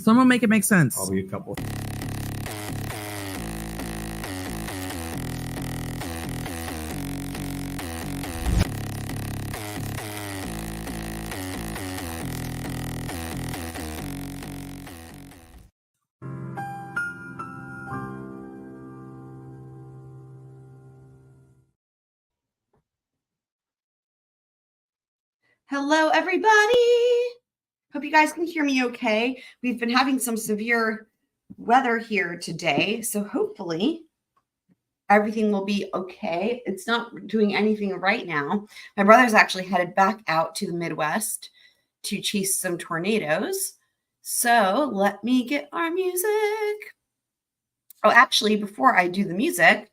Someone make it make sense. Probably a couple. Hello, everybody. Hope you guys can hear me okay. We've been having some severe weather here today, so hopefully everything will be okay. It's not doing anything right now. My brother's actually headed back out to the Midwest to chase some tornadoes. So let me get our music. Oh, actually, before I do the music,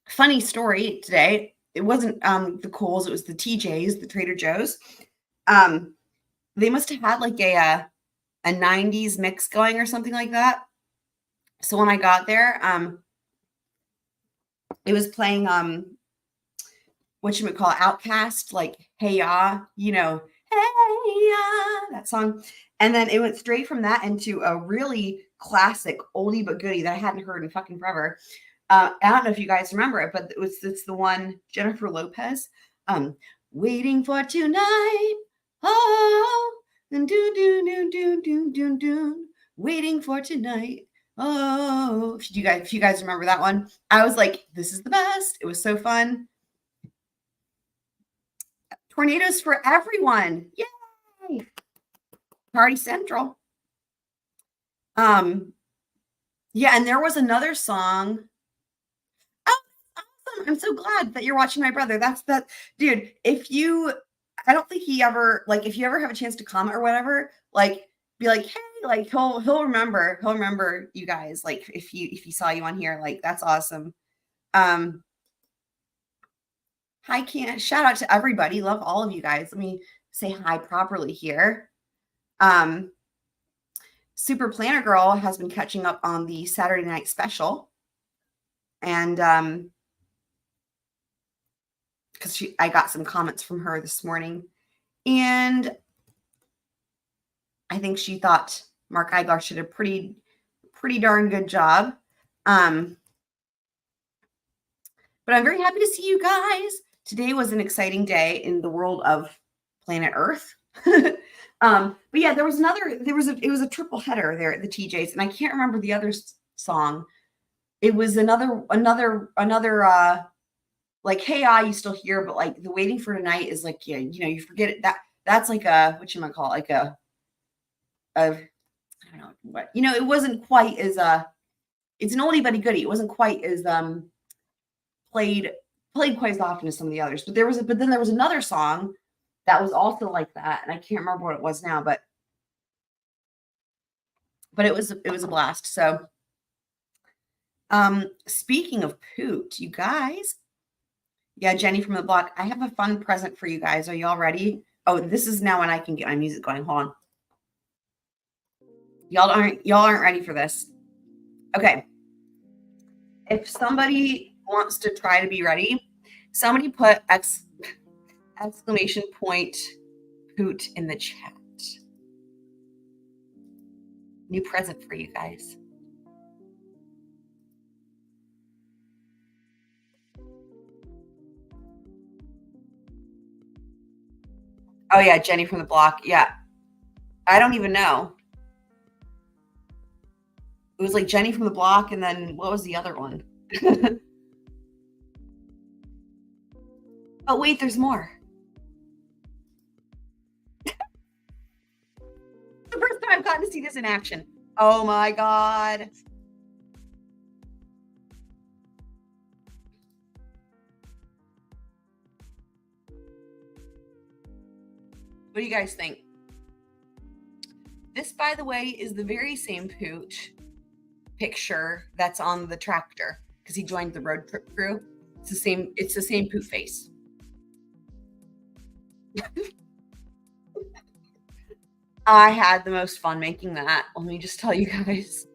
funny story today. It wasn't the Kohl's, it was the TJ's, the Trader Joe's. They must have had like a 90s mix going or something like that. So when I got there, it was playing whatchamacallit, Outcast, like Hey Ya, you know, Hey Ya, that song. And then it went straight from that into a really classic oldie but goodie that I hadn't heard in fucking forever. I don't know if you guys remember it, but it's the one, Jennifer Lopez, Waiting for Tonight. Oh, do do do do do do do. Waiting for Tonight. Oh, if you guys remember that one, I was like, this is the best. It was so fun. Tornadoes for everyone. Yay. Party Central. Yeah, and there was another song. I'm so glad that you're watching my brother. That's that, dude. I don't think he ever, like, if you ever have a chance to comment or whatever, like, be like, hey, like, he'll remember you guys. Like, if he saw you on here, like, that's awesome. Hi, shout out to everybody. Love all of you guys. Let me say hi properly here. Super Planner Girl has been catching up on the Saturday night special, and because I got some comments from her this morning, and I think she thought Mark Eiglar did a pretty darn good job. But I'm very happy to see you guys. Today was an exciting day in the world of planet Earth. But yeah, it was a triple header there at the TJ's, and I can't remember the other song. It was another like, Hey Ya, you still hear, but like the Waiting for Tonight is like, yeah, you know, you forget it. That's like a, whatchamacallit, like a I don't know what, you know, it wasn't quite as it's an oldie but a goodie. It wasn't quite as played quite as often as some of the others. But then there was another song that was also like that, and I can't remember what it was now, but it was a blast. So speaking of Poot, you guys. Yeah, Jenny from the block. I have a fun present for you guys. Are you all ready? Oh, this is now when I can get my music going. Hold on. Y'all aren't ready for this. Okay. If somebody wants to try to be ready, somebody put exclamation point Poot in the chat. New present for you guys. Oh yeah, Jenny from the block. Yeah. I don't even know. It was like Jenny from the block, and then what was the other one? Oh wait, there's more. The first time I've gotten to see this in action. Oh my God. What do you guys think? This, by the way, is the very same Poot picture that's on the tractor because he joined the road trip crew. It's the same Poot face. I had the most fun making that. Let me just tell you guys.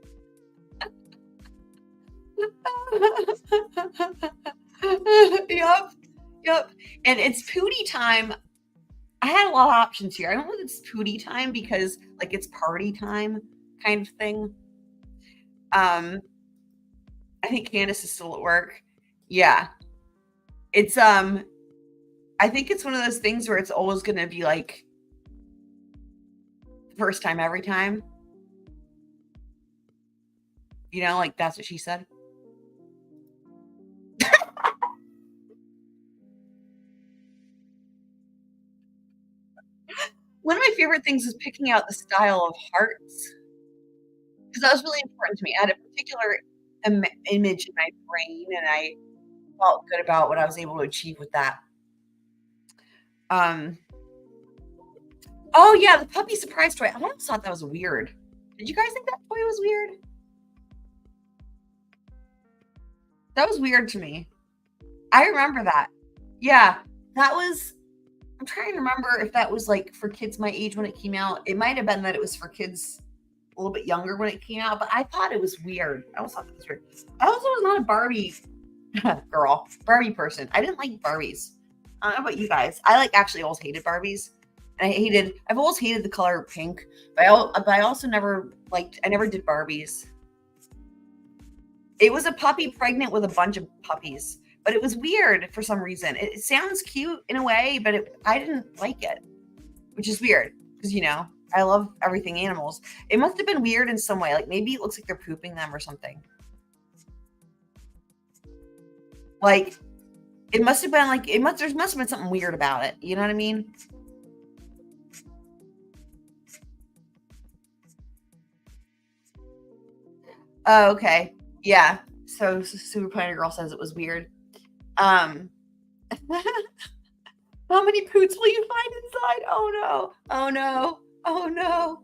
Yep. And it's Pooty time I had a lot of options here. I don't know if it's Pootie time because like it's party time kind of thing. I think Candace is still at work. Yeah. It's I think it's one of those things where it's always gonna be like first time every time. You know, like that's what she said. One of my favorite things is picking out the style of hearts because that was really important to me. I had a particular image in my brain, and I felt good about what I was able to achieve with that. Um, oh yeah, the puppy surprise toy. I always thought that was weird. Did you guys think that toy was weird? That was weird to me. I remember that. Yeah, that was. I'm trying to remember if that was like for kids my age when it came out. It might have been that it was for kids a little bit younger when it came out, but I thought it was weird. I always thought it was weird. I also was not a Barbie girl, Barbie person. I didn't like Barbies. I don't know about you guys. I like actually always hated Barbies. And I've always hated the color pink, but I also never liked, I never did Barbies. It was a puppy pregnant with a bunch of puppies, but it was weird for some reason. It sounds cute in a way, but I didn't like it, which is weird because, you know, I love everything animals. It must have been weird in some way. Like maybe it looks like they're pooping them or something. Like it must have been like, there must have been something weird about it. You know what I mean? Oh, okay. Yeah. So Super Planner Girl says it was weird. Um, how many poots will you find inside? Oh no. Oh no. Oh no.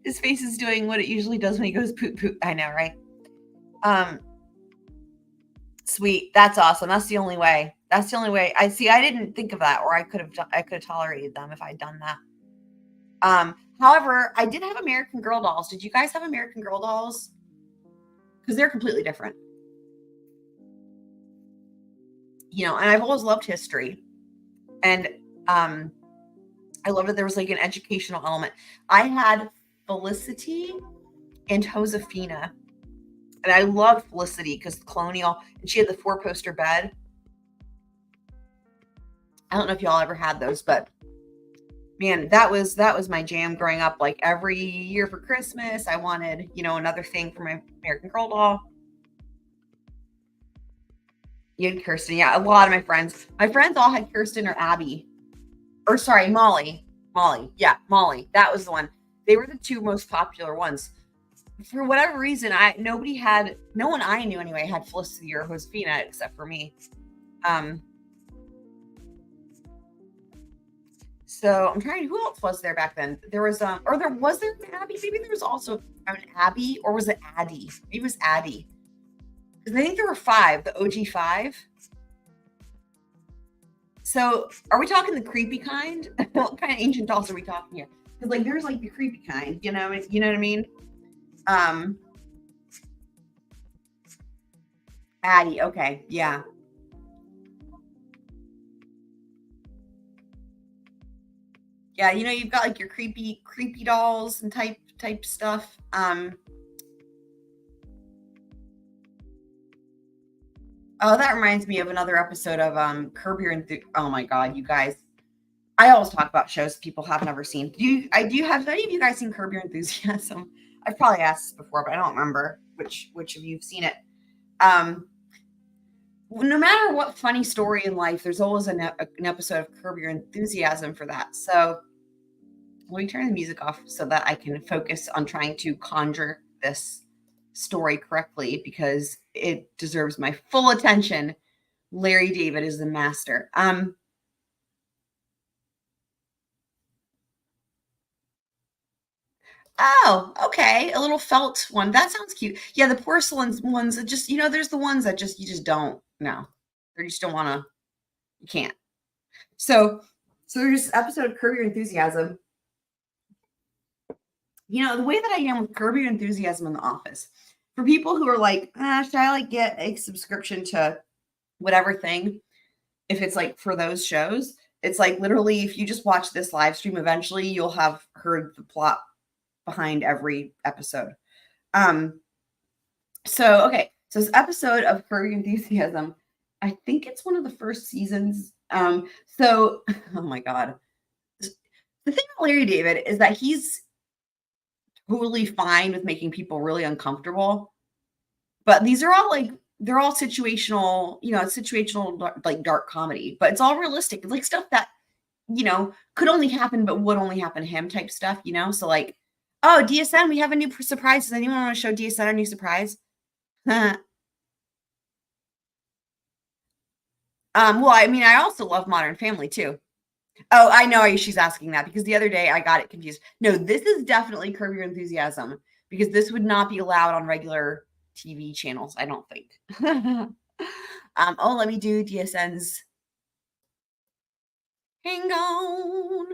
His face is doing what it usually does when he goes poop poop. I know, right? Um, Sweet. That's awesome. That's the only way. That's the only way. I see. I didn't think of that, or I could have tolerated them if I'd done that. However, I did have American Girl dolls. Did you guys have American Girl dolls? Because they're completely different. You know, and I've always loved history. And I loved that there was like an educational element. I had Felicity and Josefina. And I loved Felicity because colonial, and she had the 4-poster bed. I don't know if y'all ever had those, but man, that was my jam growing up. Like every year for Christmas, I wanted, you know, another thing for my American Girl doll. You had Kirsten. Yeah, a lot of my friends all had Kirsten or Abby. Or sorry, Molly. Molly. Yeah, Molly. That was the one. They were the two most popular ones. For whatever reason, no one I knew anyway had Felicity or Josefina except for me. So I'm trying. Who else was there back then? There was was there an Abby? Maybe there was also an Abby, or was it Addie? Maybe it was Addie. Because I think there were 5, the OG 5. So are we talking the creepy kind? What kind of ancient dolls are we talking here? Because like there's like the creepy kind, you know what I mean? Addie, okay, yeah. Yeah, you know, you've got like your creepy dolls and type stuff. Oh, that reminds me of another episode of Curb Your Enthusiasm. Oh my god, you guys. I always talk about shows people have never seen. Have any of you guys seen Curb Your Enthusiasm? I've probably asked this before, but I don't remember which of you've seen it. No matter what funny story in life, there's always an episode of Curb Your Enthusiasm for that. So let me turn the music off so that I can focus on trying to conjure this story correctly because it deserves my full attention. Larry David is the master. Oh, okay. A little felt one. That sounds cute. Yeah, the porcelain ones that just, you know, there's the ones that just you just don't know. Or you just don't want to, you can't. So there's this episode of Curb Your Enthusiasm. You know, the way that I am with Curb Your Enthusiasm in The Office. For people who are like, should I like get a subscription to whatever thing if it's like for those shows? It's like literally, if you just watch this live stream, eventually you'll have heard the plot behind every episode. So okay, so this episode of Curb Your Enthusiasm, I think it's one of the first seasons. So oh my god, the thing about Larry David is that he's totally fine with making people really uncomfortable, but these are all like they're all situational, it's situational like dark comedy, but it's all realistic. It's like stuff that could only happen, but would only happen to him type stuff. So like, oh, DSN, we have a new surprise. Does anyone want to show DSN a new surprise? Well, I mean, I also love Modern Family too. Oh, I know she's asking that because the other day I got it confused. No, this is definitely Curb Your Enthusiasm because this would not be allowed on regular TV channels, I don't think. Let me do DSN's. Hang on.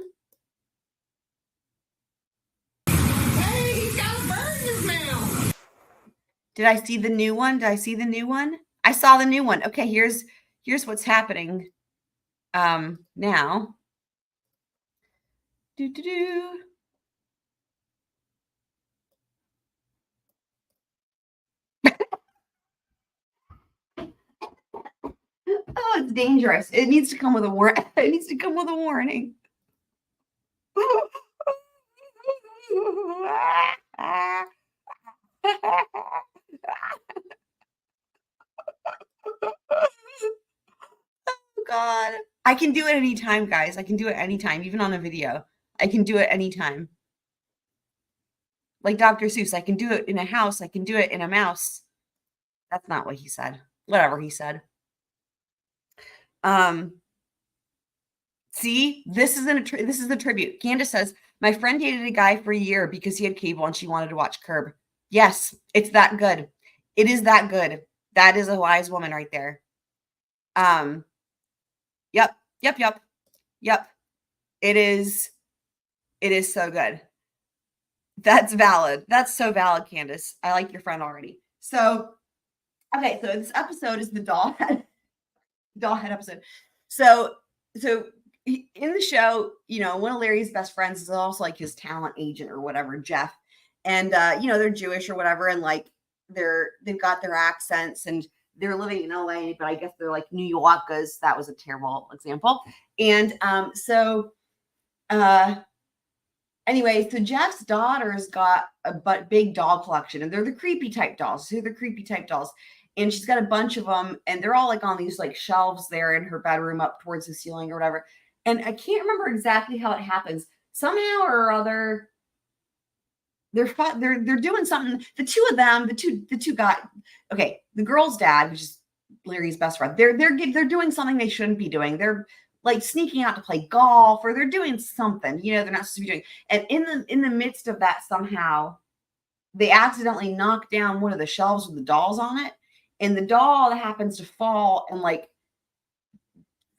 Hey, he's got burgers now. Did I see the new one? I saw the new one. Okay, here's what's happening now. Oh, it's dangerous. It needs to come with a warning. It needs to come with a warning. Oh God. I can do it anytime, guys. I can do it anytime, even on a video. I can do it anytime. Like Dr. Seuss, I can do it in a house. I can do it in a mouse. That's not what he said. Whatever he said. See, this is the tribute. Candace says, my friend dated a guy for a year because he had cable and she wanted to watch Curb. Yes, it's that good. It is that good. That is a wise woman right there. Yep. It is so good. That's valid. That's so valid, Candace. I like your friend already. So, okay, so this episode is the doll head episode. So in the show, one of Larry's best friends is also like his talent agent or whatever, Jeff. And they're Jewish or whatever, and like they've got their accents and they're living in LA, but I guess they're like New Yorkers. That was a terrible example. And anyway, so Jeff's daughter's got a big doll collection, and they're the creepy type dolls. And she's got a bunch of them, and they're all like on these like shelves there in her bedroom up towards the ceiling or whatever. And I can't remember exactly how it happens. Somehow or other, they're doing something. The two of them, the two guys. Okay, the girl's dad, which is Larry's best friend, they're doing something they shouldn't be doing. They're like sneaking out to play golf, or they're doing something they're not supposed to be doing. And in the midst of that, somehow they accidentally knock down one of the shelves with the dolls on it, and the doll that happens to fall, and like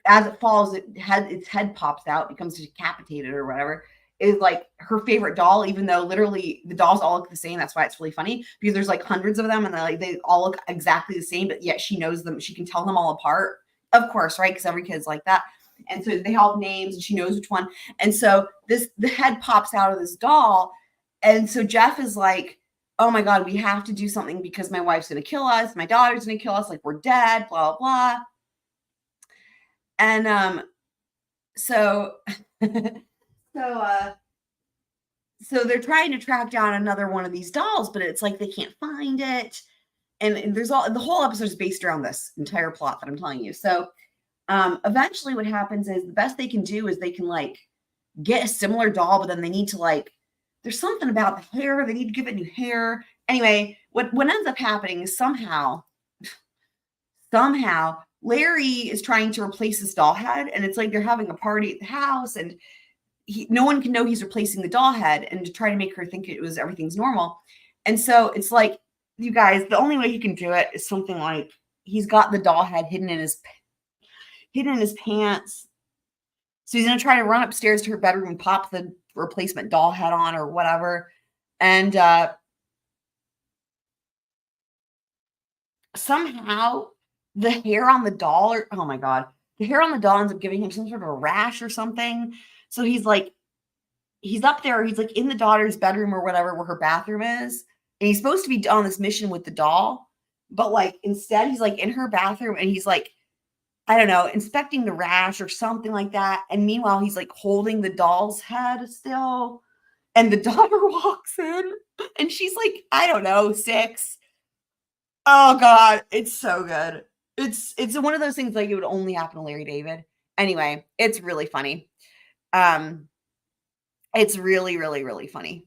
as it falls, its head pops out, becomes decapitated or whatever. Is like her favorite doll, even though literally the dolls all look the same. That's why it's really funny, because there's like hundreds of them and they all look exactly the same, but yet she knows them. She can tell them all apart, of course, right? Because every kid's like that. And so they all have names and she knows which one. And so the head pops out of this doll. And so Jeff is like, oh my God, we have to do something because my wife's going to kill us. My daughter's going to kill us. Like we're dead, blah, blah, blah. And so they're trying to track down another one of these dolls, but it's like they can't find it. And there's the whole episode is based around this entire plot that I'm telling you. So eventually what happens is the best they can do is they can like get a similar doll, but then they need to like, there's something about the hair. They need to give it new hair. Anyway, what ends up happening is somehow Larry is trying to replace this doll head, and it's like they're having a party at the house, and no one can know he's replacing the doll head, and to try to make her think everything's normal. And so it's like, you guys, the only way he can do it is something like he's got the doll head hidden in his pants. So he's going to try to run upstairs to her bedroom and pop the replacement doll head on or whatever. And somehow the hair on the doll, oh my God, the hair on the doll ends up giving him some sort of a rash or something. So he's up there, he's like in the daughter's bedroom or whatever, where her bathroom is. And he's supposed to be on this mission with the doll, but like instead he's like in her bathroom and he's like, I don't know, inspecting the rash or something like that. And meanwhile, he's like holding the doll's head still. And the daughter walks in and she's like, I don't know, 6. Oh God, it's so good. It's one of those things like it would only happen to Larry David. Anyway, it's really funny. It's really, really, really funny.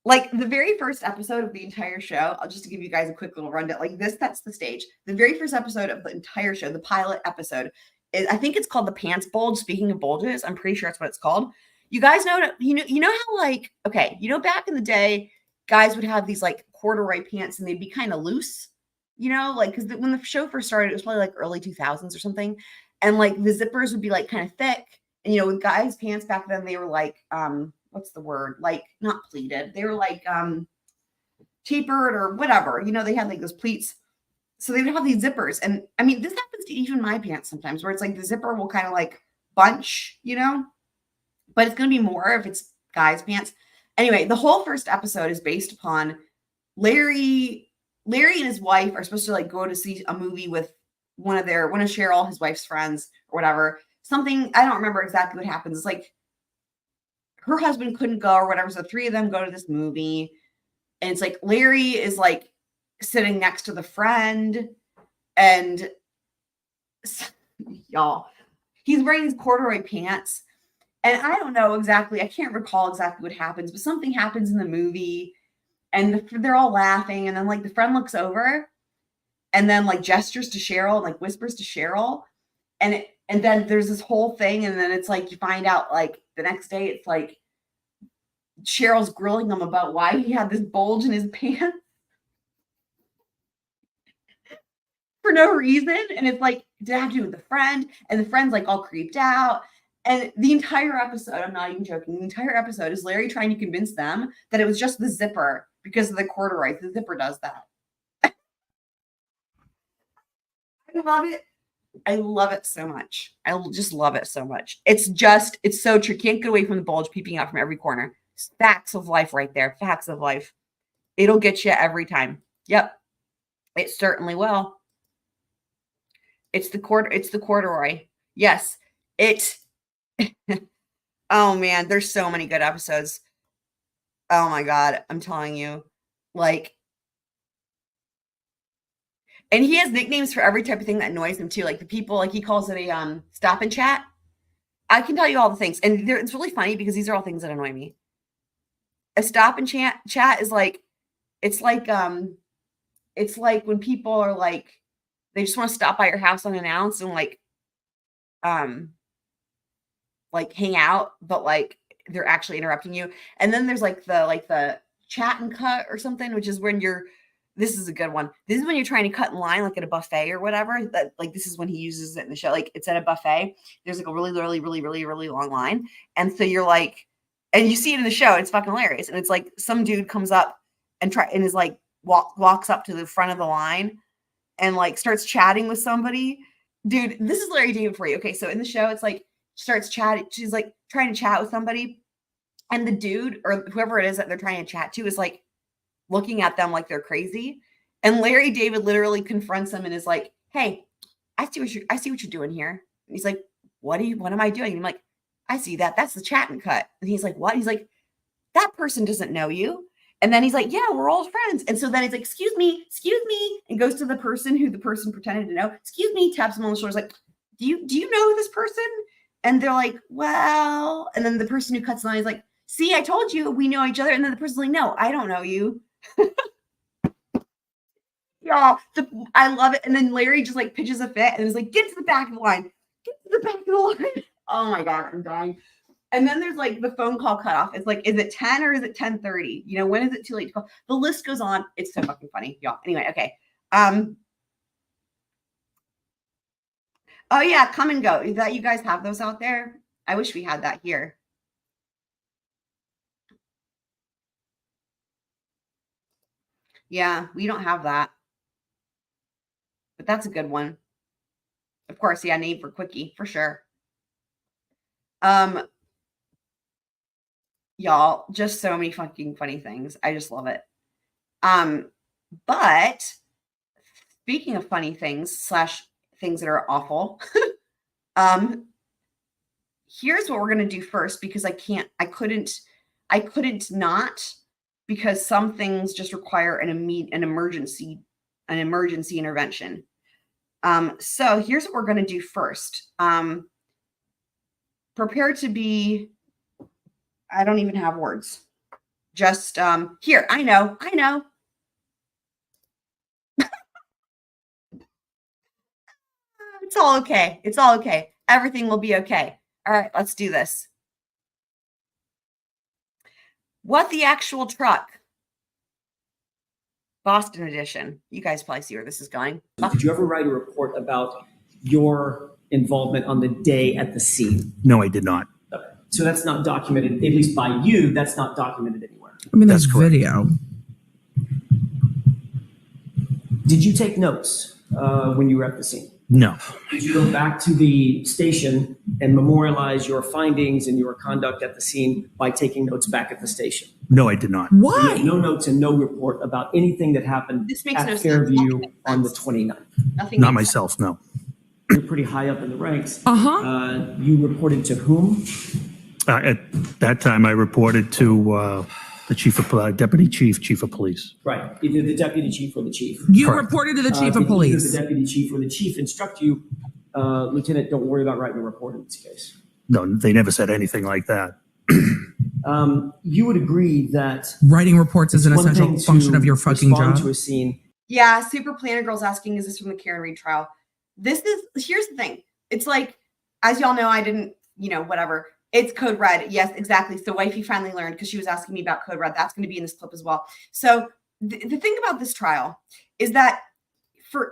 Like the very first episode of the entire show, I'll just give you guys a quick little rundown. Like this sets the stage. The very first episode of the entire show, the pilot episode, is I think it's called the Pants Bulge. Speaking of bulges, I'm pretty sure that's what it's called. You guys know, you know how like, okay, back in the day, guys would have these like corduroy pants and they'd be kind of loose, like because when the show first started, it was probably like early 2000s or something, and like the zippers would be like kind of thick, and with guys' pants back then, they were like what's the word? Like not pleated. They were like tapered or whatever. They had like those pleats. So they would have these zippers. And I mean, this happens to even my pants sometimes where it's like the zipper will kind of like bunch, but it's going to be more if it's guys' pants. Anyway, the whole first episode is based upon Larry and his wife are supposed to like go to see a movie with one of Cheryl, his wife's friends or whatever. Something, I don't remember exactly what happens. It's like her husband couldn't go or whatever. So the 3 of them go to this movie. And it's like Larry is like sitting next to the friend. And y'all, he's wearing these corduroy pants. And I don't know exactly, I can't recall exactly what happens, but something happens in the movie. And they're all laughing. And then like the friend looks over and then like gestures to Cheryl and like whispers to Cheryl. And then there's this whole thing. And then it's like you find out like the next day, it's like Cheryl's grilling him about why he had this bulge in his pants for no reason. And it's like, did it have to do with the friend? And the friend's like all creeped out. And the entire episode, I'm not even joking, the entire episode is Larry trying to convince them that it was just the zipper because of the corduroy. The zipper does that. I love it. I love it so much. I just love it so much. It's so true. Can't get away from the bulge peeping out from every corner. Facts of life right there. Facts of life. It'll get you every time. Yep. It certainly will. It's the corduroy. Yes. Oh man, there's so many good episodes. Oh my God. I'm telling you. Like, and he has nicknames for every type of thing that annoys him too. Like the people, like he calls it a stop and chat. I can tell you all the things. And it's really funny because these are all things that annoy me. A stop and chat is like, it's like when people are like, they just want to stop by your house unannounced and like hang out, but like they're actually interrupting you. And then there's like the chat and cut or something, which is when this is a good one. This is when you're trying to cut in line, like at a buffet or whatever. That like this is when he uses it in the show. Like it's at a buffet. There's like a really, really, really, really, really long line, and so you're like, and you see it in the show. It's fucking hilarious. And it's like some dude comes up and is like walks up to the front of the line and like starts chatting with somebody. Dude, this is Larry David for you. Okay, so in the show, it's like starts chatting. She's like trying to chat with somebody, and the dude or whoever it is that they're trying to chat to is like looking at them like they're crazy. And Larry David literally confronts them and is like, "Hey, I see what you're doing here." And he's like, what am I doing? And I'm like, "I see that. That's the chat and cut." And he's like, "What?" He's like, "That person doesn't know you." And then he's like, "Yeah, we're all friends." And so then he's like, excuse me, and goes to the person who the person pretended to know. "Excuse me," taps him on the shoulder, like, do you know this person? And they're like, "Well," and then the person who cuts the line is like, "See, I told you we know each other." And then the person's like, "No, I don't know you." Y'all, I love it. And then Larry just like pitches a fit and is like, "Get to the back of the line. Get to the back of the line." Oh my God, I'm dying. And then there's like the phone call cutoff. It's like, is it 10 or is it 10:30? When is it too late to call? The list goes on. It's so fucking funny, y'all. Anyway, okay. Oh yeah, come and go. Is that you guys have those out there? I wish we had that here. Yeah, we don't have that. But that's a good one. Of course. Yeah, name for quickie for sure. Y'all, just so many fucking funny things. I just love it. But speaking of funny things / things that are awful, here's what we're gonna do first, because I couldn't not, because some things just require an emergency intervention. So here's what we're gonna do first. Prepare to be, I don't even have words. Just here, I know. It's all okay. It's all okay. Everything will be okay. All right, let's do this. What the actual truck? Boston edition. You guys probably see where this is going. Did you ever write a report about your involvement on the day at the scene? No, I did not. Okay. So that's not documented, at least by you, that's not documented anywhere. I mean, there's video. Did you take notes when you were at the scene? No. Did you go back to the station and memorialize your findings and your conduct at the scene by taking notes back at the station? No, I did not. You Why? have no notes and no report about anything that happened This makes at no sense. Fairview Nothing on the makes 29th. Nothing. Not makes myself, no. You're pretty high up in the ranks. Uh-huh. You reported to whom? At that time, I reported to the deputy chief of police. Right, either the deputy chief or the chief. You Correct. reported to the chief Did of police. either the deputy chief or the chief instruct you, Lieutenant, don't worry about writing a report in this case? No, they never said anything like that. You would agree that Writing reports is an one essential thing to function of your fucking respond job. to a scene. Yeah, Super Planner Girl's asking, is this from the Karen Reed trial? Here's the thing. It's like, as y'all know, I didn't, whatever. It's Code Red. Yes, exactly. So Wifey finally learned, because she was asking me about Code Red. That's going to be in this clip as well. So the thing about this trial is that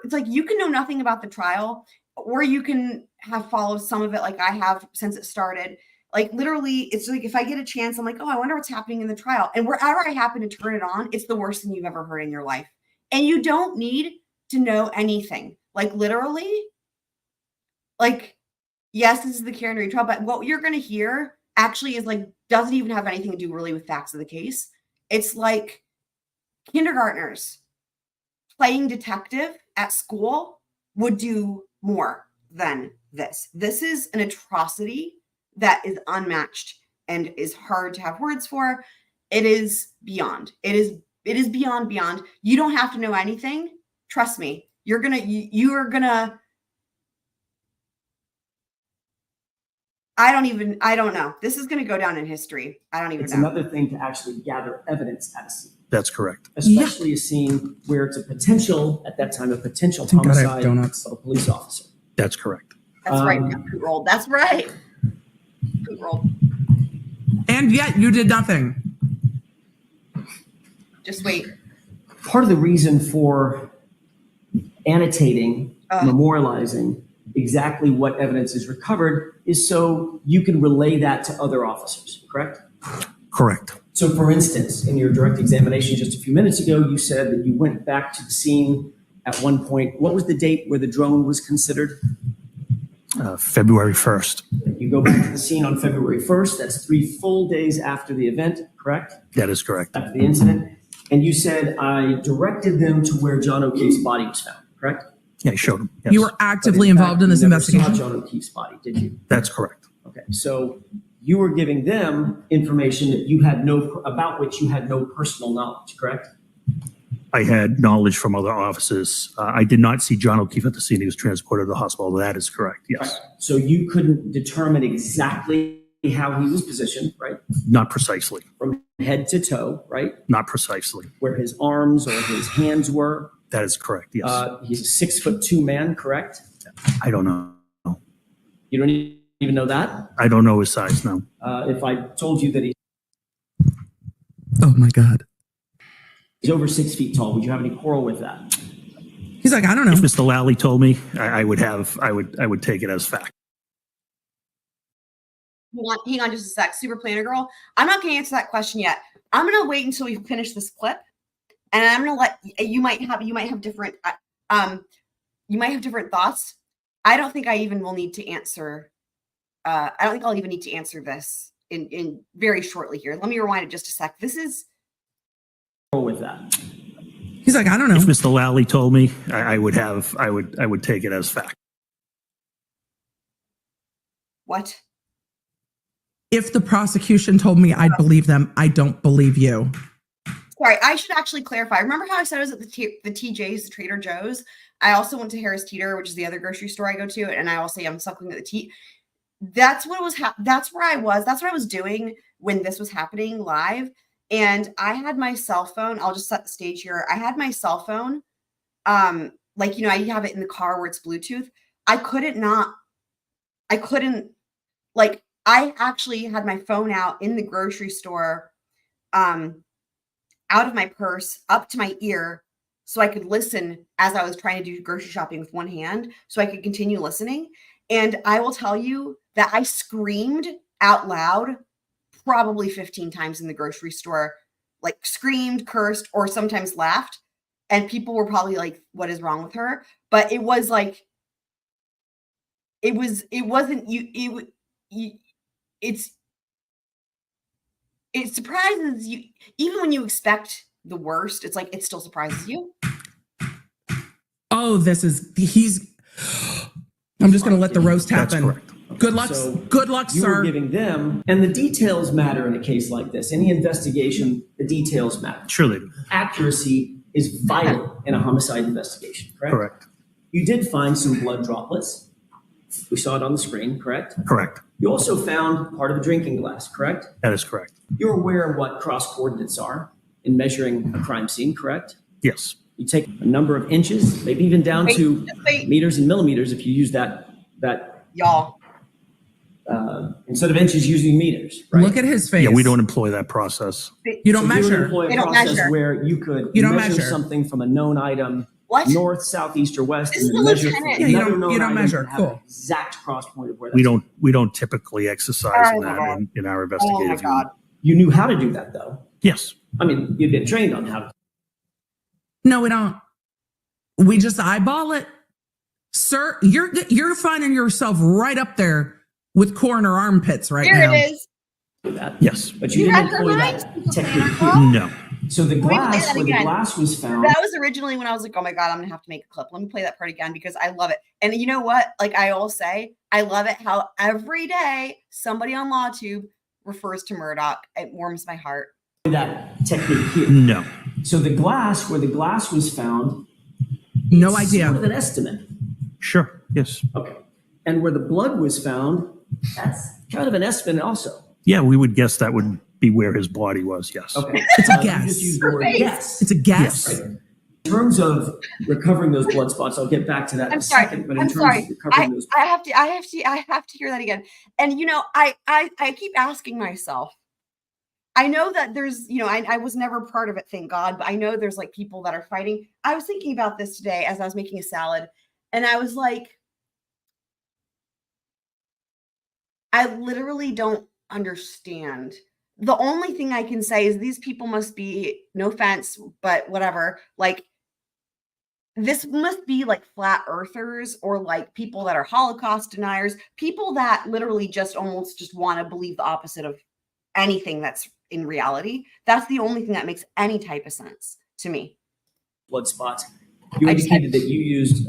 it's like, you can know nothing about the trial, or you can have followed some of it like I have since it started. Like, literally, it's like, if I get a chance, I'm like, oh, I wonder what's happening in the trial. And wherever I happen to turn it on, it's the worst thing you've ever heard in your life. And you don't need to know anything. Like, literally, like, yes, this is the Karen Reed trial, but what you're going to hear actually is like, doesn't even have anything to do really with facts of the case. It's like kindergartners playing detective at school would do more than this. This is an atrocity that is unmatched and is hard to have words for. It is beyond. It is beyond. You don't have to know anything. Trust me. You are gonna. I don't know. This is going to go down in history. I don't even It's know. another thing to actually gather evidence at a scene, That's correct. especially a scene where it's at that time, a potential Thank God I have homicide donuts. of a police officer. That's correct. That's right. Poot rolled. That's right. Poot rolled. And yet you did nothing. Just wait. Part of the reason for annotating, memorializing exactly what evidence is recovered is so you can relay that to other officers, correct? Correct. So for instance, in your direct examination just a few minutes ago, you said that you went back to the scene at one point. What was the date where the drone was considered? February 1st. You go back to the scene on February 1st. That's 3 full days after the event, correct? That is correct. After the incident. And you said, I directed them to where John O'Keefe's body was found, correct? Yeah, I showed him. Yes. You were actively But involved in this you never saw investigation. John O'Keefe's body, did you? That's correct. Okay, so you were giving them information that about which you had no personal knowledge, correct? I had knowledge from other officers. I did not see John O'Keefe at the scene. He was transported to the hospital. That is correct. Yes. Right. So you couldn't determine exactly how he was positioned, right? Not precisely. From head to toe, right? Not precisely. Where his arms or his hands were. That is correct. Yes. He's a 6'2" man, correct? I don't know. You don't even know that? I don't know his size now. If I told you that Oh my God. he's over 6 feet tall, would you have any quarrel with that? He's like, I don't know. If Mr. Lally told me, I would take it as fact. Hang on just a sec. Super Planner Girl. I'm not going to answer that question yet. I'm going to wait until we finish this clip, and I'm going to let you might have different thoughts. I don't think I even will need to answer. I don't think I'll even need to answer this in very shortly here. Let me rewind it just a sec. This is with that. He's like, I don't know. If Mr. Lally told me, I would take it as fact. what? If the prosecution told me I'd believe them, I don't believe you. Sorry, I should actually clarify. Remember how I said I was at the TJ's, the Trader Joe's? I also went to Harris Teeter, which is the other grocery store I go to, and I also am suckling at the tea. That's what was. That's where I was. That's what I was doing when this was happening live. And I had my cell phone. I'll just set the stage here. I had my cell phone. Like, you know, I have it in the car where it's Bluetooth. I couldn't, like, I actually had my phone out in the grocery store, out of my purse, up to my ear, so I could listen as I was trying to do grocery shopping with one hand, so I could continue listening. And I will tell you that I screamed out loud probably 15 times in the grocery store, like screamed, cursed, or sometimes laughed. And people were probably like, what is wrong with her? But it was like, it wasn't you, it surprises you. Even when you expect the worst, it's like, it still surprises you. Oh, I'm just going to let the roast That's happen. correct. Good luck. So Good luck, you were sir. giving them, and the details matter in a case like this. Any investigation, the details matter. Sure they do. Accuracy is vital in a homicide investigation, correct? Correct. You did find some blood droplets. We saw it on the screen, correct? Correct. You also found part of a drinking glass, correct? That is correct. You're aware of what cross coordinates are in measuring a crime scene, correct? Yes. You take a number of inches, maybe even down to Wait. meters and millimeters if you use that Y'all. instead of inches, using meters, right? Look at his face. Yeah, we don't employ that process. You don't So you would measure. employ They a don't process measure. where you could You don't measure measure. something from a known item, What? north, south, east, or west, This and is then the measure lieutenant. Yeah, you another don't- known you don't item measure. and have Cool. an exact cross point of where that's We don't typically exercise Oh, in my that God. in our Oh investigative my unit. God. You knew how to do that, though. Yes. I mean, you'd been trained on how to. No, we don't. We just eyeball it. Sir, you're finding yourself right up there with coroner armpits right Here now. it is. Do that. Yes. But you You didn't had her employ mind? that technique here. No. So the me play glass, that where the again. glass was found, That was originally when I was like, oh my God, I'm going to have to make a clip. Let me play that part again because I love it. And you know what? Like I always say, I love it how every day somebody on LawTube refers to Murdaugh. It warms my heart. that technique here. No. So the glass, where the glass was found, No it's idea. sort of an estimate. Sure. Yes. Okay. And where the blood was found, that's kind of an estimate also. Yeah, we would guess that would be where his body was. Yes. Okay. It's a You guess. just used the word Right. guess. It's a guess. Right. In terms of recovering those blood spots, I'll get back to that in I'm a sorry. second. But in I'm terms sorry. of recovering those, I have to hear that again. And you know, I keep asking myself, I know that there's, you know, I was never part of it, thank God, but I know there's like people that are fighting. I was thinking about this today as I was making a salad, and I was like, I literally don't understand. The only thing I can say is these people must be, no offense, but whatever, like this must be like flat earthers or like people that are Holocaust deniers, people that literally just almost just want to believe the opposite of anything that's in reality. That's the only thing that makes any type of sense to me. blood spots, you I just indicated that you used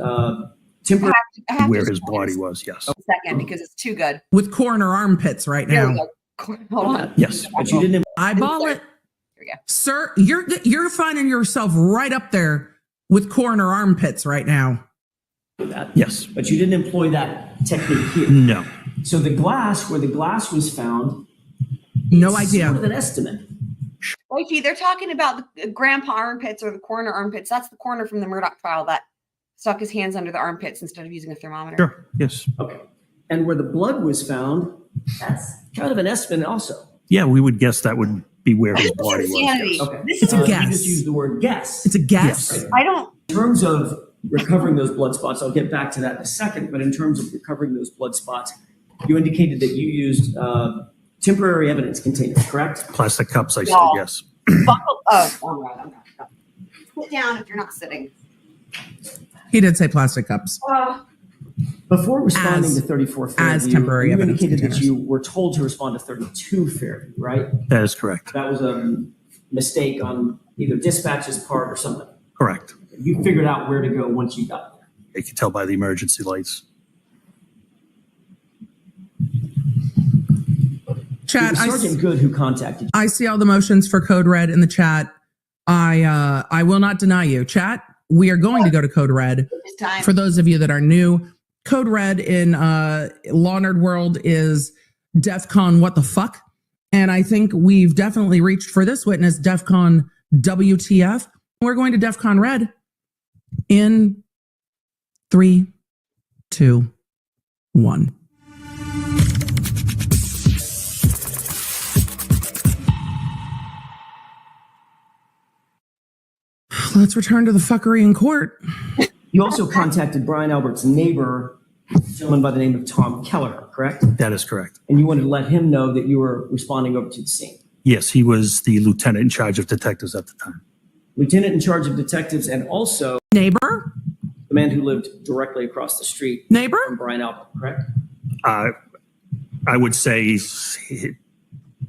temporary. I have Where to his just body was. Yes. a second because it's too good. With coroner armpits right Here we now. go. Hold on. Yes. But you didn't. Eyeball it. Here we go. Sir, you're finding yourself right up there with coroner armpits right now. Do that. Yes. But you didn't employ that technique here. No. So the glass, where the glass was found, No it's idea. sort of an estimate. Like, they're talking about the grandpa armpits or the coroner armpits. That's the coroner from the Murdaugh trial that stuck his hands under the armpits instead of using a thermometer. Sure. Yes. Okay. And where the blood was found, that's kind of an estimate also. Yeah, we would guess that would be where his body was. Insanity. Yes. Okay. This It's a is guess. You just used the word guess. It's a guess. Yes. I don't. In terms of recovering those blood spots, I'll get back to that in a second. But in terms of recovering those blood spots, you indicated that you used temporary evidence containers, correct? Plastic cups, I said No. yes. Buckle. Oh, all right. I'm not. Sit down if you're not sitting. He did say plastic cups. Before responding As- to 34 as Fairview, temporary you evidence indicated that containers. you were told to respond to 32 Fairview, right? That is correct. That was a mistake on either dispatch's part or something. Correct. You figured out where to go once you got there. You can tell by the emergency lights. Chat, It was Sergeant Good who contacted you. I see all the motions for code red in the chat. I will not deny you. Chat, we are going to go to code red. This time. For those of you that are new, code red in Law Nerd World is DEFCON what the fuck? And I think we've definitely reached for this witness DEFCON WTF. We're going to DEFCON red in 3, 2, 1. Let's return to the fuckery in court. You also contacted Brian Albert's neighbor, a gentleman by the name of Tom Keller, correct? That is correct. And you wanted to let him know that you were responding over to the scene. Yes, he was the lieutenant in charge of detectives at the time. Lieutenant in charge of detectives and also Neighbor? the man who lived directly across the street Neighbor? from Brian Albert, correct? I would say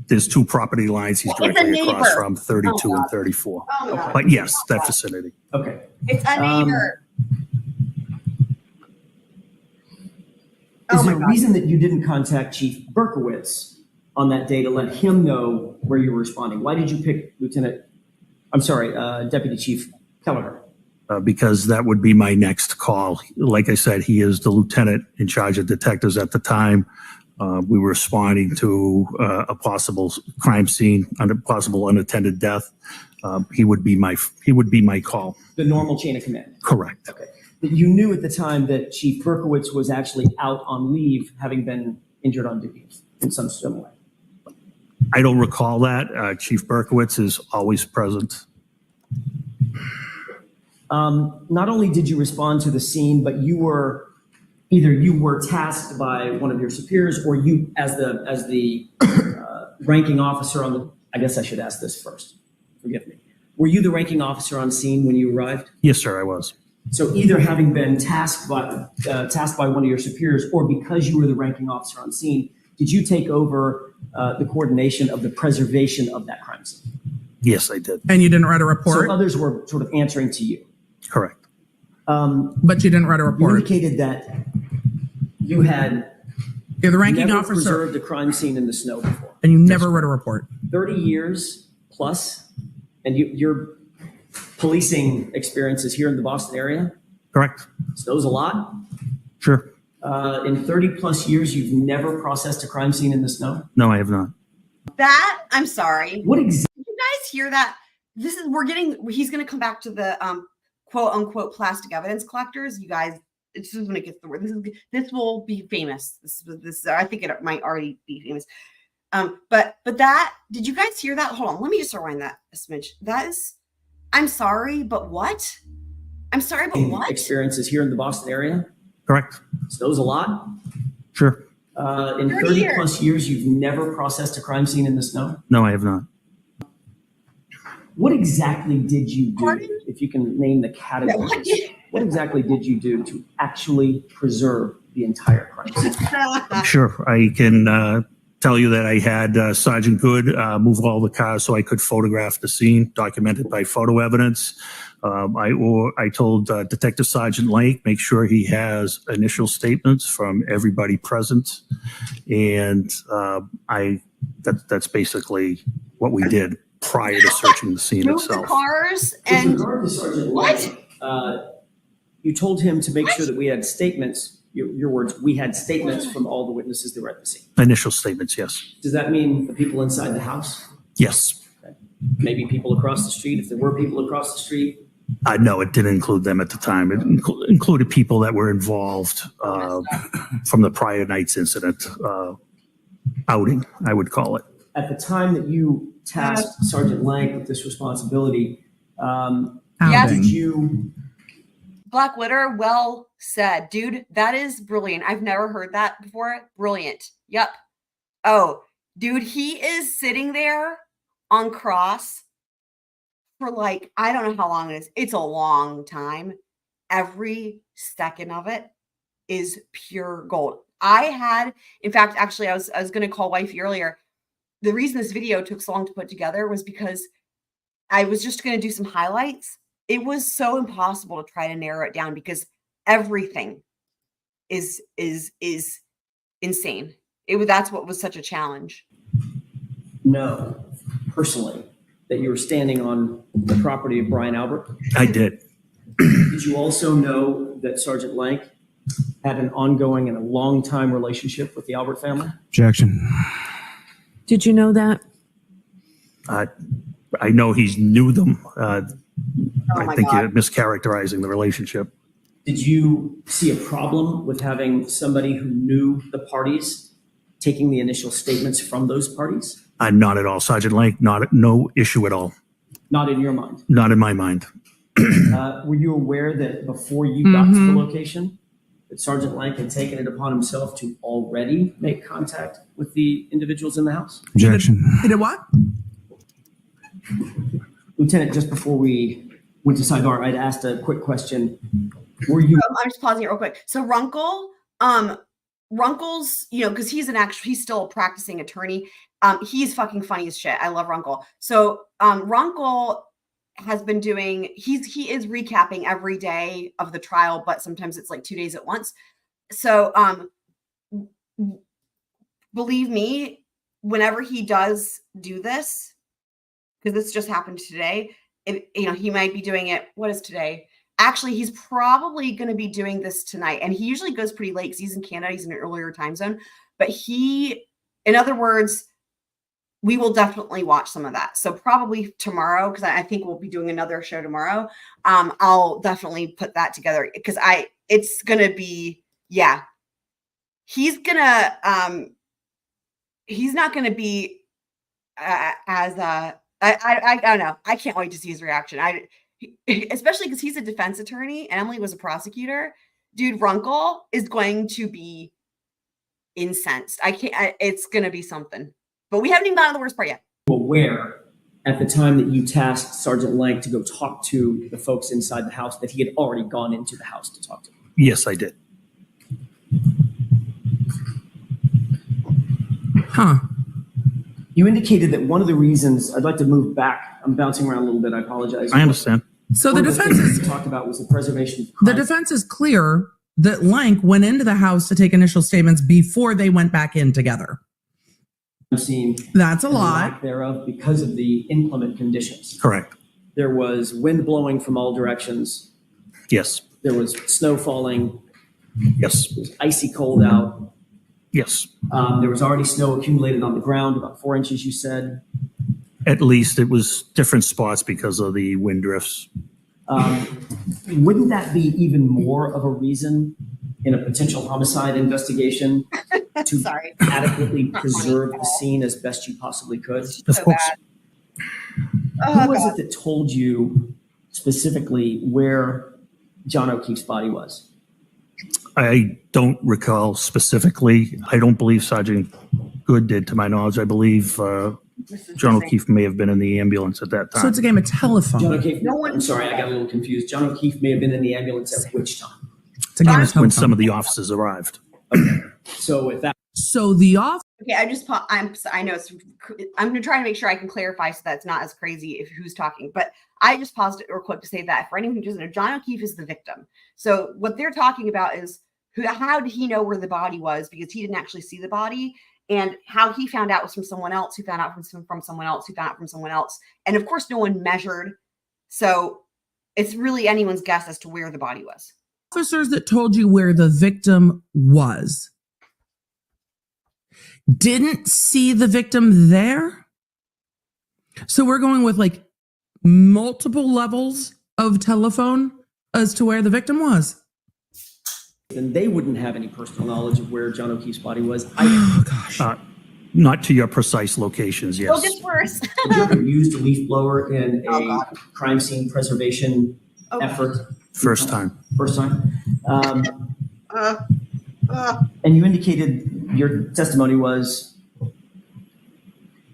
there's 2 property lines he's directly across neighbor. from, 32 Oh, and 34. Oh, my God. But yes, that vicinity. Okay. It's a neighbor. Is Oh my there a God. reason that you didn't contact Chief Berkowitz on that day to let him know where you were responding? Why did you pick Deputy Chief Keller? Because that would be my next call. Like I said, he is the lieutenant in charge of detectives at the time. We were responding to a possible crime scene, a possible unattended death. He would be my call. The normal chain of command. Correct. Okay. That you knew at the time that Chief Berkowitz was actually out on leave, having been injured on duty in some way. I don't recall that. Chief Berkowitz is always present. Not only did you respond to the scene, but you were tasked by one of your superiors, or you, as the ranking officer on the. I guess I should ask this first. Forgive me. Were you the ranking officer on scene when you arrived? Yes, sir, I was. So either having been tasked by one of your superiors, or because you were the ranking officer on scene, did you take over the coordination of the preservation of that crime scene? Yes, I did. And you didn't write a report? So others were sort of answering to you. Correct. But you didn't write a You report. indicated that you had You're the ranking never officer, preserved a crime scene in the snow before. and you never wrote a report. 30 years plus, and your policing experiences here in the Boston area, Correct. snow's a lot. Sure. In 30 plus years, you've never processed a crime scene in the snow? No, I have not. That, I'm sorry. What exactly? Did you guys hear that? He's going to come back to the quote unquote plastic evidence collectors. You guys, this is when it gets the word. This will be famous. This I think it might already be famous. But that, did you guys hear that? Hold on. Let me just rewind that a smidge. That is, I'm sorry, but what? I'm sorry, but what? Experiences here in the Boston area? Correct. Snow's a lot. Sure. In 30 plus years, you've never processed a crime scene in the snow? No, I have not. What exactly did you do? Pardon? If you can name the categories, what exactly did you do to actually preserve the entire crime scene? Sure. I can tell you that I had Sergeant Good move all the cars so I could photograph the scene, documented by photo evidence. I told Detective Sergeant Lake, make sure he has initial statements from everybody present. And that's basically what we did prior to searching the scene Move the itself. cars With and regard to Sergeant What? Lane, you told him to make sure that we had statements, your words, we had statements from all the witnesses that were at the scene. Initial statements, yes. Does that mean the people inside the house? Yes. Maybe people across the street, if there were people across the street? No, it didn't include them at the time. It included people that were involved from the prior night's incident outing, I would call it. At the time that you tasked Sergeant Lang with this responsibility, Yes. did you, Black Witter, well said. Dude, that is brilliant. I've never heard that before. Brilliant. Yep. Oh, dude, he is sitting there on cross for like, I don't know how long it is. It's a long time. Every second of it. is pure gold. In fact, actually, I was going to call wifey earlier. The reason this video took so long to put together was because I was just going to do some highlights. It was so impossible to try to narrow it down because everything is insane. That's what was such a challenge. No, personally, that you were standing on the property of Brian Albert? I did. Did you also know that Sergeant Lank had an ongoing and a long time relationship with the Albert family? Objection. Did you know that? I know he knew them. I think God. you're mischaracterizing the relationship. Did you see a problem with having somebody who knew the parties taking the initial statements from those parties? Not at all. Sergeant Lank, no issue at all. Not in your mind. Not in my mind. Were you aware that before you got to the location, that Sergeant Lank had taken it upon himself to already make contact with the individuals in the house? Objection. He did what? Lieutenant, just before we went to sidebar, I'd asked a quick question. Were you? I'm just pausing it real quick. So Runkle's, because he's still a practicing attorney. He's fucking funny as shit. I love Runkle. So Runkle has been doing, he is recapping every day of the trial, but sometimes it's like 2 days at once. So believe me, whenever he does do this, because this just happened today, he might be doing it. What is today? Actually, he's probably going to be doing this tonight. And he usually goes pretty late because he's in Canada. He's in an earlier time zone. But in other words, we will definitely watch some of that. So probably tomorrow, because I think we'll be doing another show tomorrow. I'll definitely put that together because it's going to be, yeah. He's not going to be I don't know. I can't wait to see his reaction. Especially because he's a defense attorney and Emily was a prosecutor. Dude, Runkle is going to be incensed. It's going to be something. But we haven't even gotten to the worst part yet. Aware at the time that you tasked Sergeant Lank to go talk to the folks inside the house that he had already gone into the house to talk to them? Yes, I did. Huh. You indicated that one of the reasons, I'd like to move back. I'm bouncing around a little bit. I apologize. I understand. So One the of defense things is you talked about was the preservation of the crime. defense is clear that Lank went into the house to take initial statements before they went back in together. Scene That's a and the lie. lack thereof because of the inclement conditions. Correct. There was wind blowing from all directions. Yes. There was snow falling. Yes. It was icy cold out. Yes. There was already snow accumulated on the ground, about 4 inches, you said. At least it was different spots because of the wind drifts. Wouldn't that be even more of a reason in a potential homicide investigation to Sorry. adequately preserve the scene as best you possibly could? Of So course. bad. Who was it that told you specifically where John O'Keefe's body was? I don't recall specifically. I don't believe Sergeant Good did, to my knowledge. I believe John O'Keefe may have been in the ambulance at that time. So it's a game of telephone. John O'Keefe, No one- I'm sorry, I got a little confused. John O'Keefe may have been in the ambulance at which time? It's a game of when telephone. some of the officers arrived. So if that So the off. Okay, I know I'm going to try to make sure I can clarify so that's not as crazy if who's talking, but I just paused it real quick to say that for anyone who doesn't know, John O'Keefe is the victim. So what they're talking about is how did he know where the body was because he didn't actually see the body, and how he found out was from someone else who found out from someone else who found out from someone else. And of course, no one measured. So it's really anyone's guess as to where the body was. Officers that told you where the victim was didn't see the victim there. So we're going with like multiple levels of telephone as to where the victim was. then they wouldn't have any personal knowledge of where John O'Keefe's body was. Oh gosh. Not to your precise locations, It yes. gets worse. Have you ever used a leaf blower in Oh, a God. crime scene preservation effort? First time. First time. Uh, And you indicated your testimony was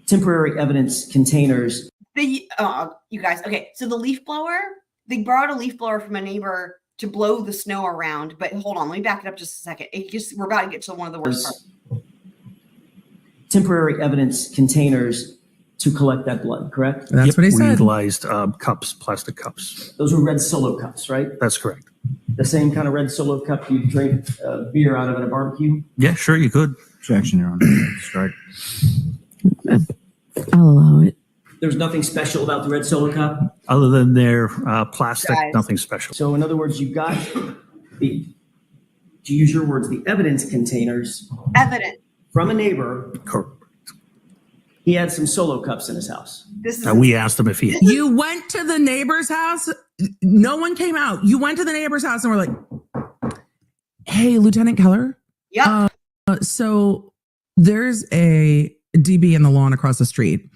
temporary evidence containers. you guys, okay. So the leaf blower, they borrowed a leaf blower from a neighbor to blow the snow around. But hold on, let me back it up just a second. We're about to get to one of the worst parts. Temporary evidence containers to collect that blood, correct? That's what he We said. utilized cups, plastic cups. Those were red Solo cups, right? That's correct. The same kind of red Solo cup you drink beer out of at a barbecue? Yeah, sure, you could. Objection, Your Honor. Strike. I'll allow it. There's nothing special about the red Solo cup? Other than their plastic, Guys. nothing special. So in other words, you got the, to use your words, the evidence containers Evident. from a neighbor. Correct. He had some Solo cups in his house. This is We asked him if he. You went to the neighbor's house. No one came out. You went to the neighbor's house and were like, hey, Lieutenant Keller. Yep. So there's a DB in the lawn across the street.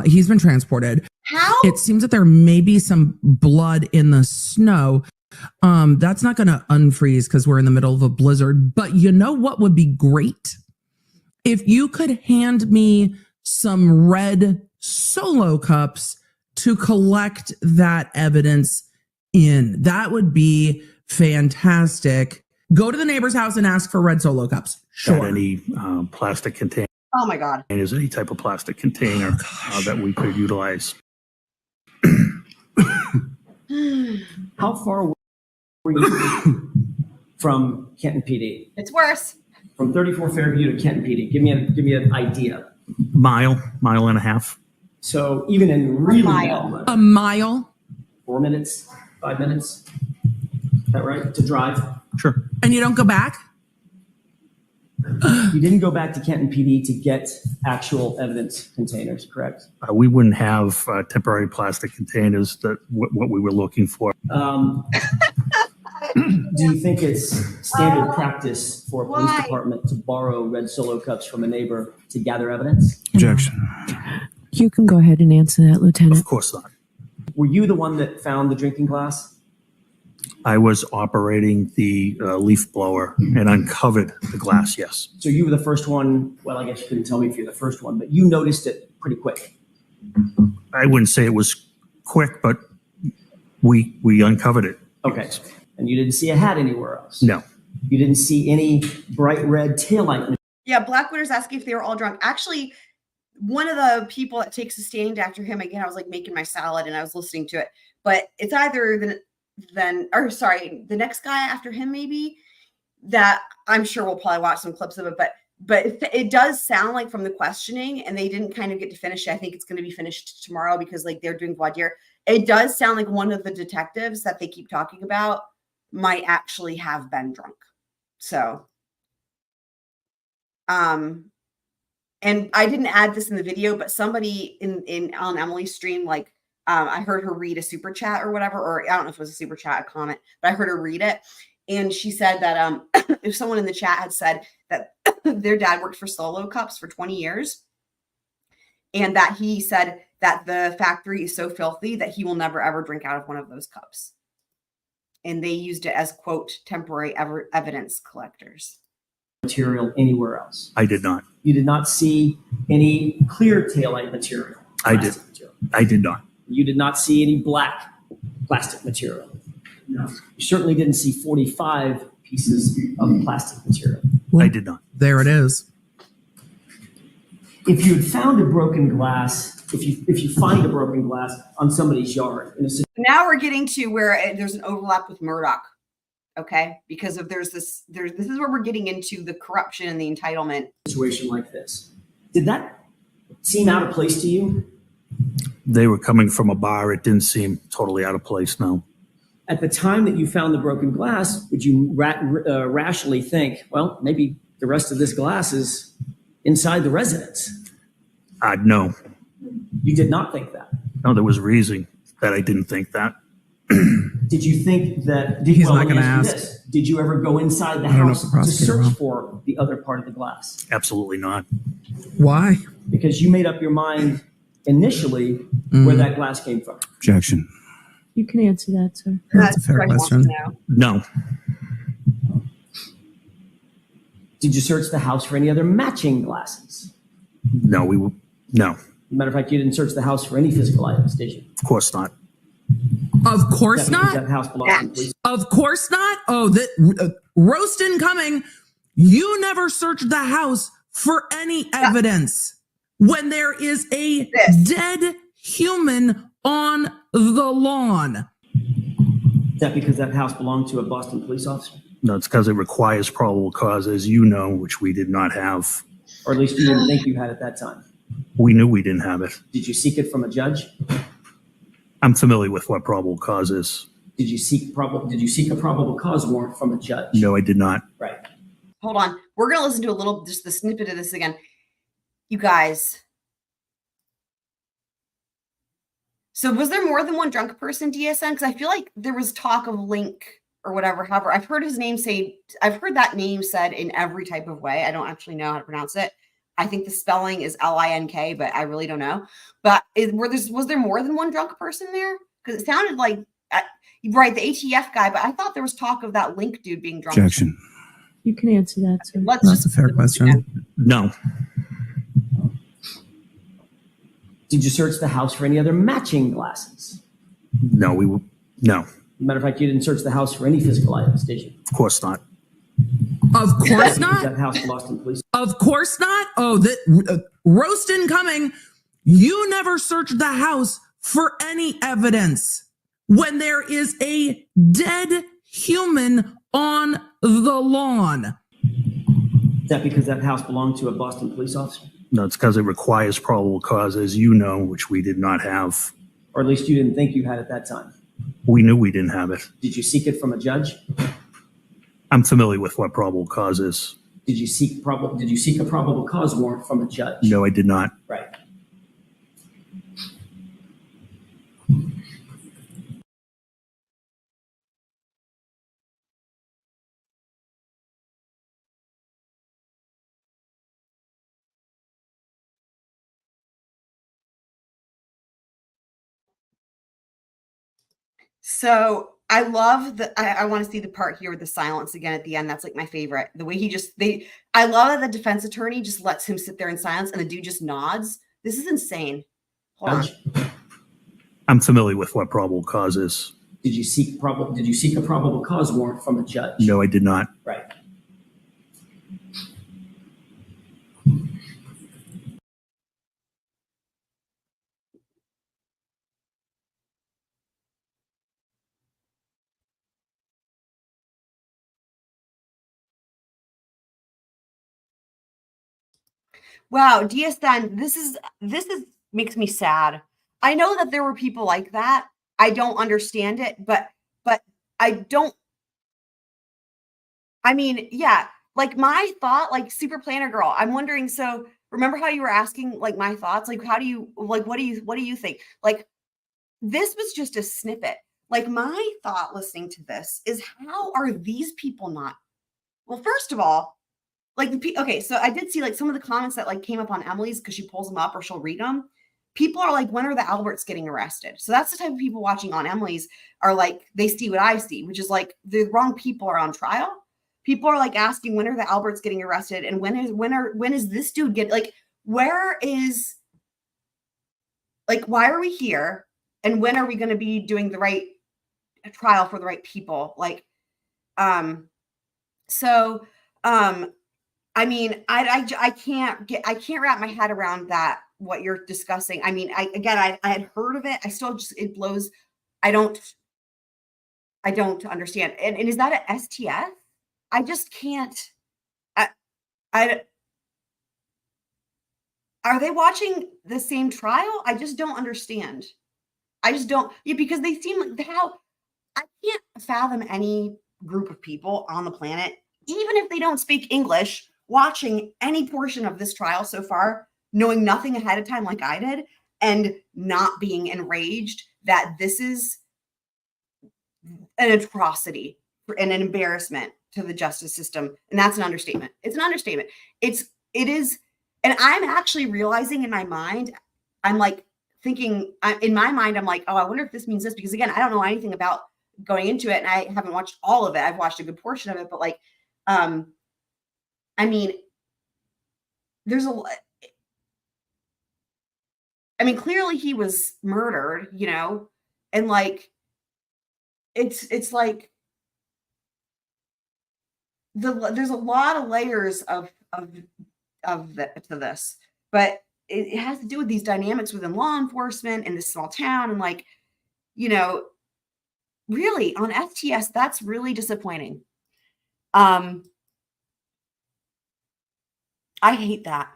He's been transported. How? It seems that there may be some blood in the snow. That's not going to unfreeze because we're in the middle of a blizzard. But you know what would be great? If you could hand me some red Solo cups to collect that evidence in. That would be fantastic. Go to the neighbor's house and ask for red Solo cups. Got Sure. any plastic containers, Oh my God. any type of plastic container that we could utilize. How far were you from Kenton PD? It's worse. From 34 Fairview to Kenton PD? Give me an idea. Mile and a half. So even in really mile. bad weather, A mile. 4 minutes, 5 minutes, is that right? To drive? Sure. And you don't go back? You didn't go back to Kenton PD to get actual evidence containers, correct? We wouldn't have temporary plastic containers that what we were looking for. Do you think it's standard practice for a police Why? department to borrow red Solo cups from a neighbor to gather evidence? Objection. You can go ahead and answer that, Lieutenant. Of course not. Were you the one that found the drinking glass? I was operating the leaf blower and uncovered the glass, yes. So you were the first one, well, I guess you couldn't tell me if you're the first one, but you noticed it pretty quick. I wouldn't say it was quick, but we uncovered it. Okay. And you didn't see a hat anywhere else? No. You didn't see any bright red taillight? Yeah, Blackwater's asking if they were all drunk. Actually, one of the people that takes a stand after him, again, I was like making my salad and I was listening to it, but it's either the next guy after him, maybe, that I'm sure we'll probably watch some clips of it, but it does sound like from the questioning, and they didn't kind of get to finish it. I think it's going to be finished tomorrow because like they're doing voir dire. It does sound like one of the detectives that they keep talking about might actually have been drunk. So, and I didn't add this in the video, but somebody in on Emily's stream, like, I heard her read a super chat or whatever, or I don't know if it was a super chat, a comment, but I heard her read it. And she said that if someone in the chat had said that their dad worked for Solo Cups for 20 years, and that he said that the factory is so filthy that he will never, ever drink out of one of those cups. And they used it as, quote, temporary evidence collectors. Material anywhere else? I did not. You did not see any clear taillight material? I did. Material. I did not. You did not see any black plastic material? No. You certainly didn't see 45 pieces of plastic material? I did not. There it is. If you had found a broken glass, if you find a broken glass on somebody's yard in a Now we're getting to where there's an overlap with Murdaugh, okay? Because of this is where we're getting into the corruption and the entitlement. situation like this, did that seem out of place to you? They were coming from a bar. It didn't seem totally out of place, no. At the time that you found the broken glass, would you rationally think, well, maybe the rest of this glass is inside the residence? No. You did not think that? No, there was reason that I didn't think that. Did you think that? He's not let me gonna you ask. this. Did you ever go inside the I don't know if house the to prosecutor search will. for the other part of the glass? Absolutely not. Why? Because you made up your mind initially where that glass came from. Objection. You can answer that, sir. That's a fair what he wants to question. know. No. Did you search the house for any other matching glasses? No. Matter of fact, you didn't search the house for any physical items, did you? Of course not. Of course That because not. that house belongs to the police. Of course not. Oh, that roast incoming. You never searched the house for any evidence when there is a dead human on the lawn. Is that because that house belonged to a Boston police officer? No, it's because it requires probable cause, as you know, which we did not have. Or at least you didn't think you had at that time. We knew we didn't have it. Did you seek it from a judge? I'm familiar with what probable cause is. Did you seek a probable cause warrant from a judge? No, I did not. Right. Hold on. We're going to listen to a little, just the snippet of this again. You guys. So was there more than one drunk person, DSN? Because I feel like there was talk of Link or whatever. However, I've heard his name I've heard that name said in every type of way. I don't actually know how to pronounce it. I think the spelling is Link, but I really don't know. But was there more than one drunk person there? Because it sounded like, right, the ATF guy, but I thought there was talk of that Link dude being drunk. Objection. You can answer that, sir. That's a fair question. No. Did you search the house for any other matching glasses? No, no. Matter of fact, you didn't search the house for any physical items, did you? Of course not. Of course Because not. that house belongs to the police. Of course not. Oh, that roast incoming. You never searched the house for any evidence when there is a dead human on the lawn. Is that because that house belonged to a Boston police officer? No, it's because it requires probable cause, as you know, which we did not have. Or at least you didn't think you had at that time. We knew we didn't have it. Did you seek it from a judge? I'm familiar with what probable cause is. Did you seek a probable cause warrant from a judge? No, I did not. Right. So I love I want to see the part here with the silence again at the end. That's like my favorite. The way I love that the defense attorney just lets him sit there in silence and the dude just nods. This is insane. Hold on. I'm familiar with what probable cause is. Did you seek a probable cause warrant from a judge? No, I did not. Right. Wow, DSN, this is makes me sad. I know that there were people like that. I don't understand it, but I don't. I mean, yeah, like my thought, like super planner girl. I'm wondering. So remember how you were asking like my thoughts? Like, how do you like? What do you think? Like, this was just a snippet. Like my thought listening to this is, how are these people not? Well, first of all, like okay, so I did see like some of the comments that like came up on Emily's because she pulls them up or she'll read them. People are like, when are the Alberts getting arrested? So that's the type of people watching on Emily's are like, they see what I see, which is like the wrong people are on trial. People are like asking, when are the Alberts getting arrested? And when is this dude get like, where is like, why are we here? And when are we going to be doing the right trial for the right people? Like, so, I mean, I can't wrap my head around that, what you're discussing. I mean, I had heard of it. I still just, it blows. I don't understand. And is that a STF? I just can't. Are they watching the same trial? I just don't understand. I just don't, because they seem like how I can't fathom any group of people on the planet, even if they don't speak English, watching any portion of this trial so far, knowing nothing ahead of time like I did, and not being enraged that this is an atrocity and an embarrassment to the justice system. And that's an understatement. It's an understatement. It is. And I'm actually realizing in my mind, I'm like thinking in my mind, I'm like, oh, I wonder if this means this, because again, I don't know anything about going into it. And I haven't watched all of it. I've watched a good portion of it, but like, I mean, there's clearly he was murdered, and like, it's like there's a lot of layers to this, but it has to do with these dynamics within law enforcement in this small town, and like, you know, really on STS, that's really disappointing. I hate that.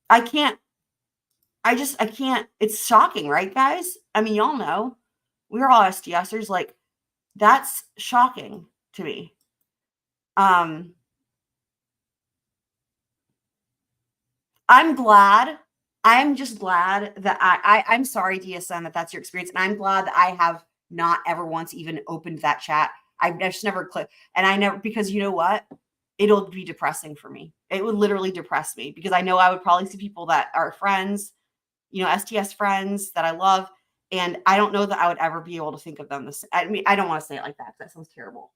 I can't. I can't. It's shocking, right, guys? I mean, y'all know we're all STSers. Like, that's shocking to me. I'm glad. I'm just glad that I'm sorry, DSM, that that's your experience. And I'm glad that I have not ever once even opened that chat. I've just never clicked. And I never, because you know what? It'll be depressing for me. It would literally depress me because I know I would probably see people that are friends, you know, STS friends that I love. And I don't know that I would ever be able to think of them. I mean, I don't want to say it like that. That sounds terrible,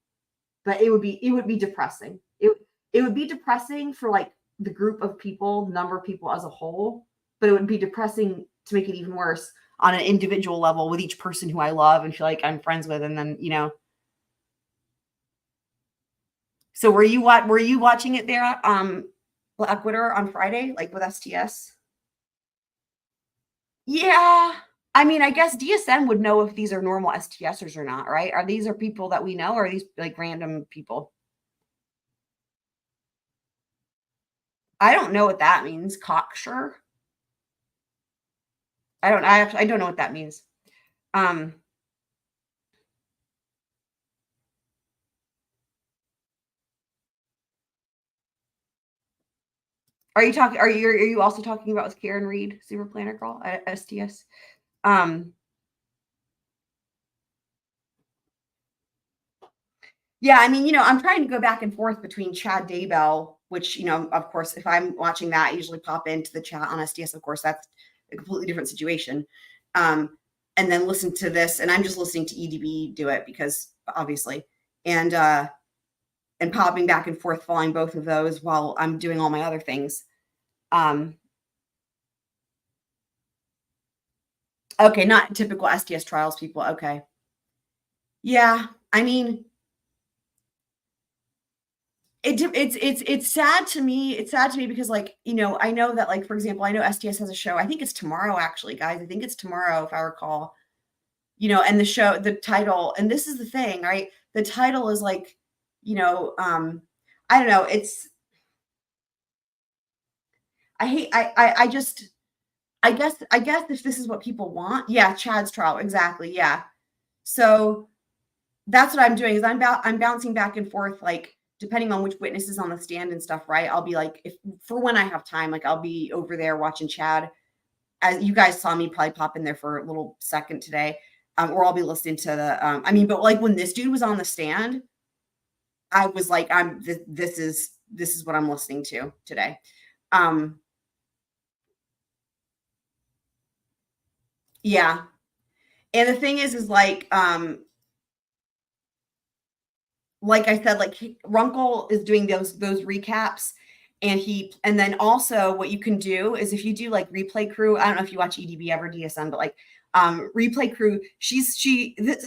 but it would be depressing. It would be depressing for like the group of people, number of people as a whole, but it would be depressing to make it even worse on an individual level with each person who I love and feel like I'm friends with. And then, you know, so were you watching it there, Ecuador on Friday, like with STS? Yeah. I mean, I guess DSM would know if these are normal STSers or not, right? Are these people that we know, or are these like random people? I don't know what that means. Cocksure. I don't know what that means. Are you also talking about with Karen Reed, Super Planner Girl at STS? Yeah, I mean, you know, I'm trying to go back and forth between Chad Daybell, which, you know, of course, if I'm watching that, I usually pop into the chat on STS. Of course, that's a completely different situation. And then listen to this, and I'm just listening to EDB do it because obviously, and popping back and forth, following both of those while I'm doing all my other things. Okay, not typical STS trials people. Okay. Yeah, I mean, it's sad to me. It's sad to me because, like, you know, I know that, like, for example, I know STS has a show. I think it's tomorrow, actually, guys. I think it's tomorrow, if I recall. You know, and the title, and this is the thing, right? The title is like, you know, I don't know. I guess if this is what people want, yeah, Chad's trial, exactly, yeah. So that's what I'm doing is I'm bouncing back and forth, like, depending on which witness is on the stand and stuff, right? I'll be like, if for when I have time, like, I'll be over there watching Chad. As you guys saw me probably pop in there for a little second today, or I'll be listening to the. I mean, but like when this dude was on the stand, I was like, this is what I'm listening to today. Yeah, and the thing is like I said, like Runkle is doing those recaps, and then also what you can do is if you do like Replay Crew, I don't know if you watch EDB ever, DSM, but like Replay Crew,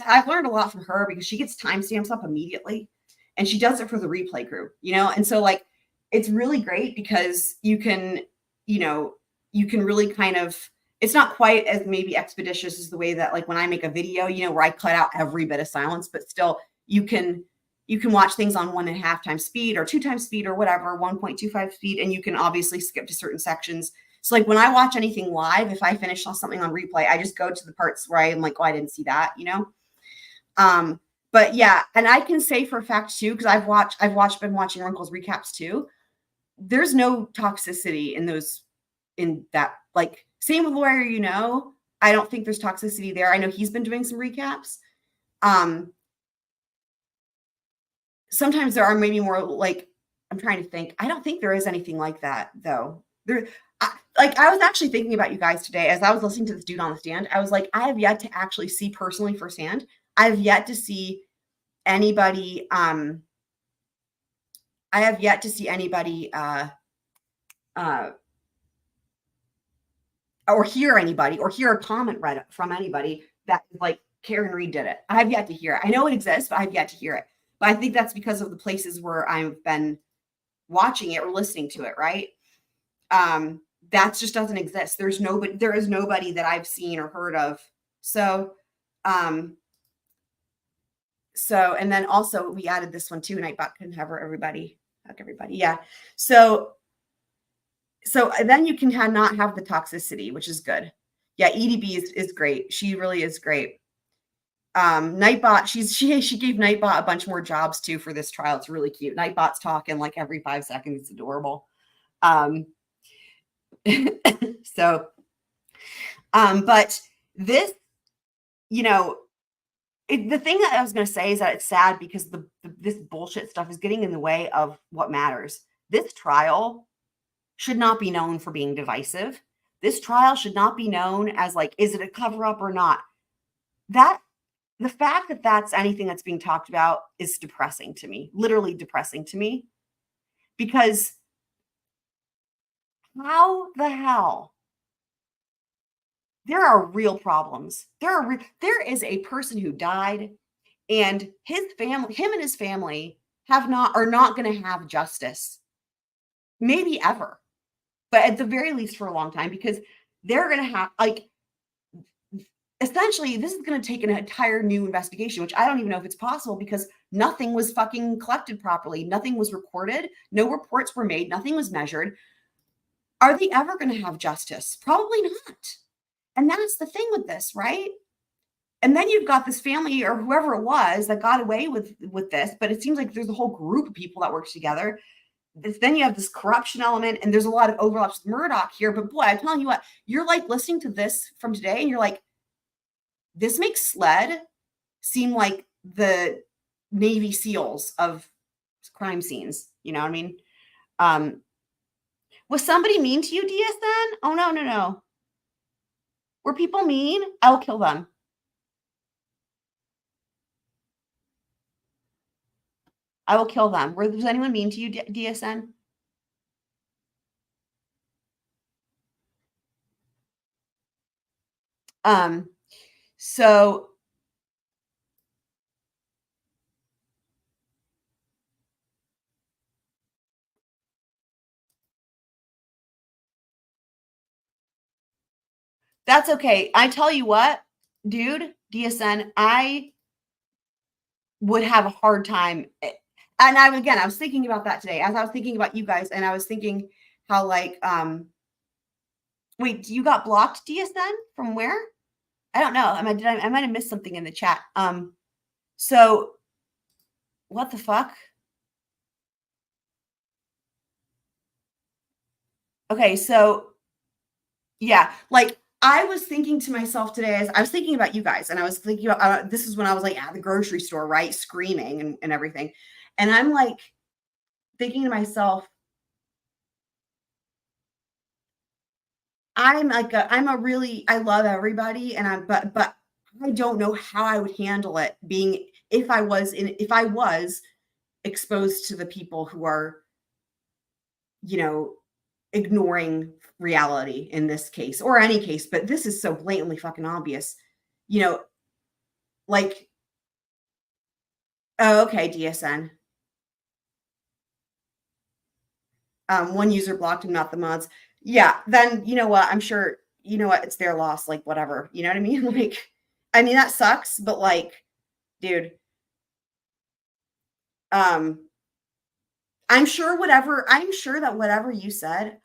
I've learned a lot from her because she gets timestamps up immediately, and she does it for the Replay Crew, you know, and so like it's really great because you can, you know, you can really kind of. It's not quite as maybe expeditious as the way that like when I make a video, you know, where I cut out every bit of silence, but still you can watch things on 1.5 times speed or 2 times speed or whatever, 1.25 speed, and you can obviously skip to certain sections. So like when I watch anything live, if I finish something on replay, I just go to the parts where I'm like, oh, I didn't see that, you know? But yeah, and I can say for a fact too, because been watching Runkle's recaps too. There's no toxicity in that, like, same with Lawyer, you know, I don't think there's toxicity there. I know he's been doing some recaps. Sometimes there are maybe more like, I'm trying to think. I don't think there is anything like that though. I was actually thinking about you guys today as I was listening to this dude on the stand. I was like, I have yet to actually see personally firsthand. I've yet to see anybody. Or hear anybody or hear a comment read from anybody that like Karen Reed did it. I've yet to hear it. I know it exists, but I've yet to hear it. But I think that's because of the places where I've been watching it or listening to it, right? That just doesn't exist. There is nobody that I've seen or heard of. So, and then also we added this one too, Nightbot can cover everybody. Fuck everybody. Yeah. So then you can not have the toxicity, which is good. Yeah. EDB is great. She really is great. Nightbot, she gave Nightbot a bunch more jobs too for this trial. It's really cute. Nightbot's talking like every 5 seconds. It's adorable. So, but this, you know, the thing that I was going to say is that it's sad because this bullshit stuff is getting in the way of what matters. This trial should not be known for being divisive. This trial should not be known as like, is it a cover up or not? The fact that that's anything that's being talked about is depressing to me, literally depressing to me, because how the hell? There are real problems. There is a person who died and him and his family are not going to have justice. Maybe ever, but at the very least for a long time, because they're going to have essentially, this is going to take an entire new investigation, which I don't even know if it's possible because nothing was fucking collected properly. Nothing was recorded. No reports were made. Nothing was measured. Are they ever going to have justice? Probably not. And that's the thing with this, right? And then you've got this family or whoever it was that got away with this, but it seems like there's a whole group of people that works together. Then you have this corruption element, and there's a lot of overlaps with Murdaugh here. But boy, I'm telling you what, you're like listening to this from today, and you're like, this makes SLED seem like the Navy SEALs of crime scenes. You know what I mean? Was somebody mean to you, DSN? Oh, no. Were people mean? I will kill them. I will kill them. Was anyone mean to you, DSN? So that's okay. I tell you what, dude, DSN, I would have a hard time. And I was thinking about that today as I was thinking about you guys, and I was thinking how like, wait, you got blocked, DSN? From where? I don't know. I might have missed something in the chat. So what the fuck? Okay, so yeah, like I was thinking to myself today as I was thinking about you guys, and I was thinking about this is when I was like at the grocery store, right, screaming and everything, and I'm like thinking to myself, I love everybody, and but I don't know how I would handle it being if I was exposed to the people who are, you know, ignoring reality in this case or any case, but this is so blatantly fucking obvious, you know, like, oh, okay, DSN. One user blocked him, not the mods. Yeah, then you know what? I'm sure, you know what? It's their loss, like whatever. You know what I mean? Like, I mean, that sucks, but like, dude, I'm sure that whatever you said,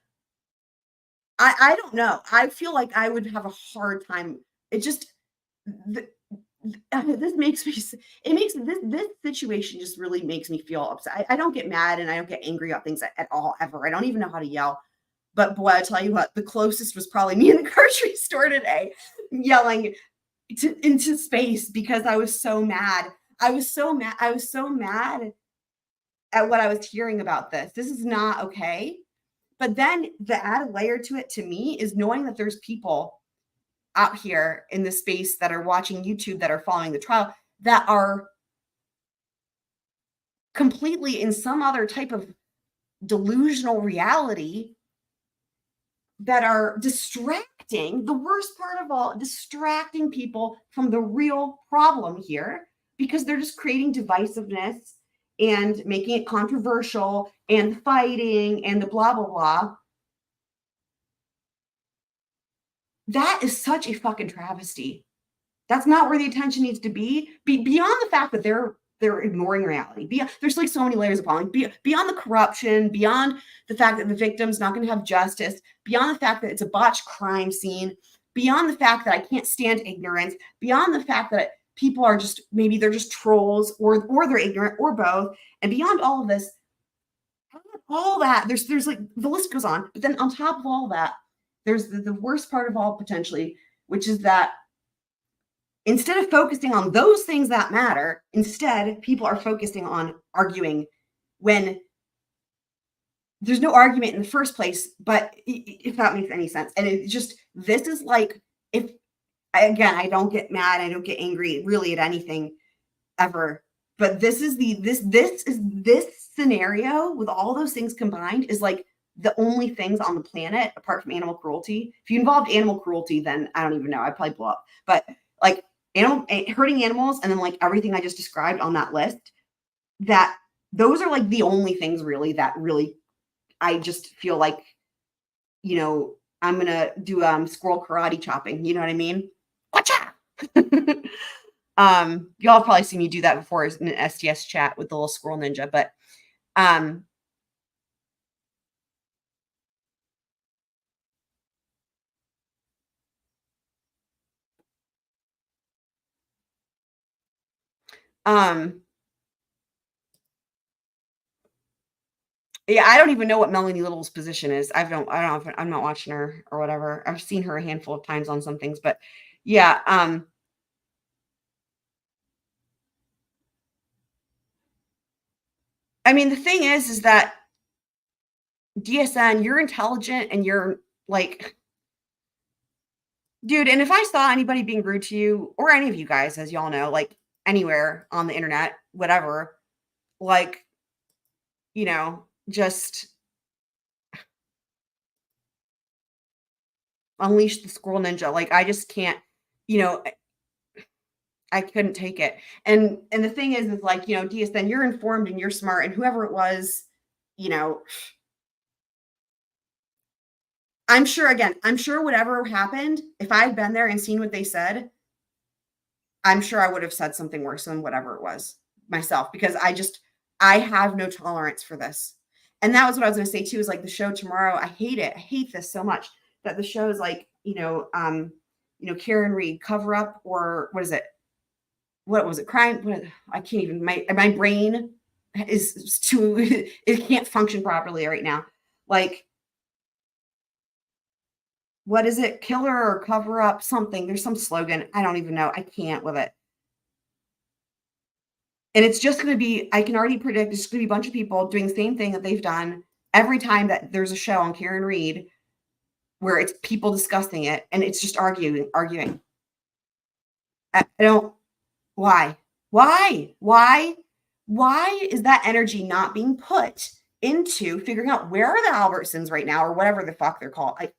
I don't know. I feel like I would have a hard time. It just, this makes me, this situation just really makes me feel upset. I don't get mad and I don't get angry about things at all, ever. I don't even know how to yell. But boy, I tell you what, the closest was probably me in the grocery store today, yelling into space because I was so mad. I was so mad at what I was hearing about this. This is not okay. But then the added layer to it to me is knowing that there's people out here in the space that are watching YouTube, that are following the trial, that are completely in some other type of delusional reality that are distracting, the worst part of all, distracting people from the real problem here, because they're just creating divisiveness and making it controversial and fighting and the blah, blah, blah. That is such a fucking travesty. That's not where the attention needs to be. Beyond the fact that they're ignoring reality. There's like so many layers of polling. Beyond the corruption, beyond the fact that the victim's not going to have justice, beyond the fact that it's a botched crime scene, beyond the fact that I can't stand ignorance, beyond the fact that people are just, maybe they're just trolls or they're ignorant or both. And beyond all of this, all that, there's like, the list goes on. But then on top of all that, there's the worst part of all potentially, which is that instead of focusing on those things that matter, instead, people are focusing on arguing when there's no argument in the first place, but if that makes any sense. And it's just, this is like, I don't get mad, I don't get angry really at anything ever, but this scenario with all those things combined is like the only things on the planet apart from animal cruelty. If you involved animal cruelty, then I don't even know, I'd probably blow up. But like hurting animals and then like everything I just described on that list, that those are like the only things really that really I just feel like, you know, I'm gonna do squirrel karate chopping, you know what I mean? Watcha! Y'all probably seen me do that before in an STS chat with the little squirrel ninja, but yeah, I don't even know what Melanie Little's position is. I'm not watching her or whatever. I've seen her a handful of times on some things, but yeah, I mean, the thing is that DSN, you're intelligent and you're like, dude, and if I saw anybody being rude to you or any of you guys, as y'all know, like anywhere on the internet, whatever, like, you know, just unleash the squirrel ninja. Like, I just can't, you know, I couldn't take it. And the thing is like, you know, DSN, you're informed and you're smart, and whoever it was, you know, I'm sure whatever happened, if I'd been there and seen what they said, I'm sure I would have said something worse than whatever it was myself, because I have no tolerance for this. And that was what I was going to say too, is like the show tomorrow. I hate it. I hate this so much that the show is like, Karen Reed cover up, or what is it? What was it? Crime. I can't even, my brain is too, it can't function properly right now. Like, what is it? Killer or cover up something. There's some slogan. I don't even know. I can't with it. And it's just going to be, I can already predict it's going to be a bunch of people doing the same thing that they've done every time that there's a show on Karen Reed where it's people discussing it and it's just arguing. I don't, why is that energy not being put into figuring out where are the Albertsons right now, or whatever the fuck they're called? Like,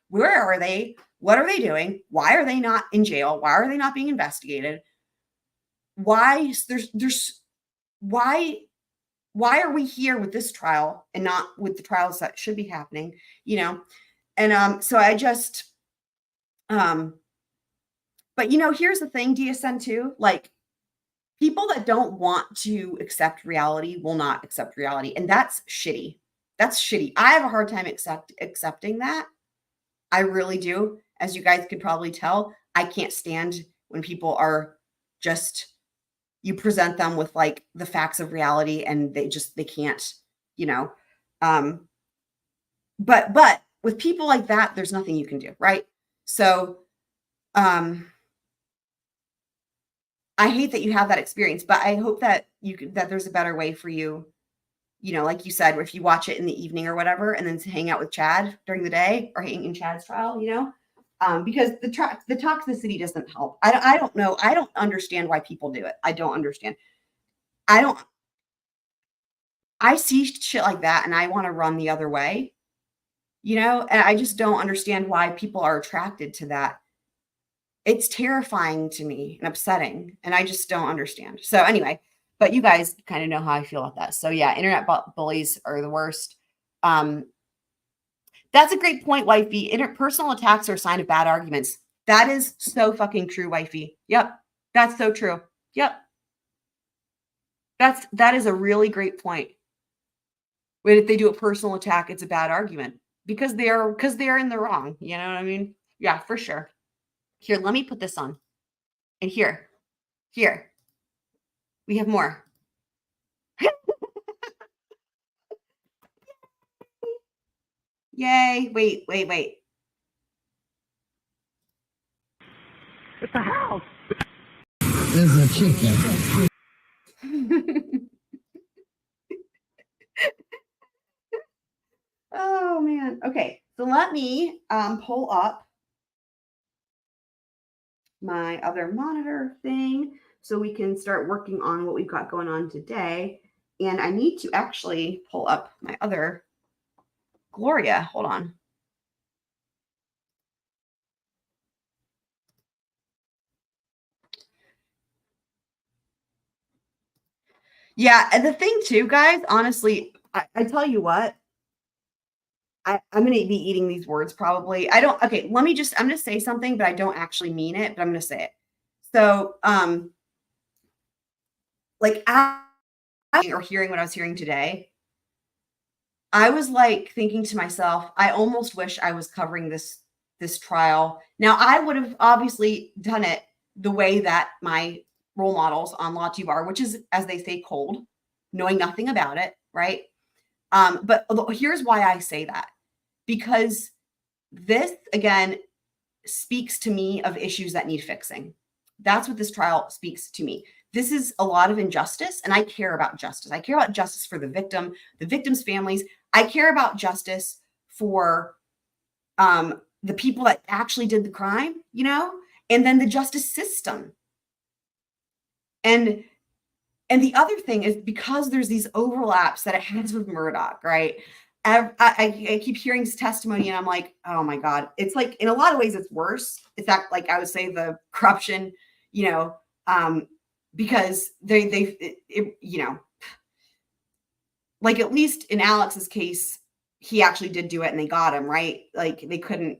where are they? What are they doing? Why are they not in jail? Why are they not being investigated? Why are we here with this trial and not with the trials that should be happening? You know, and so I just, but you know, here's the thing, DSN too, like, people that don't want to accept reality will not accept reality. And that's shitty. That's shitty. I have a hard time accepting that. I really do. As you guys could probably tell, I can't stand when people are just, you present them with like the facts of reality and they can't, you know. But with people like that, there's nothing you can do, right? So, I hate that you have that experience, but I hope that that there's a better way for you. You know, like you said, if you watch it in the evening or whatever, and then to hang out with Chad during the day or hang in Chad's trial, you know, because the toxicity doesn't help. I don't know. I don't understand why people do it. I don't understand. I see shit like that and I want to run the other way. you know, and I just don't understand why people are attracted to that. It's terrifying to me and upsetting, and I just don't understand. So anyway, but you guys kind of know how I feel about that. So yeah, internet bullies are the worst. That's a great point, wifey. Interpersonal attacks are a sign of bad arguments. That is so fucking true, wifey. Yep. That's so true. Yep. That is a really great point. When if they do a personal attack, it's a bad argument because they're in the wrong. You know what I mean? Yeah, for sure. Here, let me put this on. And here. We have more. Yay. Wait. It's a house. There's a chicken. Oh man. Okay. So let me pull up my other monitor thing so we can start working on what we've got going on today. And I need to actually pull up my other Gloria. Hold on. Yeah, and the thing too, guys, honestly, I tell you what, I'm going to be eating these words probably. Okay, I'm going to say something, but I don't actually mean it, but I'm going to say it. So, like, or hearing what I was hearing today, I was like thinking to myself, I almost wish I was covering this trial. Now, I would have obviously done it the way that my role models on LawTube are, which is, as they say, cold, knowing nothing about it, right? But here's why I say that. Because this, again, speaks to me of issues that need fixing. That's what this trial speaks to me. This is a lot of injustice, and I care about justice. I care about justice for the victim, the victim's families. I care about justice for the people that actually did the crime, you know, and then the justice system. And the other thing is because there's these overlaps that it has with Murdaugh, right? I keep hearing his testimony and I'm like, oh my God. It's like, in a lot of ways, it's worse. It's that, like, I would say the corruption, you know, because they you know, like, at least in Alex's case, he actually did do it and they got him, right? Like, they couldn't,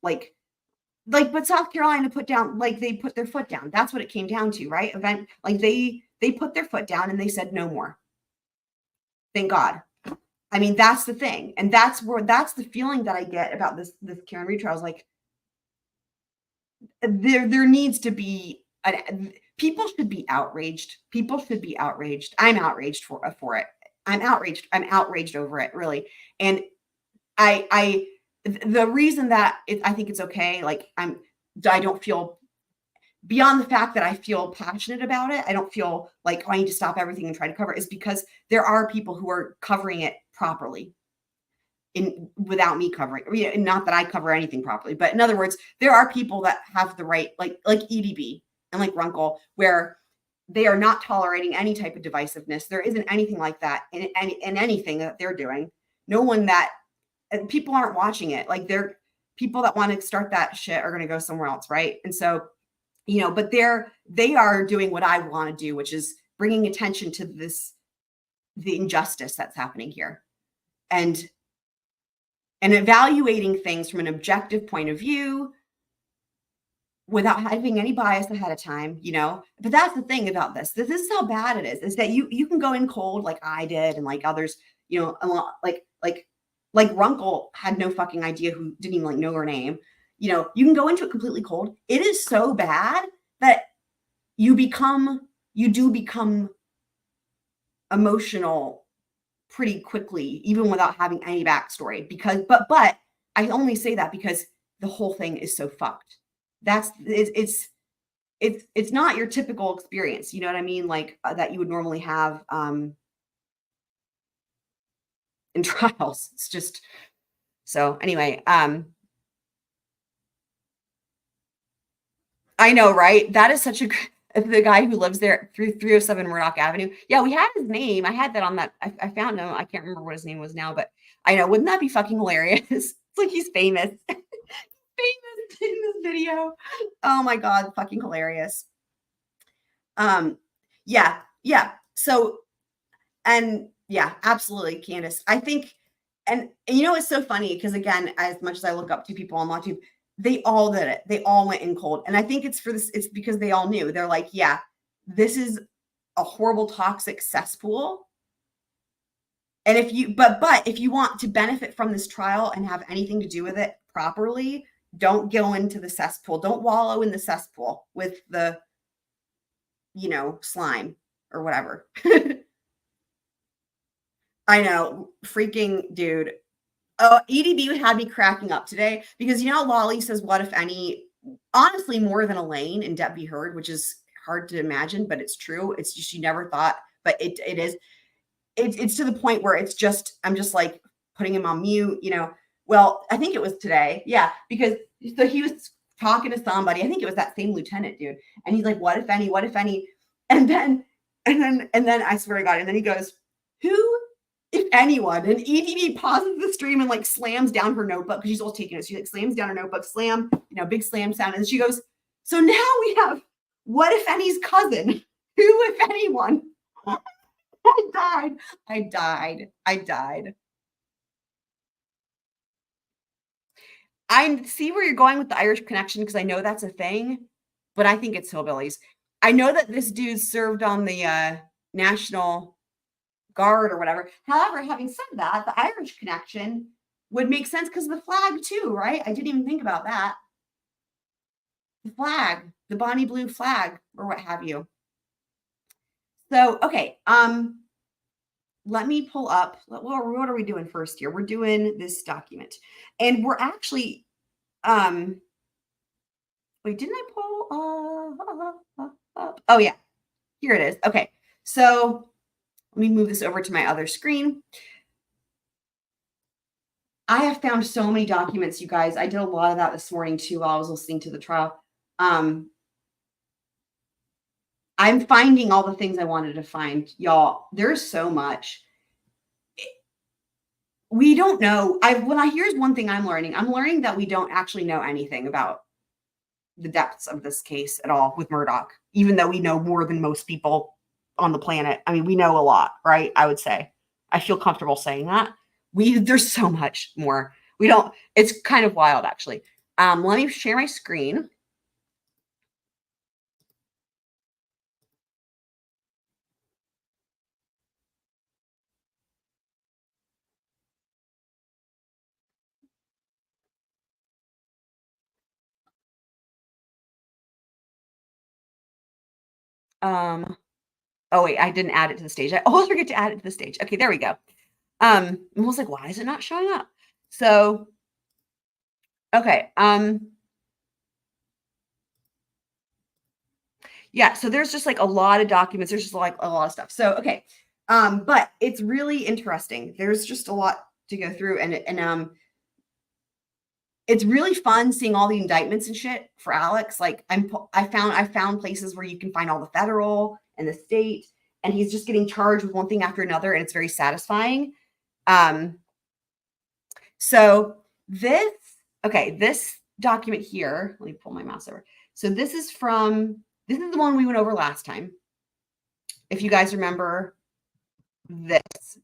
but South Carolina put down, like, they put their foot down. That's what it came down to, right? They put their foot down and they said no more. Thank God. I mean, that's the thing. And that's the feeling that I get about this Karen Reed trial. Is like, there needs to be, people should be outraged. People should be outraged. I'm outraged for it. I'm outraged over it, really. And the reason that I think it's okay, like, I don't feel, beyond the fact that I feel passionate about it, I don't feel like, I need to stop everything and try to cover it, is because there are people who are covering it properly without me covering. You know, not that I cover anything properly, but in other words, there are people that have the right, like EDB and like Runkle, where they are not tolerating any type of divisiveness. There isn't anything like that in anything that they're doing. No one that, people aren't watching it. Like, they're people that want to start that shit are going to go somewhere else, right? And so, you know, but they are doing what I want to do, which is bringing attention to the injustice that's happening here, and evaluating things from an objective point of view without having any bias ahead of time, you know. But that's the thing about this. This is how bad it is that you can go in cold, like I did, and like others, you know, a lot, like Runkle had no fucking idea, who didn't even, like, know her name. You know, you can go into it completely cold. It is so bad that you do become emotional pretty quickly, even without having any backstory. But I only say that because the whole thing is so fucked. It's not your typical experience. You know what I mean? Like, that you would normally have in trials. It's just, so anyway, I know, right? That is such the guy who lives there, 307 Murdaugh Avenue. Yeah, we had his name. I had that on that. I found him. I can't remember what his name was now, but I know, wouldn't that be fucking hilarious? It's like he's famous. Famous in this video. Oh my God, fucking hilarious. Yeah. So, and yeah, absolutely, Candace. I think, and you know, it's so funny because again, as much as I look up to people on YouTube, they all did it. They all went in cold. And I think it's for this, it's because they all knew. They're like, yeah, this is a horrible, toxic cesspool. And if you, but if you want to benefit from this trial and have anything to do with it properly, don't go into the cesspool. Don't wallow in the cesspool with the, slime or whatever. I know, freaking dude. Oh, EDB had me cracking up today because Lolly says, "What if any?" Honestly, more than Elaine and Deb Be Heard, which is hard to imagine, but it's true. It's just you never thought, but it is. It's to the point where I'm just like putting him on mute. Well, I think it was today, yeah, because so he was talking to somebody. I think it was that same lieutenant dude, and he's like, "What if any? What if any?" And then I swear to God, and then he goes, "Who, if anyone?" And EDB pauses the stream and like slams down her notebook because she's all taking it. She like slams down her notebook, slam, big slam sound. And she goes, "So now we have what if any's cousin? Who, if anyone?" I died. I see where you're going with the Irish connection because I know that's a thing, but I think it's hillbillies. I know that this dude served on the National Guard or whatever. However, having said that, the Irish connection would make sense because of the flag too, right? I didn't even think about that. The flag, the Bonnie Blue flag or what have you. So, okay. Let me pull up. What are we doing first here? We're doing this document. And we're actually, wait, didn't I pull up? Oh, yeah. Here it is. Okay. So let me move this over to my other screen. I have found so many documents, you guys. I did a lot of that this morning too while I was listening to the trial. I'm finding all the things I wanted to find. Y'all, there's so much. We don't know. Here's one thing I'm learning. I'm learning that we don't actually know anything about the depths of this case at all with Murdaugh, even though we know more than most people on the planet. I mean, we know a lot, right? I would say. I feel comfortable saying that. There's so much more. We don't, it's kind of wild, actually. Let me share my screen. Oh wait, I didn't add it to the stage. I always forget to add it to the stage. Okay, there we go. I was like, why is it not showing up? So, okay. Yeah, so there's just like a lot of documents. There's just like a lot of stuff. So, okay. But it's really interesting. There's just a lot to go through and it's really fun seeing all the indictments and shit for Alex. Like I found places where you can find all the federal and the state, and he's just getting charged with one thing after another, and it's very satisfying. So this document here, let me pull my mouse over. So this is the one we went over last time. If you guys remember this,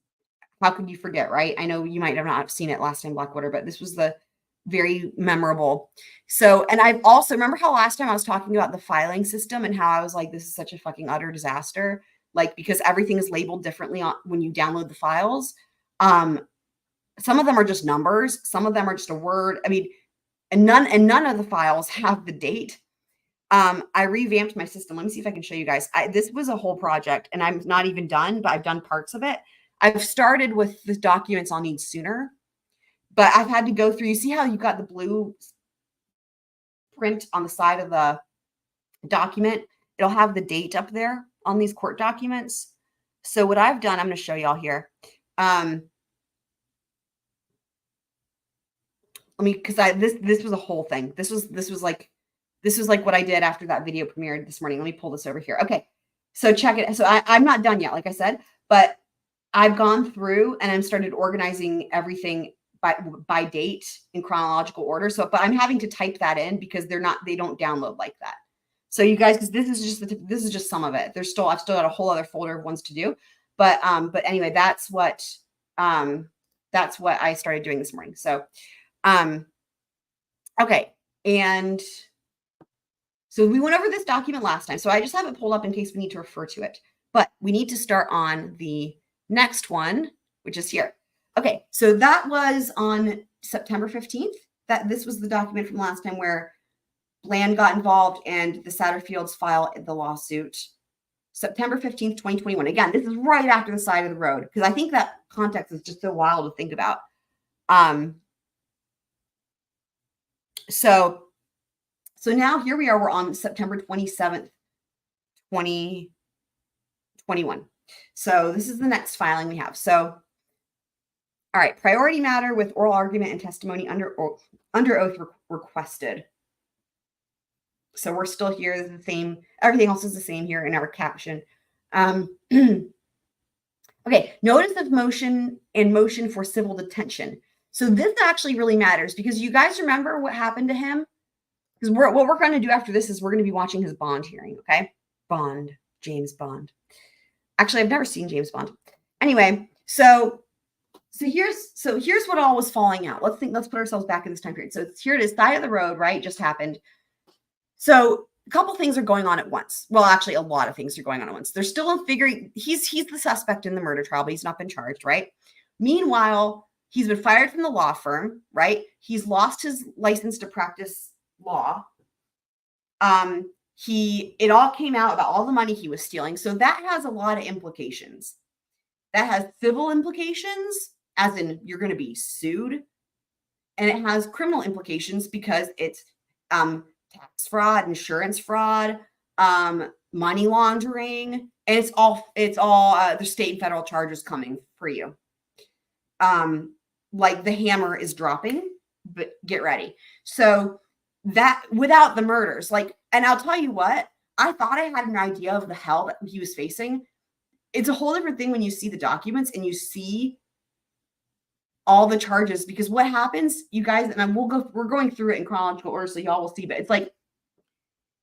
how could you forget, right? I know you might have not seen it last time, Blackwater, but this was the very memorable. So, and I've also, remember how last time I was talking about the filing system and how I was like, this is such a fucking utter disaster. Like, because everything is labeled differently when you download the files. Some of them are just numbers. Some of them are just a word. I mean, and none of the files have the date. I revamped my system. Let me see if I can show you guys. This was a whole project and I'm not even done, but I've done parts of it. I've started with the documents I'll need sooner, but I've had to go through. You see how you've got the blue print on the side of the document? It'll have the date up there on these court documents. So what I've done, I'm going to show y'all here. Because this was a whole thing. This was like what I did after that video premiered this morning. Let me pull this over here. Okay, so check it. So I'm not done yet, like I said, but I've gone through and I'm started organizing everything by date in chronological order. So, but I'm having to type that in because they don't download like that. So you guys, because this is just some of it. I've still got a whole other folder of ones to do. But anyway, that's what I started doing this morning. So, okay. And so we went over this document last time. So I just have it pulled up in case we need to refer to it. But we need to start on the next one, which is here. Okay, so that was on September 15th. This was the document from last time where Bland got involved and the Satterfields file the lawsuit. September 15th, 2021. Again, this is right after the side of the road because I think that context is just so wild to think about. So now here we are. We're on September 27th, 2021. So this is the next filing we have. So, all right, priority matter with oral argument and testimony under oath requested. So we're still here. The same. Everything else is the same here in our caption. Okay, notice of motion and motion for civil detention. So this actually really matters because you guys remember what happened to him? Because what we're going to do after this is we're going to be watching his bond hearing. Okay, James Bond. Actually, I've never seen James Bond. Anyway, so here's what all was falling out. Let's put ourselves back in this time period. So here it is, side of the road, right? Just happened. So a couple things are going on at once. Well, actually, a lot of things are going on at once. They're still figuring he's the suspect in the murder trial, but he's not been charged, right? Meanwhile, he's been fired from the law firm, right? He's lost his license to practice law. It all came out about all the money he was stealing. So that has a lot of implications. That has civil implications, as in you're going to be sued. And it has criminal implications because it's tax fraud, insurance fraud, money laundering, and it's all there's state and federal charges coming for you. Like the hammer is dropping, but get ready. So that without the murders, and I'll tell you what, I thought I had an idea of the hell that he was facing. It's a whole different thing when you see the documents and you see all the charges, because what happens, you guys, and we're going through it in chronological order so y'all will see, but it's like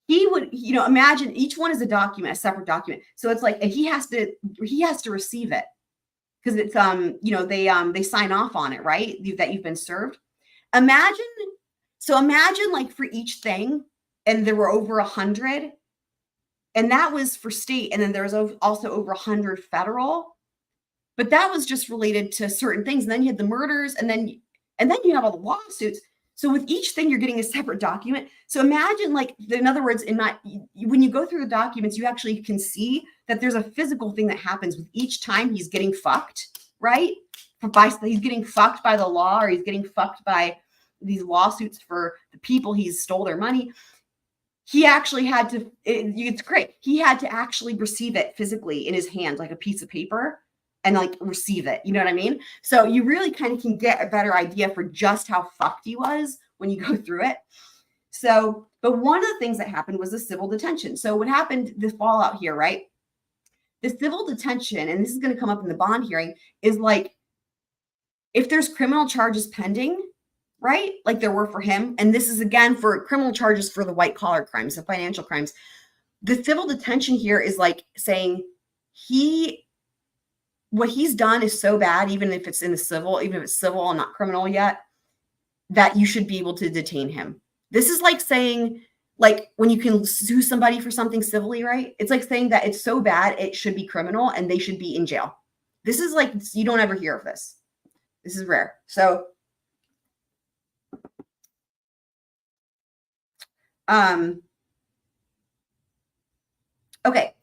he would, imagine each one is a document, a separate document. So it's like, and he has to receive it because it's, they sign off on it, right? That you've been served. Imagine like for each thing, and there were over 100, and that was for state. And then there was also over 100 federal, but that was just related to certain things. And then you had the murders, and then you have all the lawsuits. So with each thing, you're getting a separate document. So imagine, in other words, when you go through the documents, you actually can see that there's a physical thing that happens with each time he's getting fucked, right? He's getting fucked by the law, or he's getting fucked by these lawsuits for the people he's stole their money. He actually had to, it's great. He had to actually receive it physically in his hand, like a piece of paper, and receive it. You know what I mean? So you really kind of can get a better idea for just how fucked he was when you go through it. So, but one of the things that happened was the civil detention. So what happened, the fallout here, right? The civil detention, and this is going to come up in the bond hearing, is if there's criminal charges pending, right? Like there were for him. And this is again for criminal charges for the white collar crimes, the financial crimes. The civil detention here is saying what he's done is so bad, even if it's civil and not criminal yet, that you should be able to detain him. This is like saying, when you can sue somebody for something civilly, right? It's like saying that it's so bad, it should be criminal and they should be in jail. This is you don't ever hear of this. This is rare. So, okay.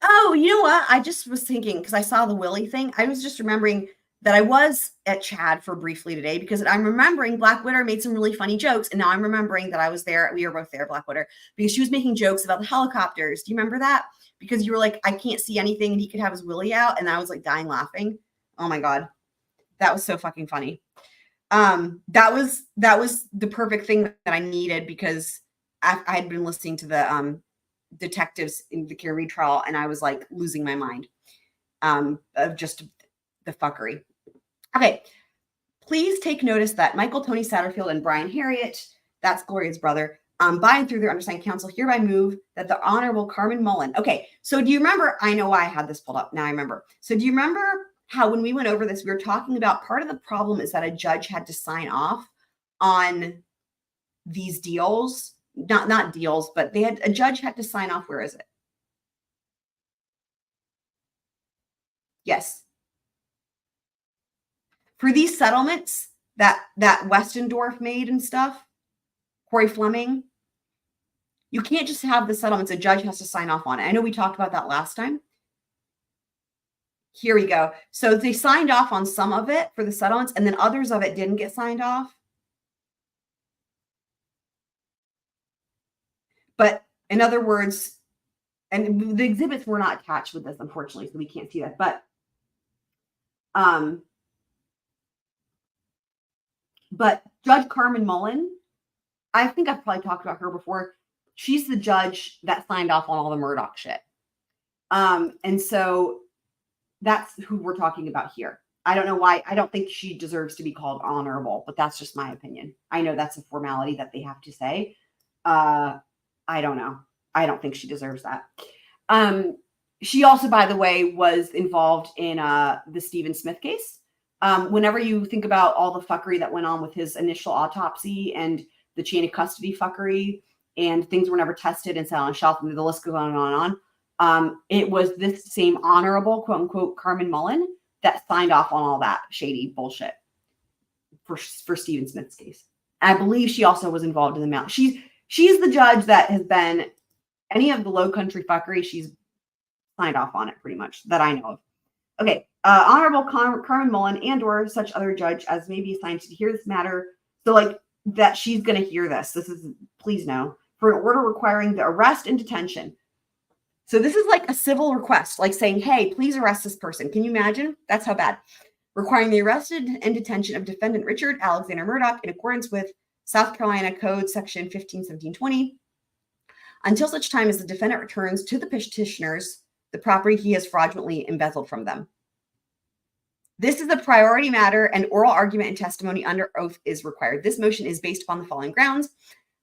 Oh, you know what? I just was thinking, because I saw the Willie thing. I was just remembering that I was at Chad for briefly today, because I'm remembering Black Widow made some really funny jokes. And now I'm remembering that I was there. We were both there, Black Widow, because she was making jokes about the helicopters. Do you remember that? Because you were like, I can't see anything, and he could have his Willie out. And I was dying laughing. Oh my God. That was so fucking funny. That was the perfect thing that I needed, because I had been listening to the detectives in the Kerry trial, and I was losing my mind. of just the fuckery. Okay. Please take notice that Michael Tony Satterfield and Brian Harriet, that's Gloria's brother, by and through their undersigned counsel hereby move that the Honorable Carmen Mullen. Okay, so do you remember? I know why I had this pulled up. Now I remember. So do you remember how when we went over this, we were talking about part of the problem is that a judge had to sign off on these deals, not deals, but a judge had to sign off. Where is it? Yes. For these settlements that Westendorf made and stuff, Corey Fleming, you can't just have the settlements. A judge has to sign off on it. I know we talked about that last time. Here we go. So they signed off on some of it for the settlements, and then others of it didn't get signed off. But in other words, and the exhibits were not attached with this, unfortunately, so we can't see that. But Judge Carmen Mullen, I think I've probably talked about her before. She's the judge that signed off on all the Murdaugh shit. And so that's who we're talking about here. I don't know why. I don't think she deserves to be called honorable, but that's just my opinion. I know that's a formality that they have to say. I don't know. I don't think she deserves that. She also, by the way, was involved in the Stephen Smith case. Whenever you think about all the fuckery that went on with his initial autopsy and the chain of custody fuckery and things were never tested and set on a shelf, and the list goes on and on and on. It was this same honorable, quote unquote, Carmen Mullen that signed off on all that shady bullshit for Stephen Smith's case. I believe she also was involved in the mail. She's the judge that has been any of the Low Country fuckery. She's signed off on it pretty much that I know of. Okay, Honorable Carmen Mullen and or such other judge as may be assigned to hear this matter. So like that she's going to hear this. This is, please know, for an order requiring the arrest and detention. So this is like a civil request, like saying, hey, please arrest this person. Can you imagine? That's how bad. Requiring the arrested and detention of defendant Richard Alexander Murdaugh in accordance with South Carolina Code Section 151720 until such time as the defendant returns to the petitioners the property he has fraudulently embezzled from them. This is a priority matter, and oral argument and testimony under oath is required. This motion is based upon the following grounds,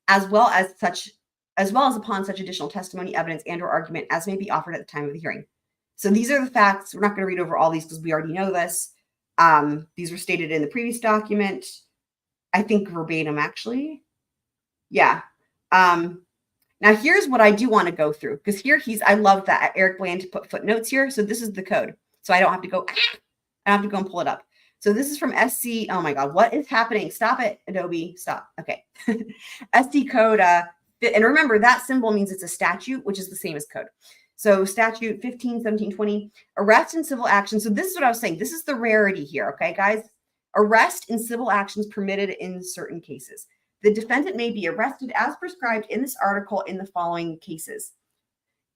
as well as upon such additional testimony, evidence, and or argument as may be offered at the time of the hearing. So these are the facts. We're not going to read over all these because we already know this. These were stated in the previous document. I think verbatim, actually. Yeah. Now here's what I do want to go through, because here I love that Eric Bland put footnotes here. So this is the code. So I don't have to go, I have to go and pull it up. So this is from SC. Oh my God, what is happening? Stop it, Adobe, stop. Okay. SC code. And remember that symbol means it's a statute, which is the same as code. So statute 151720, arrest in civil action. So this is what I was saying. This is the rarity here. Okay, guys, arrest in civil actions permitted in certain cases. The defendant may be arrested as prescribed in this article in the following cases.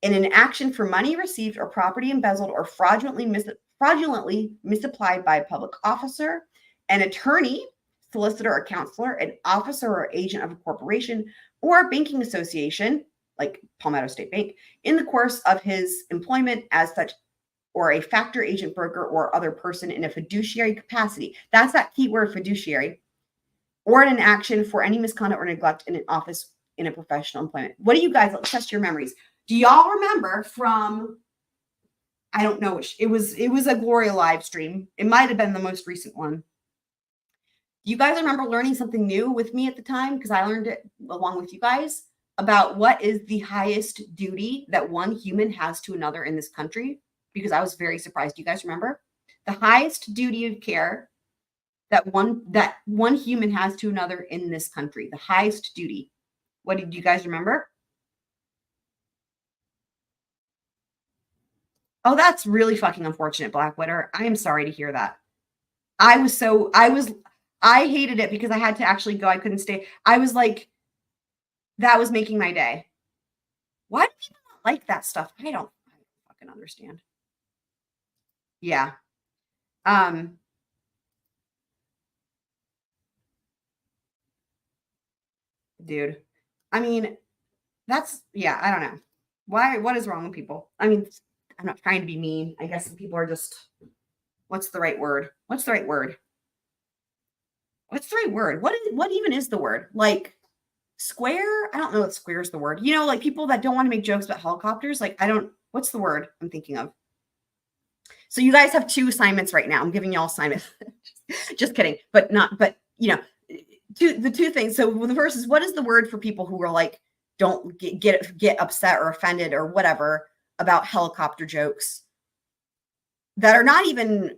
In an action for money received or property embezzled or fraudulently misapplied by a public officer, an attorney, solicitor or counselor, an officer or agent of a corporation or a banking association, like Palmetto State Bank, in the course of his employment as such, or a factor agent, broker, or other person in a fiduciary capacity. That's that key word, fiduciary. Or in an action for any misconduct or neglect in an office in a professional employment. What do you guys, let's test your memories. Do y'all remember from, I don't know, it was a Gloria live stream. It might have been the most recent one. Do you guys remember learning something new with me at the time? Because I learned it along with you guys about what is the highest duty that one human has to another in this country? Because I was very surprised. Do you guys remember? The highest duty of care that one human has to another in this country, the highest duty. What did you guys remember? Oh, that's really fucking unfortunate, Blackwitter. I am sorry to hear that. I hated it because I had to actually go. I couldn't stay. I was like, that was making my day. Why do people not like that stuff? I don't fucking understand. Yeah. Dude, I mean, I don't know. What is wrong with people? I mean, I'm not trying to be mean. I guess some people are just, what's the right word? What's the right word? What's the right word? What even is the word? Like square? I don't know if square is the word. You know, like people that don't want to make jokes about helicopters. Like what's the word I'm thinking of? So you guys have 2 assignments right now. I'm giving y'all assignments. Just kidding. But you know, the 2 things. So the first is, what is the word for people who are like, don't get upset or offended or whatever about helicopter jokes that are not even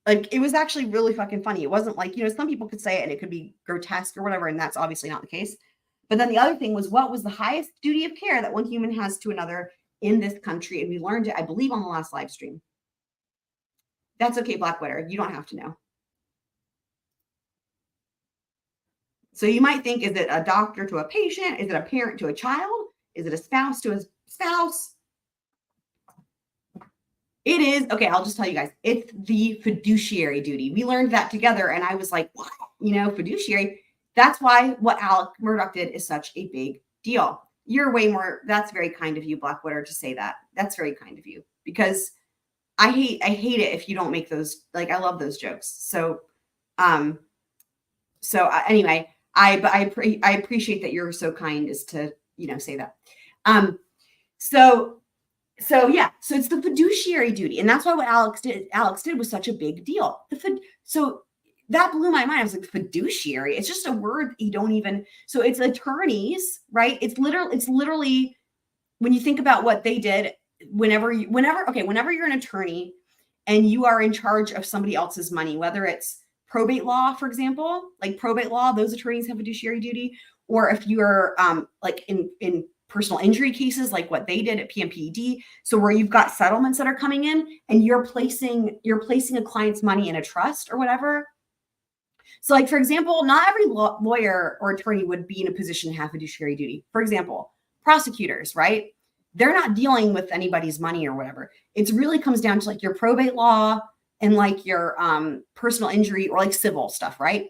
like, it was actually really fucking funny. It wasn't like, you know, some people could say it and it could be grotesque or whatever, and that's obviously not the case. But then the other thing was, what was the highest duty of care that one human has to another in this country? And we learned it, I believe, on the last live stream. That's okay, Blackwater. You don't have to know. So you might think, is it a doctor to a patient? Is it a parent to a child? Is it a spouse to a spouse? It is, okay, I'll just tell you guys, it's the fiduciary duty. We learned that together, and I was like, what? You know, fiduciary. That's why what Murdaugh did is such a big deal. You're way more, that's very kind of you, Blackwater, to say that. That's very kind of you, because I hate it if you don't make those, like, I love those jokes. So, anyway, I appreciate that you're so kind as to, you know, say that. So yeah, so it's the fiduciary duty, and that's why what Alex did was such a big deal. So that blew my mind. I was like, fiduciary. It's just a word you don't even. So it's attorneys, right? It's literally when you think about what they did. Whenever you're an attorney and you are in charge of somebody else's money, whether it's probate law, for example, like probate law, those attorneys have fiduciary duty, or if you're like in personal injury cases, like what they did at PMPED. So where you've got settlements that are coming in and you're placing a client's money in a trust or whatever. So like, for example, not every lawyer or attorney would be in a position to have fiduciary duty. For example, prosecutors, right? They're not dealing with anybody's money or whatever. It really comes down to like your probate law and like your personal injury or like civil stuff, right?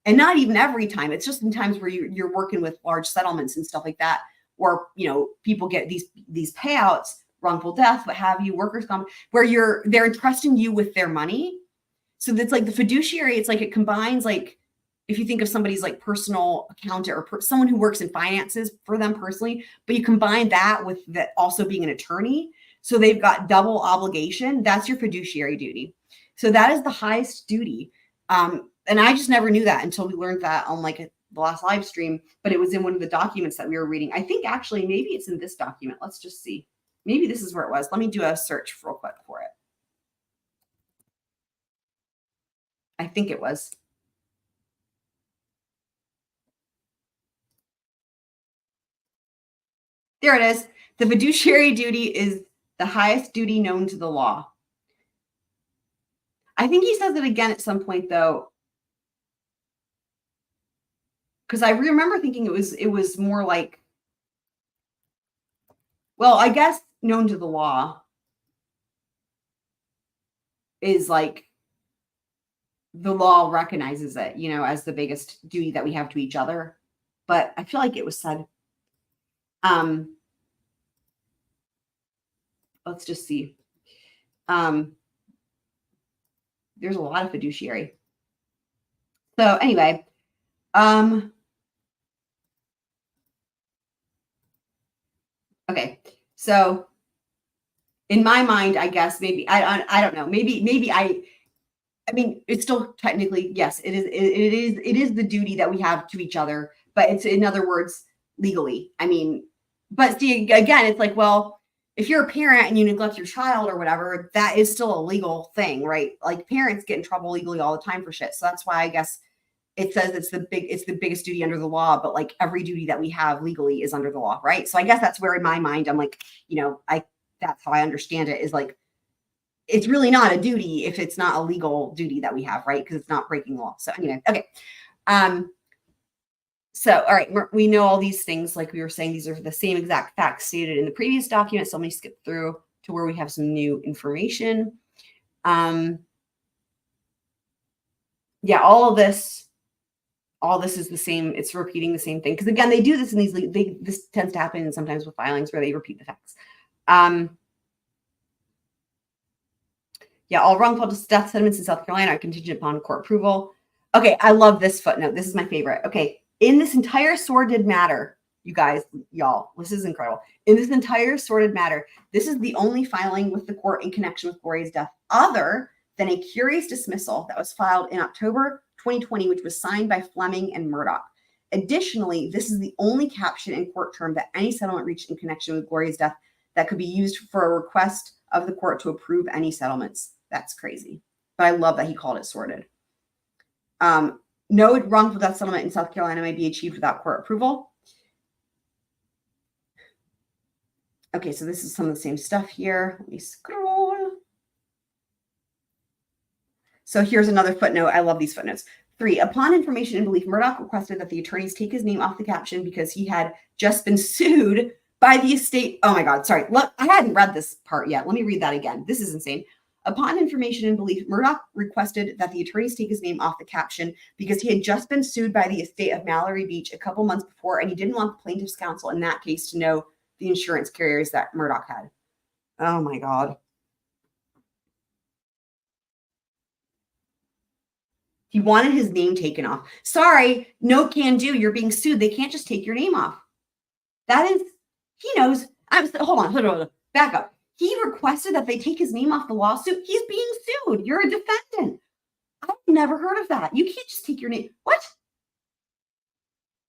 And not even every time. It's just in times where you're working with large settlements and stuff like that. Or, you know, people get these payouts, wrongful death, what have you, workers' comp, where they're entrusting you with their money. So that's like the fiduciary. It's like it combines, like, if you think of somebody's like personal accountant or someone who works in finances for them personally, but you combine that with that also being an attorney. So they've got double obligation. That's your fiduciary duty. So that is the highest duty. And I just never knew that until we learned that on like the last live stream, but it was in one of the documents that we were reading. I think actually maybe it's in this document. Let's just see. Maybe this is where it was. Let me do a search real quick for it. I think it was. There it is. The fiduciary duty is the highest duty known to the law. I think he says it again at some point though, because I remember thinking it was more like, well, I guess known to the law is like the law recognizes it, you know, as the biggest duty that we have to each other. But I feel like it was said, let's just see. There's a lot of fiduciary. So anyway, okay. So in my mind, I guess maybe I don't know. Maybe I mean, it's still technically, yes, it is the duty that we have to each other, but it's, in other words, legally. I mean, but see, again, it's like, well, if you're a parent and you neglect your child or whatever, that is still a legal thing, right? Like parents get in trouble legally all the time for shit. So that's why I guess it says it's the biggest duty under the law, but like every duty that we have legally is under the law, right? So I guess that's where in my mind, I'm like, you know, that's how I understand it, is like, it's really not a duty if it's not a legal duty that we have, right? Because it's not breaking law. So anyway, okay. So, all right, we know all these things. Like we were saying, these are the same exact facts stated in the previous document. So let me skip through to where we have some new information. Yeah, all this is the same. It's repeating the same thing. Because again, they do this in these, this tends to happen sometimes with filings where they repeat the facts. Yeah, all wrongful death settlements in South Carolina are contingent upon court approval. Okay, I love this footnote. This is my favorite. Okay, in this entire sordid matter, you guys, y'all, this is incredible. In this entire sordid matter, this is the only filing with the court in connection with Gloria's death other than a curious dismissal that was filed in October 2020, which was signed by Fleming and Murdaugh. Additionally, this is the only caption in court term that any settlement reached in connection with Gloria's death that could be used for a request of the court to approve any settlements. That's crazy. But I love that he called it sordid. No wrongful death settlement in South Carolina may be achieved without court approval. Okay, so this is some of the same stuff here. Let me scroll. So here's another footnote. I love these footnotes. 3, upon information and belief, Murdaugh requested that the attorneys take his name off the caption because he had just been sued by the estate. Oh my God, sorry. Look, I hadn't read this part yet. Let me read that again. This is insane. Upon information and belief, Murdaugh requested that the attorneys take his name off the caption because he had just been sued by the estate of Mallory Beach a couple months before, and he didn't want the plaintiff's counsel in that case to know the insurance carriers that Murdaugh had. Oh my God. He wanted his name taken off. Sorry, no can do. You're being sued. They can't just take your name off. That is, he knows. Hold on. Back up. He requested that they take his name off the lawsuit. He's being sued. You're a defendant. I've never heard of that. You can't just take your name. What?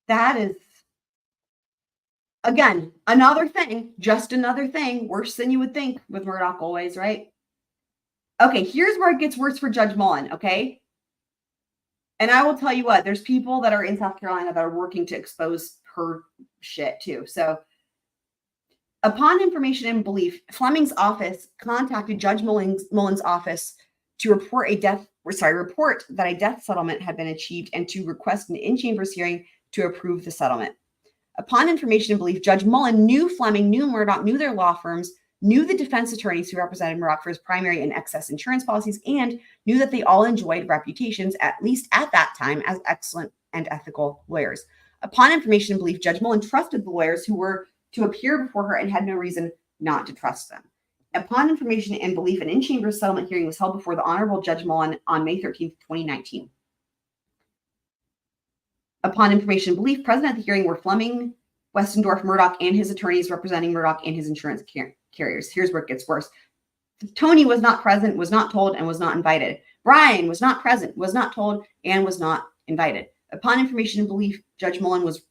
That is, again, another thing, just another thing, worse than you would think with Murdaugh always, right? Okay, here's where it gets worse for Judge Mullen, okay? And I will tell you what, there's people that are in South Carolina that are working to expose her shit too. So upon information and belief, Fleming's office contacted Judge Mullen's office to report that a death settlement had been achieved and to request an in-chambers hearing to approve the settlement. Upon information and belief, Judge Mullen knew Fleming, knew Murdaugh, knew their law firms, knew the defense attorneys who represented Murdaugh for his primary and excess insurance policies, and knew that they all enjoyed reputations, at least at that time, as excellent and ethical lawyers. Upon information and belief, Judge Mullen trusted the lawyers who were to appear before her and had no reason not to trust them. Upon information and belief, an in-chambers settlement hearing was held before the Honorable Judge Mullen on May 13th, 2019. Upon information and belief, present at the hearing were Fleming, Westendorf, Murdaugh, and his attorneys representing Murdaugh and his insurance carriers. Here's where it gets worse. Tony was not present, was not told, and was not invited. Brian was not present, was not told, and was not invited. Upon information and belief, Judge Mullen was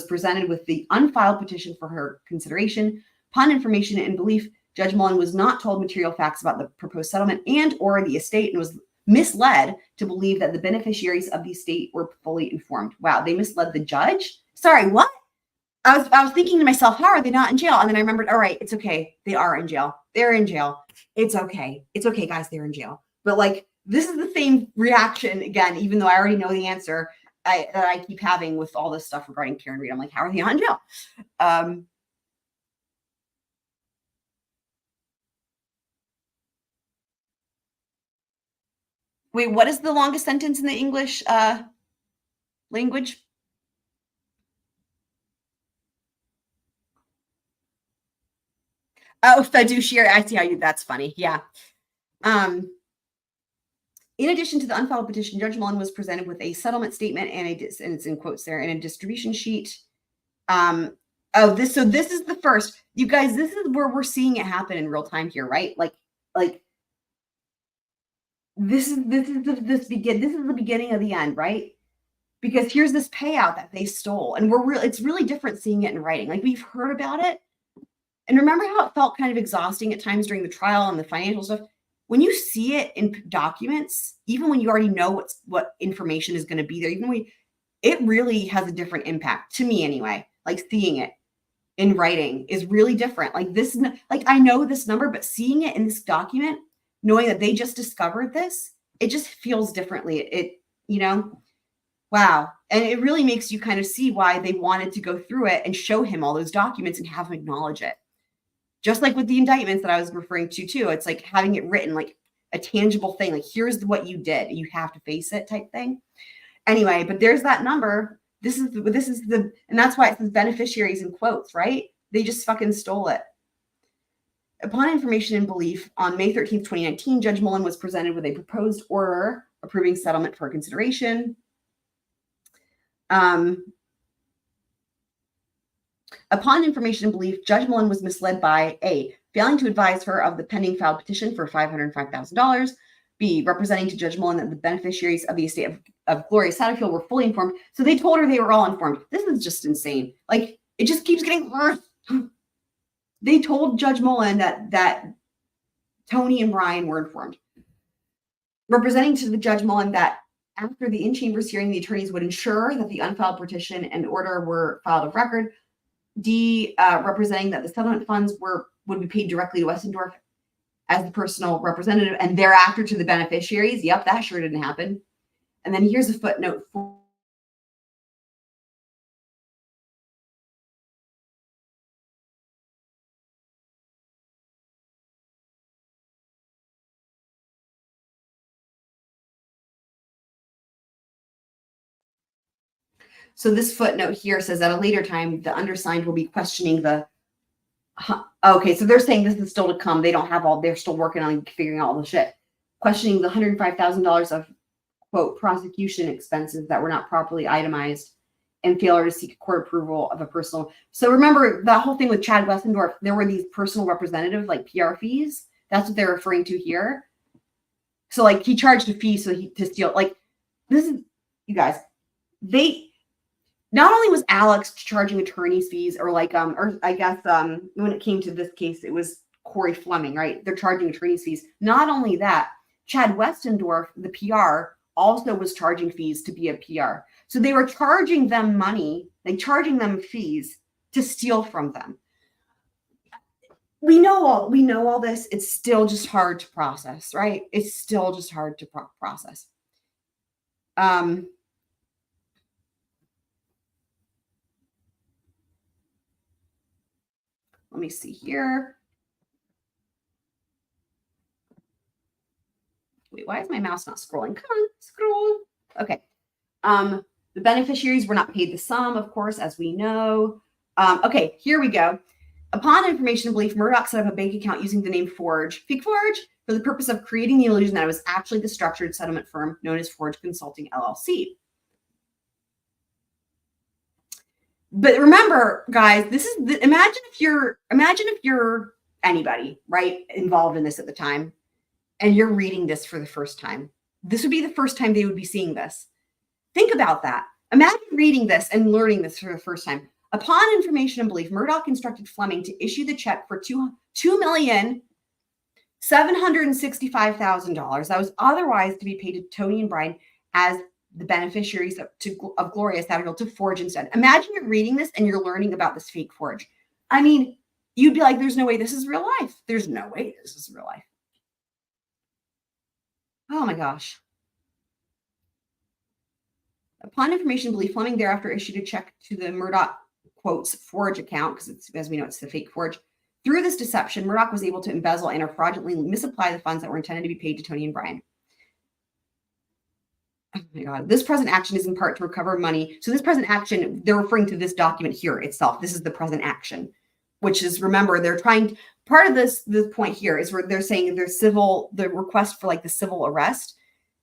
presented with the unfiled petition for her consideration. Upon information and belief, Judge Mullen was not told material facts about the proposed settlement and or the estate and was misled to believe that the beneficiaries of the estate were fully informed. Wow, they misled the judge? Sorry, what? I was thinking to myself, how are they not in jail? And then I remembered, all right, it's okay. They are in jail. They're in jail. It's okay. It's okay, guys. They're in jail. But like, this is the same reaction again, even though I already know the answer that I keep having with all this stuff regarding Karen Reed. I'm like, how are they not in jail? Wait, what is the longest sentence in the English language? Oh, fiduciary. I see how that's funny. Yeah. In addition to the unfiled petition, Judge Mullen was presented with a settlement statement and it's in quotes there, and a distribution sheet. So this is the first, you guys, this is where we're seeing it happen in real time here, right? Like this is the beginning of the end, right? Because here's this payout that they stole, and it's really different seeing it in writing. Like, we've heard about it. And remember how it felt kind of exhausting at times during the trial and the financial stuff? When you see it in documents, even when you already know what information is going to be there, it really has a different impact, to me anyway. Like, seeing it in writing is really different. Like, I know this number, but seeing it in this document, knowing that they just discovered this, it just feels differently. Wow. And it really makes you kind of see why they wanted to go through it and show him all those documents and have him acknowledge it. Just like with the indictments that I was referring to too. It's like having it written, like a tangible thing. Like, here's what you did. You have to face it type thing. Anyway, but there's that number. And that's why it says beneficiaries in quotes, right? They just fucking stole it. Upon information and belief, on May 13th, 2019, Judge Mullen was presented with a proposed order approving settlement for consideration. Upon information and belief, Judge Mullen was misled by A, failing to advise her of the pending filed petition for $505,000, B, representing to Judge Mullen that the beneficiaries of the estate of Gloria Satterfield were fully informed. So they told her they were all informed. This is just insane. Like, it just keeps getting worse. They told Judge Mullen that Tony and Brian were informed. Representing to the Judge Mullen that after the in-chambers hearing, the attorneys would ensure that the unfiled petition and order were filed of record. D, representing that the settlement funds would be paid directly to Westendorf as the personal representative and thereafter to the beneficiaries. Yep, that sure didn't happen. And then here's a footnote for So this footnote here says at a later time, the undersigned will be questioning the. Okay, so they're saying this is still to come. They don't have all. They're still working on figuring out all the shit. Questioning the $105,000 of quote prosecution expenses that were not properly itemized, and failure to seek court approval of a personal. So remember that whole thing with Chad Westendorf. There were these personal representative like PR fees. That's what they're referring to here. So like he charged a fee to steal. Like this is you guys. They. Not only was Alex charging attorney's fees or like, or I guess when it came to this case, it was Corey Fleming, right? They're charging attorney's fees. Not only that, Chad Westendorf, the PR, also was charging fees to be a PR. So they were charging them money, like charging them fees to steal from them. We know all this. It's still just hard to process, right? It's still just hard to process. Let me see here. Wait, why is my mouse not scrolling? Come on, scroll. Okay. The beneficiaries were not paid the sum, of course, as we know. Okay, here we go. Upon information and belief, Murdaugh set up a bank account using the name Forge, Fig Forge, for the purpose of creating the illusion that it was actually the structured settlement firm known as Forge Consulting LLC. But remember, guys, this is imagine if you're anybody, right, involved in this at the time, and you're reading this for the first time. This would be the first time they would be seeing this. Think about that. Imagine reading this and learning this for the first time. Upon information and belief, Murdaugh instructed Fleming to issue the check for $2,765,000 that was otherwise to be paid to Tony and Brian as the beneficiaries of Gloria Satterfield to Forge instead. Imagine you're reading this and you're learning about this fake Forge. I mean, you'd be like, there's no way this is real life. There's no way this is real life. Oh my gosh. Upon information belief, Fleming thereafter issued a check to the Murdaugh quotes Forge account, because it's, as we know, it's the fake Forge. Through this deception, Murdaugh was able to embezzle and or fraudulently misapply the funds that were intended to be paid to Tony and Brian. Oh my God. This present action is in part to recover money. So this present action, they're referring to this document here itself. This is the present action, which is, remember, they're trying, part of this point here is where they're saying the request for like the civil arrest.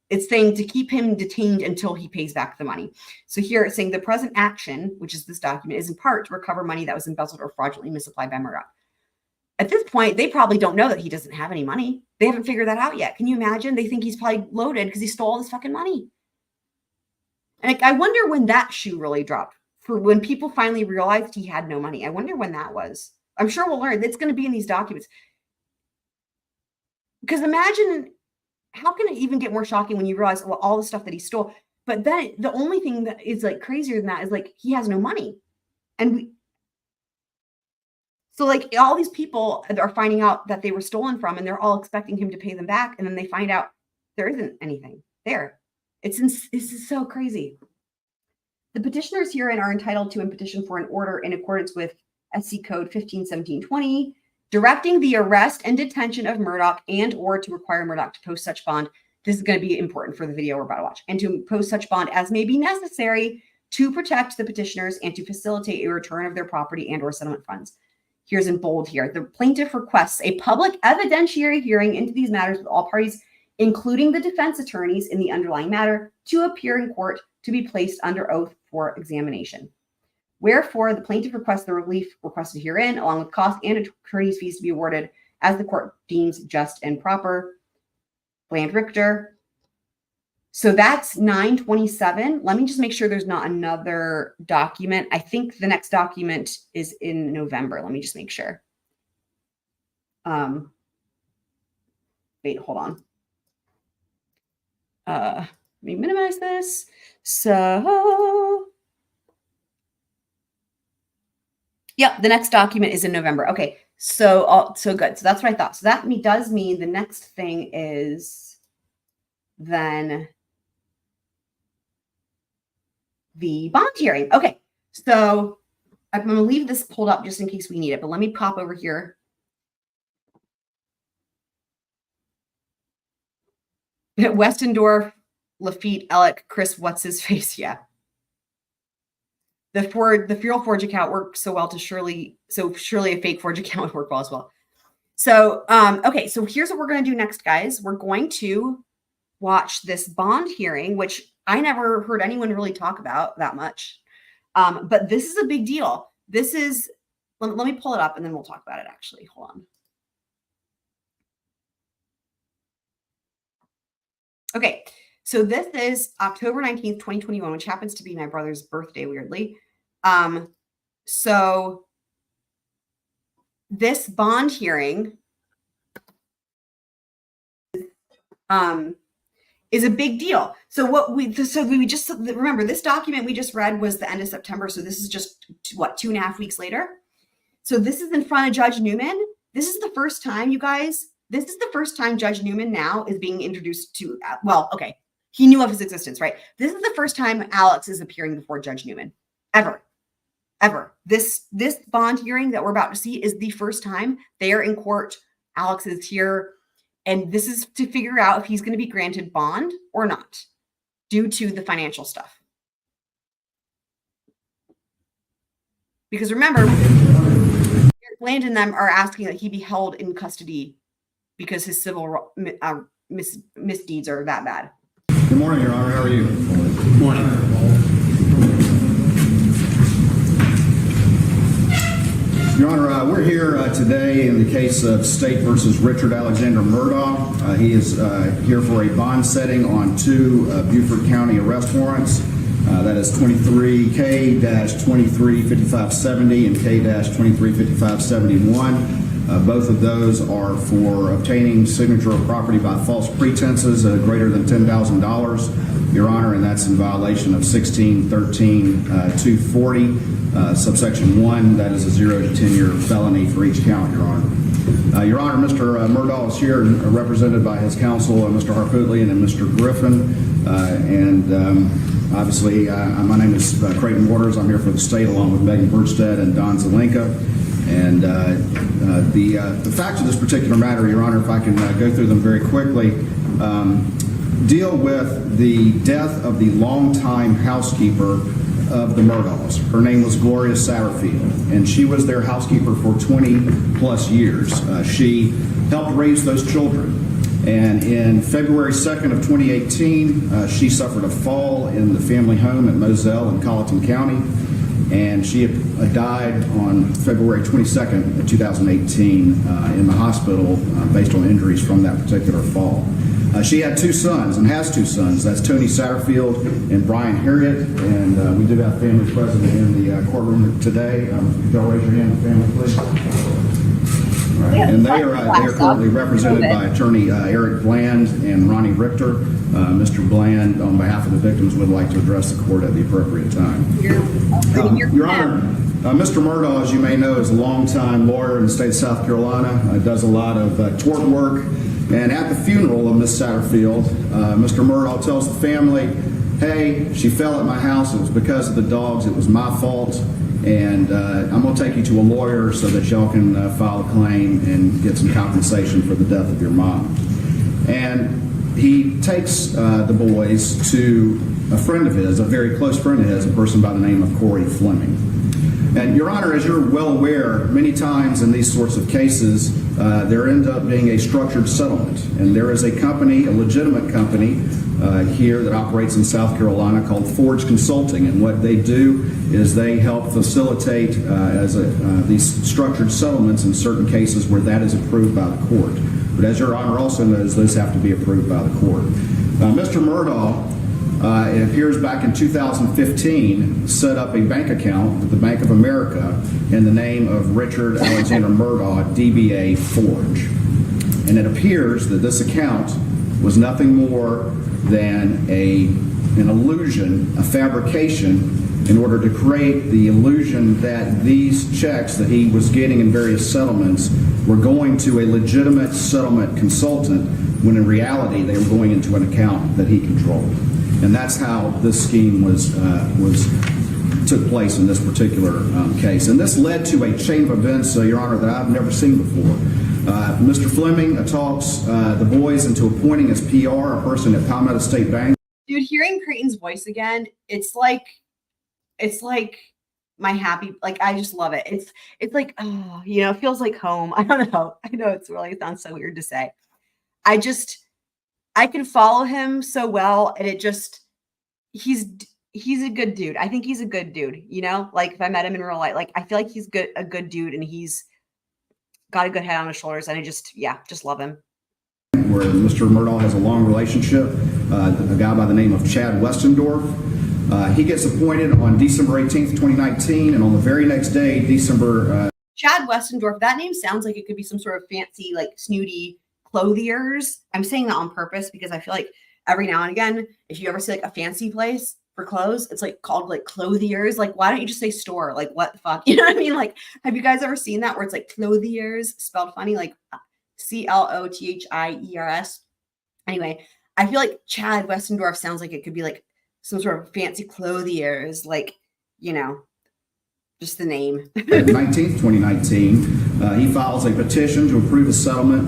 It's saying to keep him detained until he pays back the money. So here it's saying the present action, which is this document, is in part to recover money that was embezzled or fraudulently misapplied by Murdaugh. At this point, they probably don't know that he doesn't have any money. They haven't figured that out yet. Can you imagine? They think he's probably loaded because he stole all this fucking money. And I wonder when that shoe really dropped, for when people finally realized he had no money. I wonder when that was. I'm sure we'll learn. It's going to be in these documents. Because imagine, how can it even get more shocking when you realize all the stuff that he stole? But then the only thing that is like crazier than that is like he has no money. And so like all these people are finding out that they were stolen from, and they're all expecting him to pay them back. And then they find out there isn't anything there. This is so crazy. The petitioners herein are entitled to a petition for an order in accordance with SC Code 151720, directing the arrest and detention of Murdaugh and or to require Murdaugh to post such bond. This is going to be important for the video we're about to watch. And to post such bond as may be necessary to protect the petitioners and to facilitate a return of their property and or settlement funds. Here's in bold here. The plaintiff requests a public evidentiary hearing into these matters with all parties, including the defense attorneys in the underlying matter, to appear in court to be placed under oath for examination. Wherefore, the plaintiff requests the relief requested herein, along with costs and attorney's fees to be awarded as the court deems just and proper. Bland Richter. So that's 9/27. Let me just make sure there's not another document. I think the next document is in November. Let me just make sure. Wait, hold on. Let me minimize this. So, yep, the next document is in November. Okay, so good. So that's what I thought. So that does mean the next thing is then the bond hearing. Okay, so I'm going to leave this pulled up just in case we need it, but let me pop over here. Westendorf, Lafitte, Alec, Chris, what's his face? Yeah. The Fuel Forge account worked so well surely a fake Forge account would work well as well. So, okay, so here's what we're going to do next, guys. We're going to watch this bond hearing, which I never heard anyone really talk about that much. But this is a big deal. This is, let me pull it up and then we'll talk about it actually. Hold on. Okay, so this is October 19th, 2021, which happens to be my brother's birthday, weirdly. So this bond hearing is a big deal. So we just remember this document we just read was the end of September. So this is just what, 2.5 weeks later. So this is in front of Judge Newman. This is the first time, you guys. This is the first time Judge Newman now is being introduced to. Well, okay, he knew of his existence, right? This is the first time Alex is appearing before Judge Newman, ever. This bond hearing that we're about to see is the first time they are in court. Alex is here. And this is to figure out if he's going to be granted bond or not due to the financial stuff. Because remember, Bland and them are asking that he be held in custody because his civil misdeeds are that bad. Good morning, Your Honor. How are you? Good morning. Your Honor, we're here today in the case of State versus Richard Alexander Murdaugh. He is here for a bond setting on 2 Beaufort County arrest warrants. That is 23K-235570 and K-235571. Both of those are for obtaining signature of property by false pretenses greater than $10,000, Your Honor, and that's in violation of 1613-240, subsection 1. That is a 0 to 10-year felony for each count, Your Honor. Your Honor, Mr. Murdaugh is here, represented by his counsel, Mr. Harpootlian and Mr. Griffin, obviously, my name is Creighton Waters. I'm here for the state along with Megan Burstead and Don Zelenka. And the facts of this particular matter, Your Honor, if I can go through them very quickly, deal with the death of the longtime housekeeper of the Murdaughs. Her name was Gloria Satterfield, and she was their housekeeper for 20 plus years. She helped raise those children. And in February 2nd of 2018, she suffered a fall in the family home at Moselle in Colleton County. And she died on February 22nd of 2018 in the hospital based on injuries from that particular fall. She had 2 sons and has 2 sons. That's Tony Satterfield and Brian Harriet. And we do have family present in the courtroom today. Y'all raise your hand, family, please. Right. And they are currently represented by attorney Eric Bland and Ronnie Richter. Mr. Bland, on behalf of the victims, would like to address the court at the appropriate time. Your Honor, Mr. Murdaugh, as you may know, is a longtime lawyer in the state of South Carolina, does a lot of tort work. And at the funeral of Miss Satterfield, Mr. Murdaugh tells the family, hey, she fell at my house. It was because of the dogs. It was my fault. And I'm going to take you to a lawyer so that y'all can file a claim and get some compensation for the death of your mom. And he takes the boys to a friend of his, a very close friend of his, a person by the name of Corey Fleming. And Your Honor, as you're well aware, many times in these sorts of cases, there ends up being a structured settlement. And there is a company, a legitimate company here that operates in South Carolina called Forge Consulting. And what they do is they help facilitate these structured settlements in certain cases where that is approved by the court. But as Your Honor also knows, those have to be approved by the court. Mr. Murdaugh, it appears back in 2015, set up a bank account with the Bank of America in the name of Richard Alexander Murdaugh, DBA Forge. And it appears that this account was nothing more than an illusion, a fabrication, in order to create the illusion that these checks that he was getting in various settlements were going to a legitimate settlement consultant, when in reality they were going into an account that he controlled. And that's how this scheme took place in this particular case. And this led to a chain of events, Your Honor, that I've never seen before. Mr. Fleming talks the boys into appointing as PR a person at Palmetto State Bank. Dude, hearing Creighton's voice again, it's like my happy, like, I just love it. It's like, oh, you know, it feels like home. I don't know. I know it sounds so weird to say. I can follow him so well, and he's a good dude. I think he's a good dude, you know? Like, if I met him in real life, like, I feel like he's a good dude, and he's got a good head on his shoulders, and I just love him. Where Mr. Murdaugh has a long relationship, a guy by the name of Chad Westendorf. He gets appointed on December 18th, 2019, and on the very next day, Chad Westendorf, that name sounds like it could be some sort of fancy, like, snooty clothiers. I'm saying that on purpose because I feel like every now and again, if you ever see like a fancy place for clothes, it's like called like clothiers. Like, why don't you just say store? Like, what the fuck? You know what I mean? Like, have you guys ever seen that where it's like clothiers spelled funny, like CLOTHIERS? Anyway, I feel like Chad Westendorf sounds like it could be like some sort of fancy clothiers, like, you know, just the name. 19th, 2019, he files a petition to approve a settlement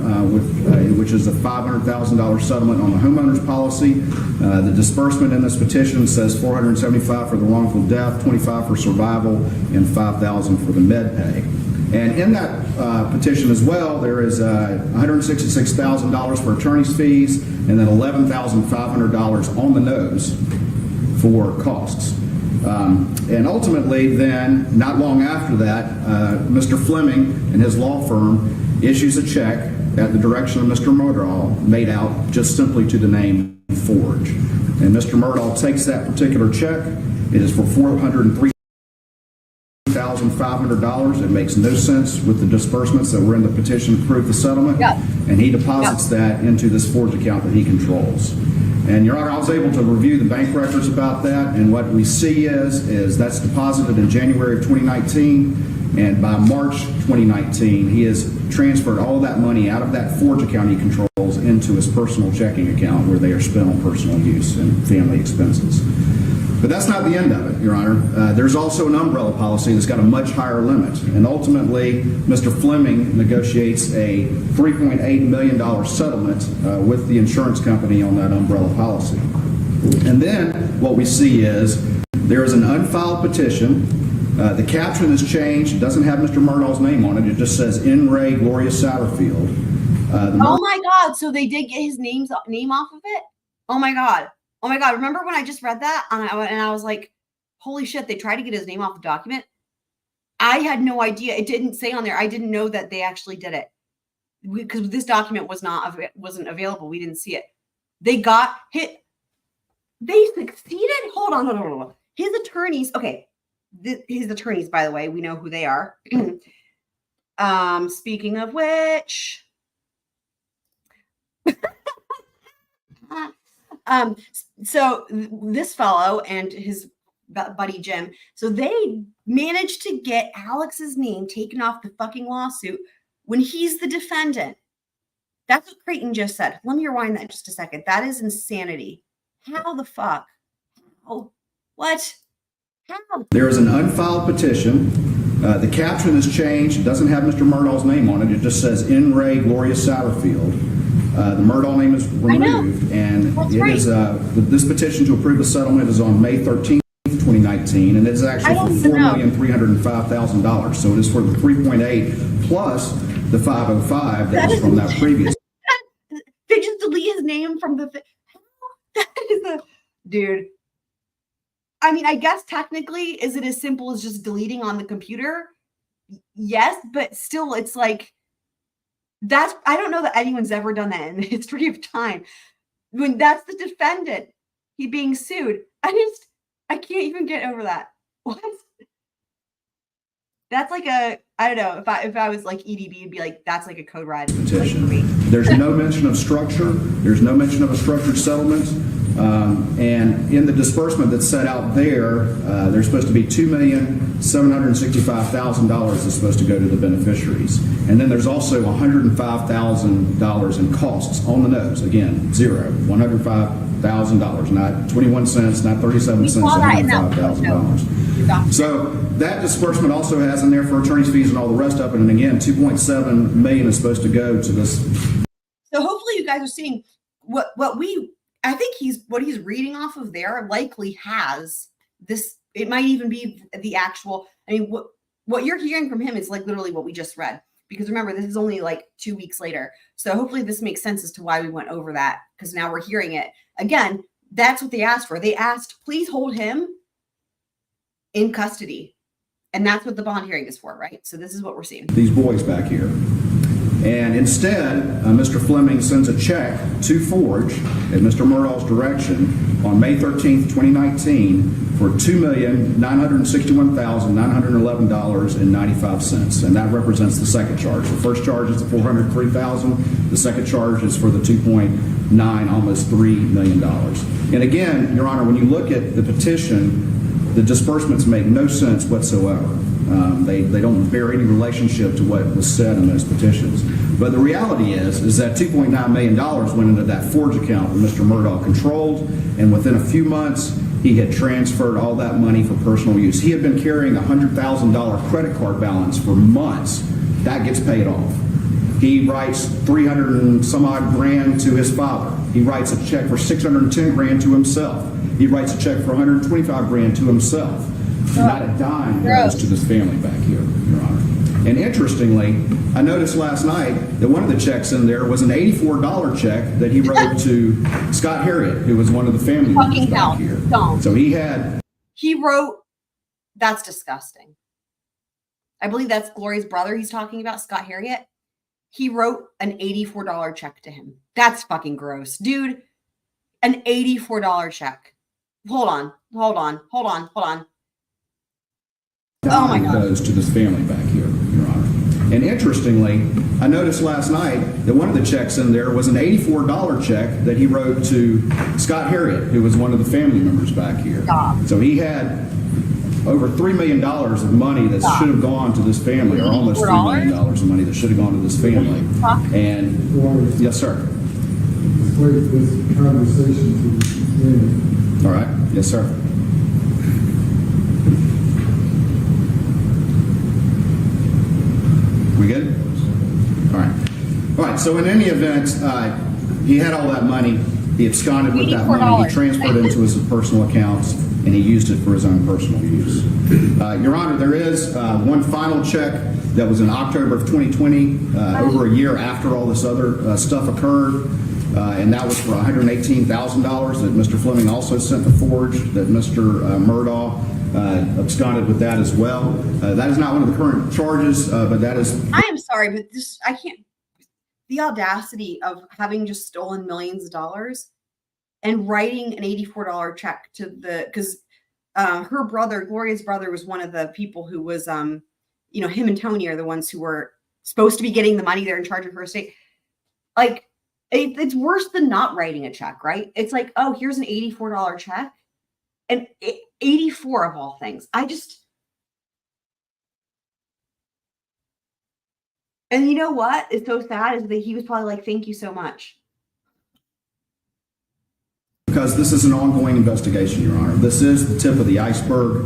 which is a $500,000 settlement on the homeowner's policy. The disbursement in this petition says $475 for the wrongful death, $25 for survival, and $5,000 for the med pay. And in that petition as well, there is $166,000 for attorney's fees, and then $11,500 on the nose for costs. And ultimately then, not long after that, Mr. Fleming and his law firm issues a check at the direction of Mr. Murdaugh, made out just simply to the name Forge. And Mr. Murdaugh takes that particular check. It is for $403,500. It makes no sense with the disbursements that were in the petition to approve the settlement. Yeah. And he deposits that into this Forge account that he controls. And Your Honor, I was able to review the bank records about that, and what we see is that's deposited in January of 2019, and by March 2019, he has transferred all that money out of that Forge account he controls into his personal checking account, where they are spent on personal use and family expenses. But that's not the end of it, Your Honor. There's also an umbrella policy that's got a much higher limit. And ultimately, Mr. Fleming negotiates a $3.8 million settlement with the insurance company on that umbrella policy. And then what we see is there is an unfiled petition. The caption is changed. It doesn't have Mr. Murdaugh's name on it. It just says "In Re Gloria Satterfield." Oh my God. So they did get his name off of it? Oh my God. Oh my God. Remember when I just read that and I was like, holy shit, they tried to get his name off the document? I had no idea. It didn't say on there. I didn't know that they actually did it because this document wasn't available. We didn't see it. They got hit. They succeeded. Hold on. His attorneys. Okay. His attorneys, by the way, we know who they are. Speaking of which, so this fellow and his buddy Jim, so they managed to get Alex's name taken off the fucking lawsuit when he's the defendant. That's what Creighton just said. Let me rewind that just a second. That is insanity. How the fuck? Oh, what? How? There is an unfiled petition. The caption is changed. It doesn't have Mr. Murdaugh's name on it. It just says "In Re Gloria Satterfield." The Murdaugh name is removed, and it is this petition to approve the settlement is on May 13th, 2019, and it's actually for $4,305,000. So it is for the 3.8 plus the 505 that was from that previous. They just delete his name from the. That is a dude. I mean, I guess technically, is it as simple as just deleting on the computer? Yes, but still, it's like that's. I don't know that anyone's ever done that in the history of time. When that's the defendant, he being sued. I can't even get over that. What? That's like a, I don't know, if I was like EDB, it'd be like, that's like a code red Petition. for me. There's no mention of structure. There's no mention of a structured settlement. And in the disbursement that's set out there, there's supposed to be $2,765,000 that's supposed to go to the beneficiaries. And then there's also $105,000 in costs on the nose. Again, zero. $105,000, not 21 cents, not 37 cents, $105,000. So that disbursement also has in there for attorney's fees and all the rest of it. And again, $2.7 million is supposed to go to this. So hopefully you guys are seeing I think what he's reading off of there likely has this. It might even be the actual, I mean, what you're hearing from him is like literally what we just read. Because remember, this is only like 2 weeks later. So hopefully this makes sense as to why we went over that, because now we're hearing it. Again, that's what they asked for. They asked, please hold him in custody. And that's what the bond hearing is for, right? So this is what we're seeing. These boys back here. And instead, Mr. Fleming sends a check to Forge at Mr. Murdaugh's direction on May 13th, 2019 for $2,961,911.95. And that represents the second charge. The first charge is the $403,000. The second charge is for the 2.9, almost $3 million. And again, Your Honor, when you look at the petition, the disbursements make no sense whatsoever. They don't bear any relationship to what was said in those petitions. But the reality is that $2.9 million went into that Forge account that Mr. Murdaugh controlled, and within a few months, he had transferred all that money for personal use. He had been carrying a $100,000 credit card balance for months. That gets paid off. He writes 300 and some odd grand to his father. He writes a check for 610 grand to himself. He writes a check for 125 grand to himself. Not a dime goes to this family back here, Your Honor. And interestingly, I noticed last night that one of the checks in there was an $84 check that he wrote to Scott Harriet, who was one of the family members back here. So He wrote, that's disgusting. I believe that's Gloria's brother he's talking about, Scott Harriet. He wrote an $84 check to him. That's fucking gross. Dude, an $84 check. Hold on. Oh my God. Goes to this family back here, Your Honor. And interestingly, I noticed last night that one of the checks in there was an $84 check that he wrote to Scott Harriet, who was one of the family members back here. So he had over $3 million of money that should have gone to this family, or almost $3 million of money that should have gone to this family. And yes, sir. Equate this conversation to the beginning. All right. Yes, sir. We good? All right. All right. So in any event, he had all that money. He absconded with that money. He transferred it into his personal accounts, and he used it for his own personal use. Your Honor, there is one final check that was in October of 2020, over a year after all this other stuff occurred. And that was for $118,000 that Mr. Fleming also sent to Forge, that Mr. Murdaugh absconded with that as well. That is not one of the current charges, but that is... I am sorry, but I can't... The audacity of having just stolen millions of dollars and writing an $84 check to because her brother, Gloria's brother, was one of the people who was, him and Tony are the ones who were supposed to be getting the money. They're in charge of her estate. Like, it's worse than not writing a check, right? It's like, oh, here's an $84 check. And 84 of all things. And you know what is so sad is that he was probably like, thank you so much. Because this is an ongoing investigation, Your Honor. This is the tip of the iceberg.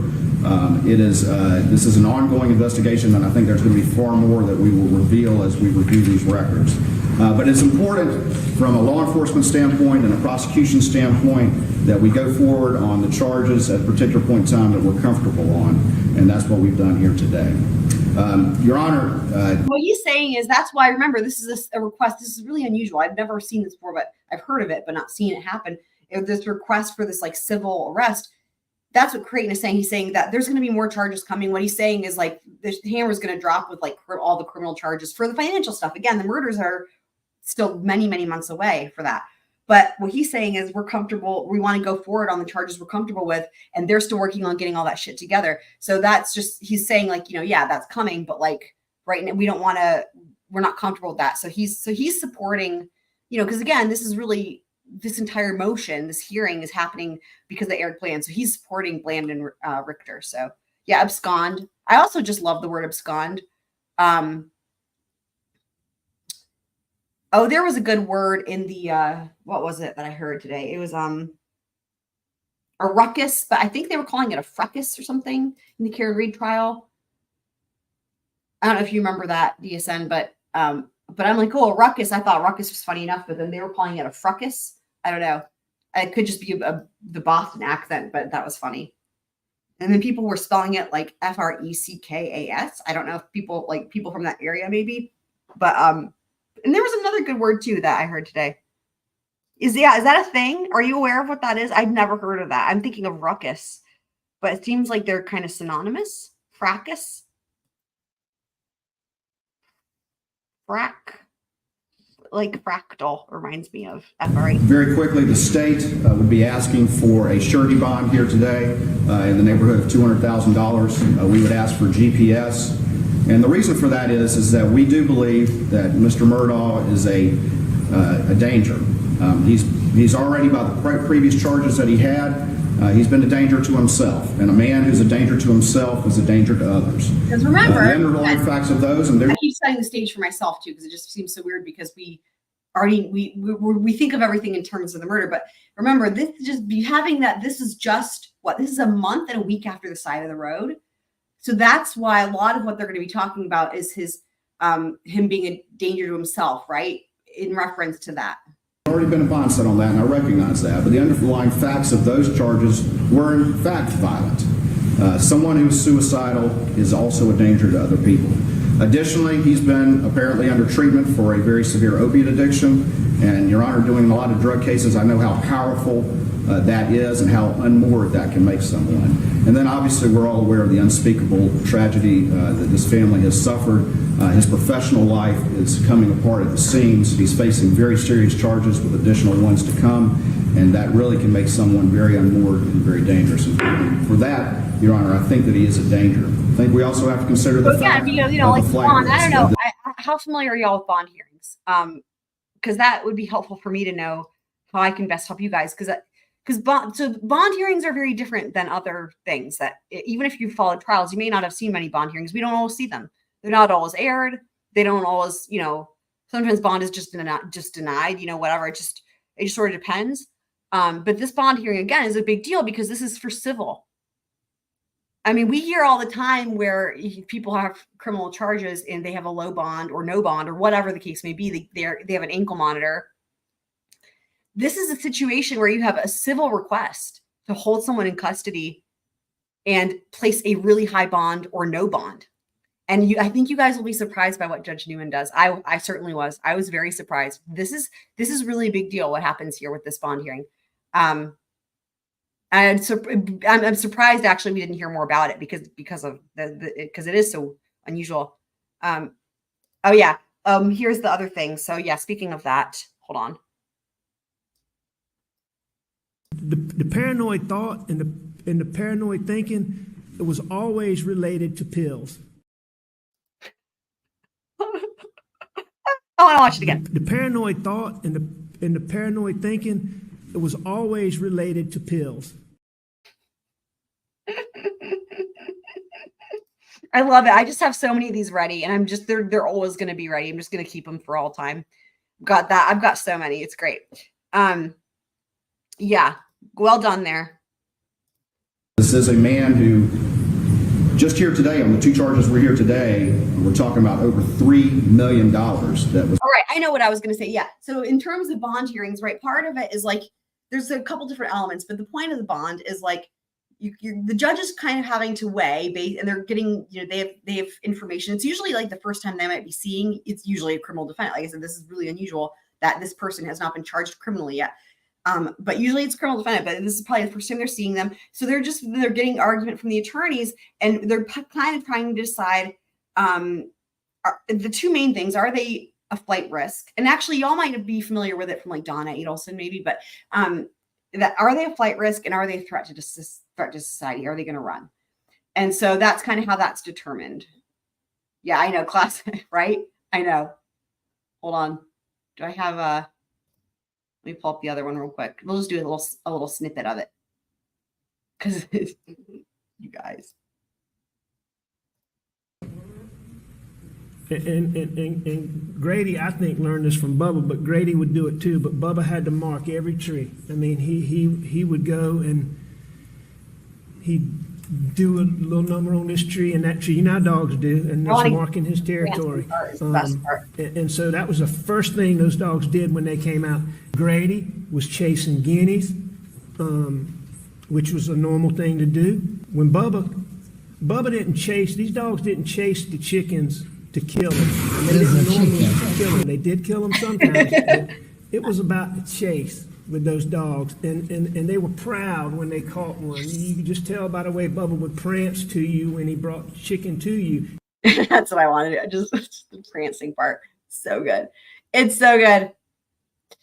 This is an ongoing investigation, and I think there's going to be far more that we will reveal as we review these records. But it's important from a law enforcement standpoint and a prosecution standpoint that we go forward on the charges at a particular point in time that we're comfortable on, and that's what we've done here today. Your Honor. What he's saying is that's why, remember, this is a request. This is really unusual. I've never seen this before, but I've heard of it, but not seen it happen. This request for this like civil arrest. That's what Creighton is saying. He's saying that there's going to be more charges coming. What he's saying is like the hammer is going to drop with like all the criminal charges for the financial stuff. Again, the murders are still many, many months away for that. But what he's saying is we're comfortable. We want to go forward on the charges we're comfortable with, and they're still working on getting all that shit together. So that's just, he's saying like, you know, yeah, that's coming, but like right now we don't want to, we're not comfortable with that. So he's supporting, you know, because again, this is really, this entire motion, this hearing is happening because of Eric Bland. So he's supporting Bland and Richter. So yeah, abscond. I also just love the word abscond. Oh, there was a good word in the, what was it that I heard today? It was a ruckus, but I think they were calling it a fracas or something in the Karen Reed trial. I don't know if you remember that, DSN, but I'm like, oh, a ruckus. I thought ruckus was funny enough, but then they were calling it a fracas. I don't know. It could just be the Boston accent, but that was funny. And then people were spelling it like Freckas. I don't know if people from that area maybe, but and there was another good word too that I heard today. Is that a thing? Are you aware of what that is? I've never heard of that. I'm thinking of ruckus, but it seems like they're kind of synonymous. Fracas. Like fractal reminds me of FRA. Very quickly, the state would be asking for a surety bond here today in the neighborhood of $200,000. We would ask for GPS. And the reason for that is that we do believe that Mr. Murdaugh is a danger. He's already, by the previous charges that he had, he's been a danger to himself. And a man who's a danger to himself is a danger to others. Because remember, the underlying facts of those, and I keep setting the stage for myself too, because it just seems so weird because we think of everything in terms of the murder. But remember, this is just having that. This is just what this is a month and a week after the side of the road. So that's why a lot of what they're going to be talking about is his him being a danger to himself, right? In reference to that. Already been a bond set on that, and I recognize that. But the underlying facts of those charges were in fact violent. Someone who's suicidal is also a danger to other people. Additionally, he's been apparently under treatment for a very severe opiate addiction. And Your Honor, doing a lot of drug cases, I know how powerful that is and how unmoored that can make someone. And then obviously we're all aware of the unspeakable tragedy that this family has suffered. His professional life is coming apart at the seams. He's facing very serious charges with additional ones to come, and that really can make someone very unmoored and very dangerous. And for that, Your Honor, I think that he is a danger. I think we also have to consider the fact like bond. I don't know. How familiar are y'all with bond hearings? Because that would be helpful for me to know how I can best help you guys. Because bond hearings are very different than other things that even if you followed trials, you may not have seen many bond hearings. We don't always see them. They're not always aired. They don't always, sometimes bond is just denied, whatever. It just sort of depends. But this bond hearing, again, is a big deal because this is for civil. I mean, we hear all the time where people have criminal charges and they have a low bond or no bond or whatever the case may be. They have an ankle monitor. This is a situation where you have a civil request to hold someone in custody and place a really high bond or no bond. And I think you guys will be surprised by what Judge Newman does. I certainly was. I was very surprised. This is really a big deal. What happens here with this bond hearing? I'm surprised actually we didn't hear more about it because it is so unusual. Here's the other thing. So yeah, speaking of that, hold on. The paranoid thought and the paranoid thinking, it was always related to pills. I want to watch it again. The paranoid thought and the paranoid thinking, it was always related to pills. I love it. I just have so many of these ready, and they're always going to be ready. I'm just going to keep them for all time. Got that. I've got so many. It's great. Yeah, well done there. This is a man who, just here today, on the two charges we're here today, we're talking about over $3 million that was. All right, I know what I was going to say. Yeah. So in terms of bond hearings, right, part of it is like there's a couple different elements, but the point of the bond is like the judge is kind of having to weigh, and they're getting, they have information. It's usually like the first time they might be seeing, it's usually a criminal defendant. Like I said, this is really unusual that this person has not been charged criminally yet. But usually it's criminal defendant, but this is probably the first time they're seeing them. So they're getting argument from the attorneys, and they're kind of trying to decide the two main things. Are they a flight risk? And actually, y'all might be familiar with it from like Donna Adelson maybe, but that are they a flight risk, and are they a threat to society? Are they going to run? And so that's kind of how that's determined. Yeah, I know, classic, right? I know. Hold on. Do I have let me pull up the other one real quick. We'll just do a little snippet of it. Because you guys. And Grady, I think, learned this from Bubba, but Grady would do it too. But Bubba had to mark every tree. I mean, he would go and he'd do a little number on this tree and that tree. You know how dogs do, and just marking his territory. And so that was the first thing those dogs did when they came out. Grady was chasing guineas, which was a normal thing to do. When Bubba didn't chase, these dogs didn't chase the chickens to kill them. They didn't normally kill them. They did kill them sometimes. It was about the chase with those dogs, and they were proud when they caught one. You could just tell by the way Bubba would prance to you when he brought chicken to you. That's what I wanted to do. Just the prancing part. So good. It's so good.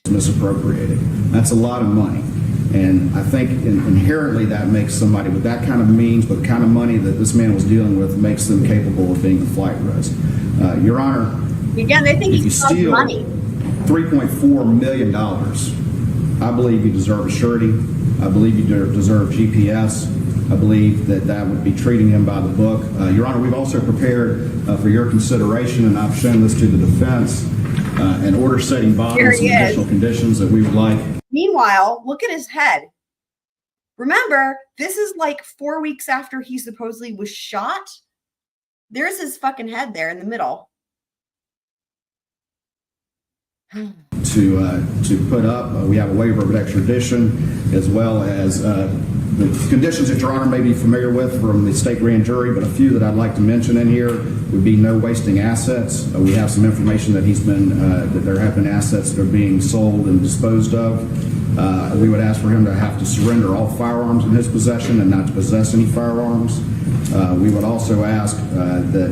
Misappropriated. That's a lot of money. And I think inherently that makes somebody with that kind of means, with the kind of money that this man was dealing with, makes them capable of being a flight risk. Your Honor, again, they think if you steal money. $3.4 million, I believe you deserve a surety. I believe you deserve GPS. I believe that would be treating him by the book. Your Honor, we've also prepared for your consideration, and I've shown this to the defense, an order setting bond and some additional conditions that we would like. Meanwhile, look at his head. Remember, this is like 4 weeks after he supposedly was shot. There's his fucking head there in the middle. To put up, we have a waiver of extradition, as well as the conditions that Your Honor may be familiar with from the state grand jury, but a few that I'd like to mention in here would be no wasting assets. We have some information that that there have been assets that are being sold and disposed of. We would ask for him to have to surrender all firearms in his possession and not to possess any firearms. We would also ask that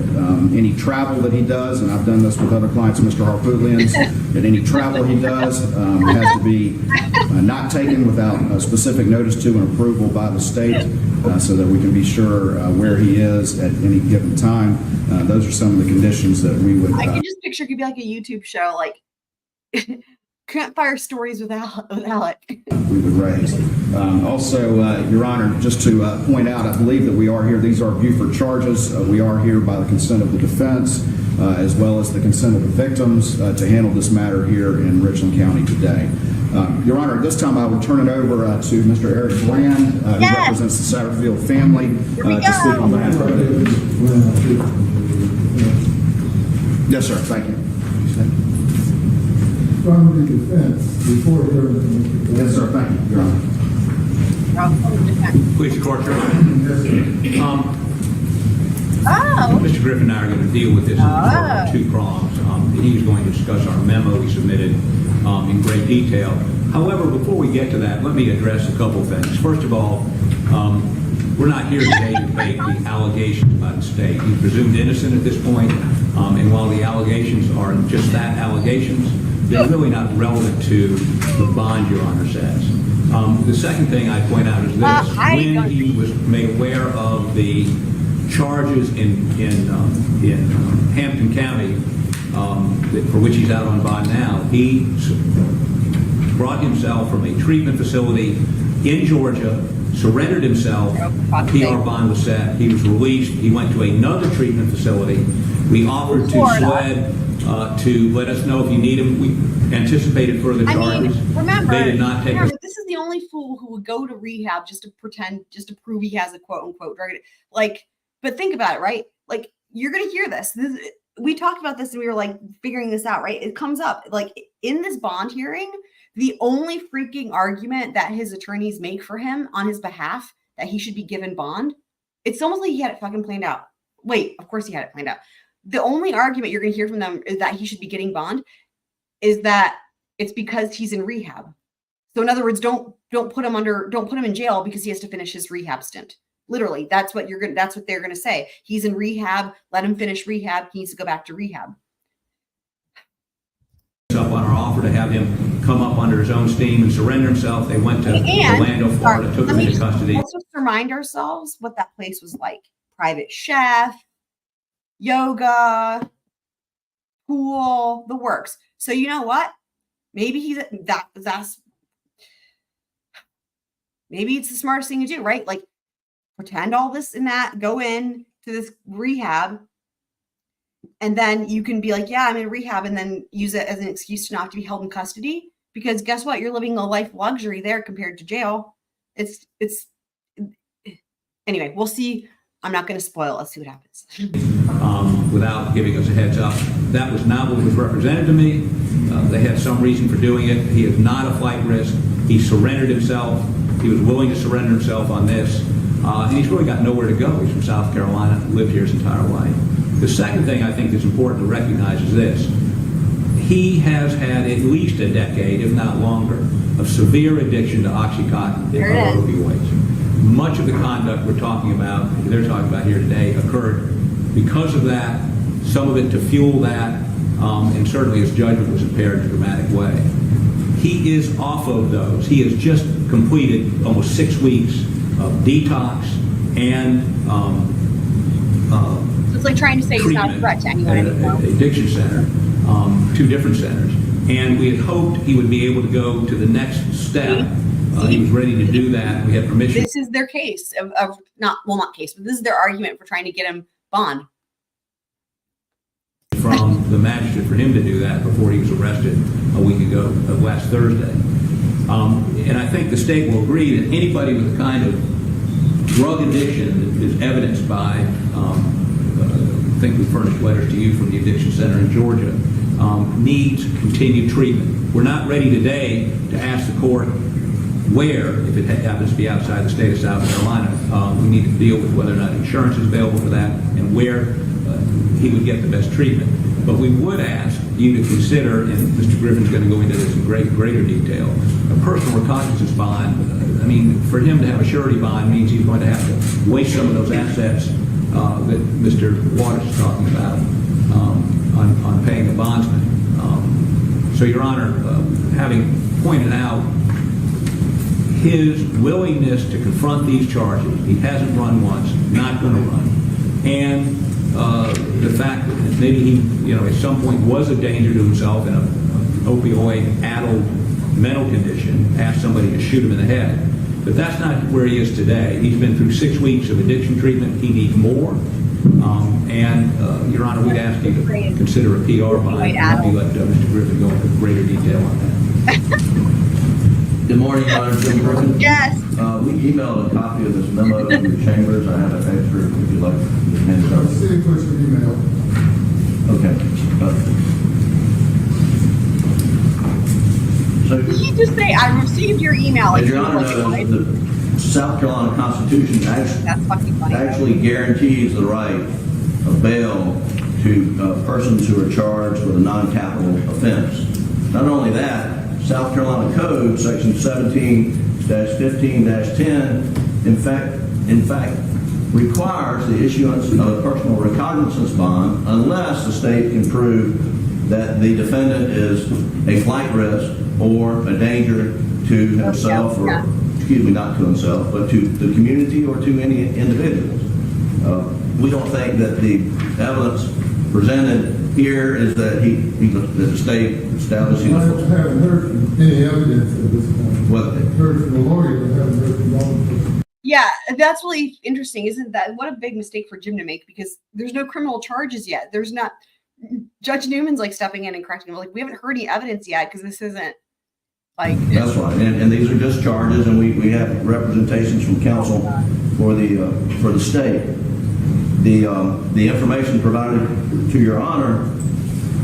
any travel that he does, and I've done this with other clients of Mr. Harpootlian's, that any travel he does has to be not taken without a specific notice to and approval by the state, so that we can be sure where he is at any given time. Those are some of the conditions that we would... I can just picture it could be like a YouTube show, like Campfire Stories with Alec. We would raise. Also, Your Honor, just to point out, I believe that we are here, these are Buford charges. We are here by the consent of the defense, as well as the consent of the victims, to handle this matter here in Richland County today. Your Honor, at this time I will turn it over to Mr. Eric Bland, who represents the Satterfield family, to speak on behalf of it. Yes, sir. Thank you. From the defense, before hearing Yes, sir. Thank you, Your Honor. Police Court, Your Honor. Mr. Griffin and I are going to deal with this in two prongs. He's going to discuss our memo he submitted in great detail. However, before we get to that, let me address a couple things. First of all, we're not here today to debate the allegations by the state. He's presumed innocent at this point, and while the allegations are just that, allegations, they're really not relevant to the bond Your Honor says. The second thing I point out is this. When he was made aware of the charges in Hampton County, for which he's out on bond now, he brought himself from a treatment facility in Georgia, surrendered himself, PR bond was set, he was released, he went to another treatment facility. We offered to SLED to let us know if you need him. We anticipated further charges. Remember, they did not take this is the only fool who would go to rehab just to pretend, just to prove he has a quote unquote drug. Like, but think about it, right? Like, you're going to hear this. We talked about this and we were like figuring this out, right? It comes up like in this bond hearing, The only freaking argument that his attorneys make for him on his behalf that he should be given bond, it's almost like he had it fucking planned out. Wait, of course he had it planned out. The only argument you're going to hear from them is that he should be getting bond is that it's because he's in rehab. So in other words, don't put him in jail because he has to finish his rehab stint. Literally, that's what they're going to say. He's in rehab. Let him finish rehab. He needs to go back to rehab. Up on our offer to have him come up under his own steam and surrender himself. They went to Orlando, Florida, took him into custody. Let's just remind ourselves what that place was like. Private chef, yoga, pool, the works. So you know what? Maybe maybe it's the smartest thing to do, right? Like pretend all this and that, go in to this rehab, and then you can be like, yeah, I'm in rehab, and then use it as an excuse to not have to be held in custody. Because guess what? You're living a life luxury there compared to jail. It's anyway, we'll see. I'm not going to spoil. Let's see what happens. Without giving us a heads up. That was not what was represented to me. They had some reason for doing it. He is not a flight risk. He surrendered himself. He was willing to surrender himself on this. And he's really got nowhere to go. He's from South Carolina, lived here his entire life. The second thing I think that's important to recognize is this. He has had at least a decade, if not longer, of severe addiction to Oxycontin and other opioids. Much of the conduct they're talking about here today, occurred because of that, some of it to fuel that, and certainly his judgment was impaired in a dramatic way. He is off of those. He has just completed almost 6 weeks of detox and It's like trying to say he's not a threat to anyone anymore. Addiction center, 2 different centers. And we had hoped he would be able to go to the next step. He was ready to do that. We had permission. This is their case not case, but this is their argument for trying to get him bond. From the magistrate for him to do that before he was arrested a week ago, last Thursday. And I think the state will agree that anybody with the kind of drug addiction that is evidenced by, I think we furnished letters to you from the addiction center in Georgia, needs continued treatment. We're not ready today to ask the court where, if it happens to be outside the state of South Carolina, we need to deal with whether or not insurance is available for that and where he would get the best treatment. But we would ask you to consider, and Mr. Griffin's going to go into this in greater detail, a personal recognizance bond. I mean, for him to have a surety bond means he's going to have to waste some of those assets that Mr. Waters is talking about on paying the bondsman. So, Your Honor, having pointed out his willingness to confront these charges, he hasn't run once, not going to run, and the fact that maybe he, at some point was a danger to himself in an opioid-addled mental condition, asked somebody to shoot him in the head. But that's not where he is today. He's been through 6 weeks of addiction treatment. He needs more. And, Your Honor, we'd ask you to consider a PR bond. Maybe let Mr. Griffin go into greater detail on that. Good morning, Your Honor. Jim Griffin. Yes. We emailed a copy of this memo to your chambers. I have an extra if you'd like to hand it over. See it was your email. Okay. So, Did you just say, I received your email? as Your Honor knows, the South Carolina Constitution actually guarantees the right of bail to persons who are charged with a non-capital offense. Not only that, South Carolina Code, Section 17-15-10, in fact, requires the issuance of a personal recognizance bond unless the state can prove that the defendant is a flight risk or a danger to himself, or excuse me, not to himself, but to the community or to any individuals. We don't think that the evidence presented here is that that the state established. I haven't heard any evidence at this point. What? Heard from the lawyer, but haven't heard from law enforcement. Yeah, that's really interesting, isn't that? What a big mistake for Jim to make, because there's no criminal charges yet. There's not. Judge Newman's like stepping in and correcting him. Like, we haven't heard any evidence yet because this isn't like. That's right, and these are just charges, and we have representations from counsel for the state. The information provided to Your Honor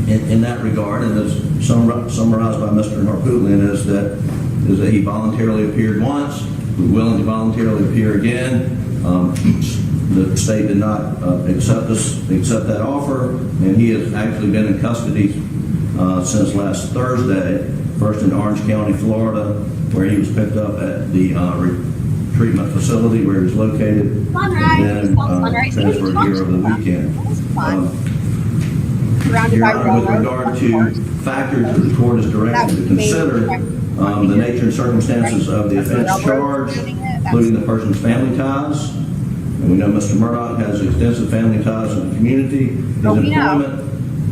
in that regard, and as summarized by Mr. Harpootlian is that he voluntarily appeared once, was willing to voluntarily appear again. The state did not accept that offer, and he has actually been in custody since last Thursday, first in Orange County, Florida, where he was picked up at the treatment facility where he was located, and then transferred here over the weekend. Your Honor, with regard to factors that the court is directed to consider, the nature and circumstances of the offense charged, including the person's family ties. And we know Mr. Murdaugh has extensive family ties in the community. His employment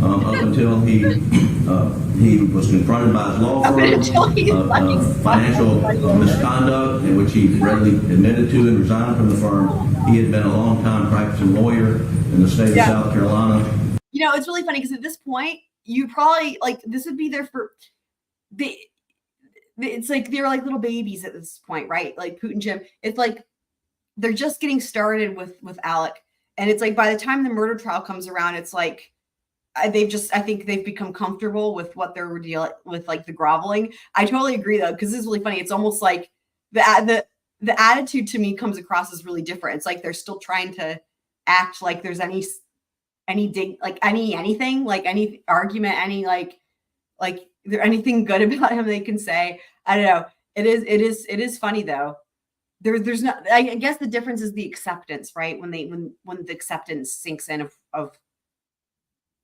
up until he was confronted by his law firm of financial misconduct, in which he readily admitted to and resigned from the firm. He had been a long-time practicing lawyer in the state of South Carolina. You know, it's really funny because at this point, you probably like this would be there for it's like they're like little babies at this point, right? Like Poot and Jim. It's like they're just getting started with Alec, and it's like by the time the murder trial comes around, it's like I think they've become comfortable with what they're dealing with, like the groveling. I totally agree though, because this is really funny. It's almost like the attitude to me comes across as really different. It's like they're still trying to act like there's any anything, like any argument, any like there anything good about him they can say. I don't know. It is funny though. There's not. I guess the difference is the acceptance, right? When the acceptance sinks in of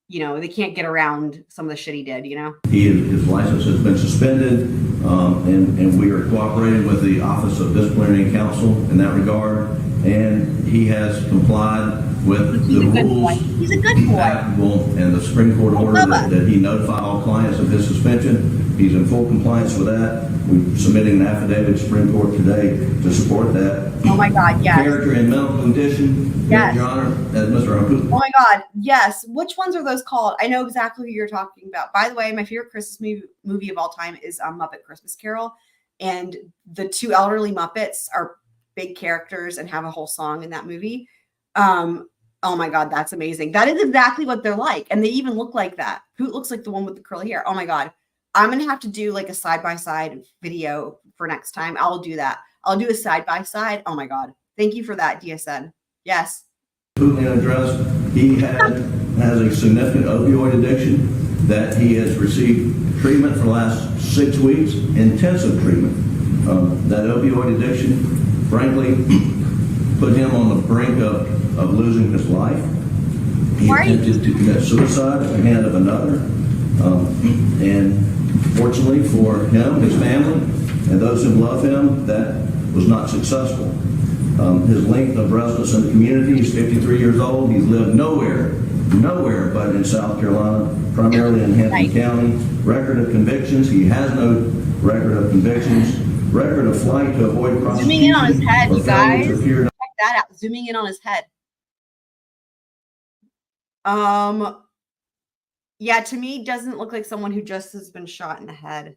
you know, they can't get around some of the shit he did. You know, his license has been suspended, and we are cooperating with the Office of Disciplinary Counsel in that regard, and he has complied with the rules. He's a good boy. Applicable and the Supreme Court order that he notify all clients of his suspension. He's in full compliance with that. We're submitting an affidavit to Supreme Court today to support that. Oh my God, yes. Character and mental condition, yes. Your Honor, as Mr. Harpootlian. Oh my God, yes. Which ones are those called? I know exactly who you're talking about. By the way, my favorite Christmas movie of all time is Muppet Christmas Carol, and the two elderly Muppets are big characters and have a whole song in that movie. Oh my God, that's amazing. That is exactly what they're like, and they even look like that. Poot looks like the one with the curly hair. Oh my God. I'm going to have to do like a side-by-side video for next time. I'll do that. I'll do a side-by-side. Oh my God. Thank you for that, DSN. Yes. Addressed, he has a significant opioid addiction that he has received treatment for the last 6 weeks, intensive treatment. That opioid addiction, frankly, put him on the brink of losing his life. He attempted to commit suicide at the hand of another. And fortunately for him, his family, and those who love him, that was not successful. His length of residence in the community, he's 53 years old. He's lived nowhere but in South Carolina, primarily in Hampton County. Record of convictions, he has no record of convictions. Record of flight to avoid prosecution. Zooming in on his head, you guys. Check that out. Zooming in on his head. Yeah, to me, doesn't look like someone who just has been shot in the head.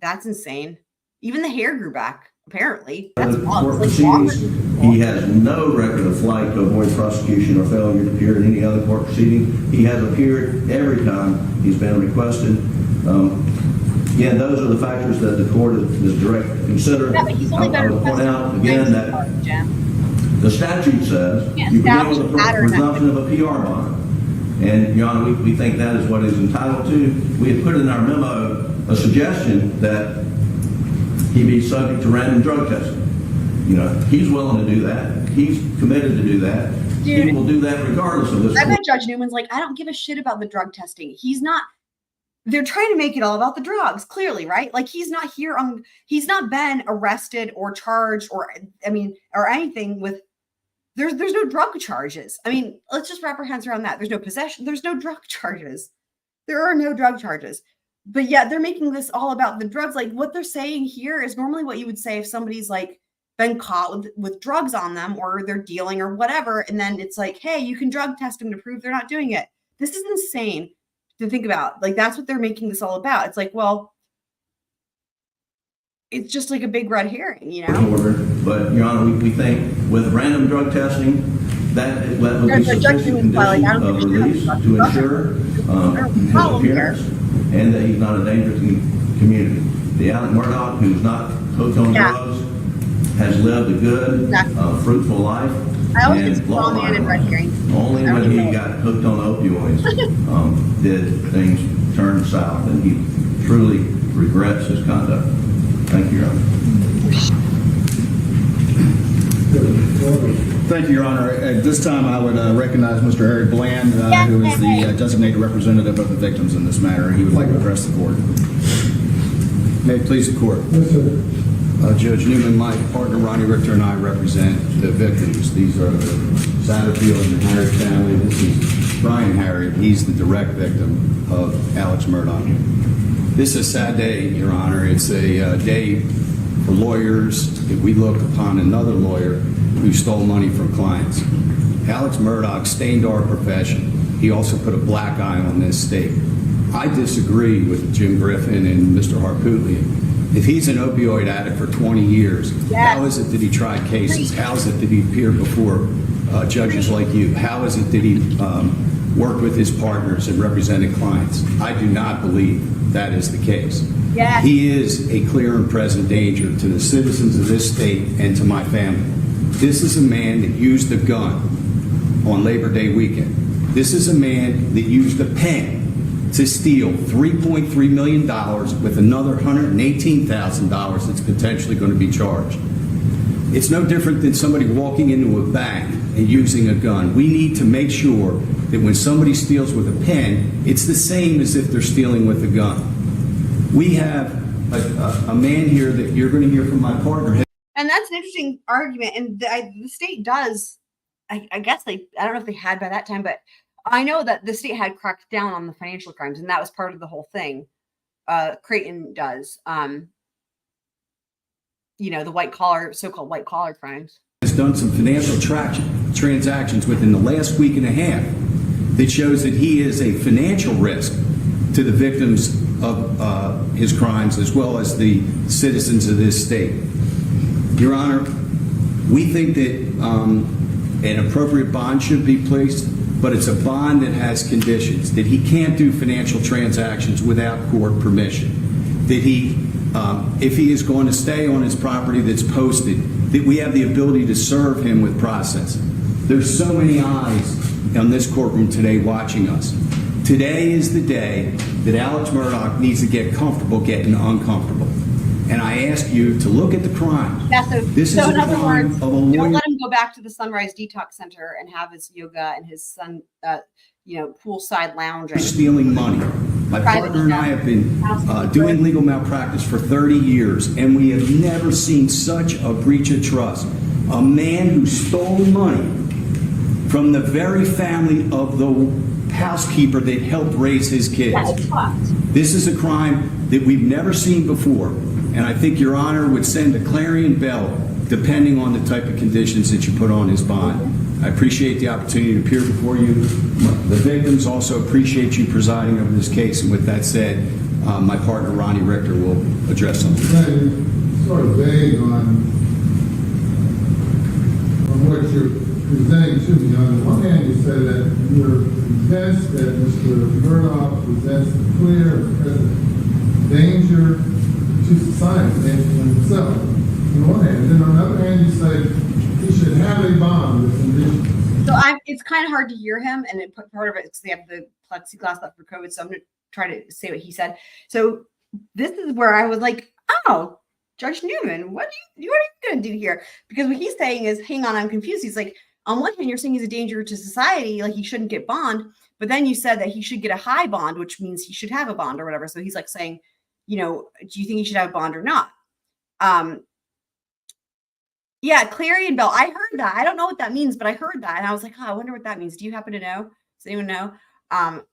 That's insane. Even the hair grew back, apparently. That's he has no record of flight to avoid prosecution or failure to appear in any other court proceeding. He has appeared every time he's been requested. Again, those are the factors that the court is directed to consider. Yeah, but he's only been I will point out again that the statute says you begin with a presumption of a PR bond. And, Your Honor, we think that is what he's entitled to. We had put in our memo a suggestion that he be subject to random drug testing. You know, he's willing to do that. He's committed to do that. Dude, he will do that regardless of this. I bet Judge Newman's like, I don't give a shit about the drug testing. He's not. They're trying to make it all about the drugs, clearly, right? Like he's not here on. He's not been arrested or charged or anything with. There's no drug charges. I mean, let's just wrap our hands around that. There's no possession. There's no drug charges. There are no drug charges. But yet they're making this all about the drugs. Like what they're saying here is normally what you would say if somebody's like been caught with drugs on them or they're dealing or whatever. And then it's like, hey, you can drug test them to prove they're not doing it. This is insane to think about. Like that's what they're making this all about. It's like, well, it's just like a big red herring, you know? But, Your Honor, we think with random drug testing, that would be sufficient condition of release to ensure appearance. and that he's not a danger to the community. The Alec Murdaugh, who's not hooked on drugs, has lived a good, fruitful life. I always and get strong man in red herring. only when he got hooked on opioids did things turn south, and he truly regrets his conduct. Thank you, Your Honor. Thank you, Your Honor. At this time, I would recognize Mr. Eric Bland, who is the designated representative of the victims in this matter. He would like to address the court. May it please the court. Yes, sir. Judge Newman, my partner Ronnie Richter and I represent the victims. These are the Satterfield and the Harriet family. This is Brian Harriet. He's the direct victim of Alex Murdaugh. This is a sad day, Your Honor. It's a day for lawyers that we look upon another lawyer who stole money from clients. Alex Murdaugh stained our profession. He also put a black eye on this state. I disagree with Jim Griffin and Mr. Harpootlian. If he's an opioid addict for 20 years, how is it that he tried cases? How is it that he appeared before judges like you? How is it that he worked with his partners and represented clients? I do not believe that is the case. Yes. He is a clear and present danger to the citizens of this state and to my family. This is a man that used a gun on Labor Day weekend. This is a man that used a pen to steal $3.3 million with another $118,000 that's potentially going to be charged. It's no different than somebody walking into a bank and using a gun. We need to make sure that when somebody steals with a pen, it's the same as if they're stealing with a gun. We have a man here that you're going to hear from my partner. And that's an interesting argument. And the state does, I guess I don't know if they had by that time, but I know that the state had cracked down on the financial crimes, and that was part of the whole thing. Creighton does, the white collar, so-called white collar crimes. Has done some financial transactions within the last week and a half that shows that he is a financial risk to the victims of his crimes as well as the citizens of this state. Your Honor, we think that an appropriate bond should be placed, but it's a bond that has conditions, that he can't do financial transactions without court permission, that he, if he is going to stay on his property that's posted, that we have the ability to serve him with process. There's so many eyes on this courtroom today watching us. Today is the day that Alex Murdaugh needs to get comfortable getting uncomfortable. And I ask you to look at the crime. Yeah, so This is in a other crime words, of a lawyer. don't let him go back to the Sunrise Detox Center and have his yoga and his poolside lounging. Stealing money. My partner and I have been doing legal malpractice for 30 years, and we have never seen such a breach of trust. A man who stole money from the very family of the housekeeper that helped raise his kids. This is a crime that we've never seen before, and I think Your Honor would send a clarion bell depending on the type of conditions that you put on his bond. I appreciate the opportunity to appear before you. The victims also appreciate you presiding over this case, and with that said, my partner Ronnie Richter will address something. Sort of vague on what you're presenting to me. On the one hand, you said that you're convinced that Mr. Murdaugh presents a clear and present danger to society and to himself. On the one hand, and then on the other hand, you say he should have a bond with conditions. So it's kind of hard to hear him, and part of it is they have the plexiglass up for COVID, so I'm going to try to say what he said. So this is where I was like, oh, Judge Newman, what are you going to do here? Because what he's saying is, hang on, I'm confused. He's like, on one hand, you're saying he's a danger to society, like he shouldn't get bond, but then you said that he should get a high bond, which means he should have a bond or whatever. So he's like saying, do you think he should have a bond or not? Yeah, clarion bell. I heard that. I don't know what that means, but I heard that. And I was like, I wonder what that means. Do you happen to know? Does anyone know?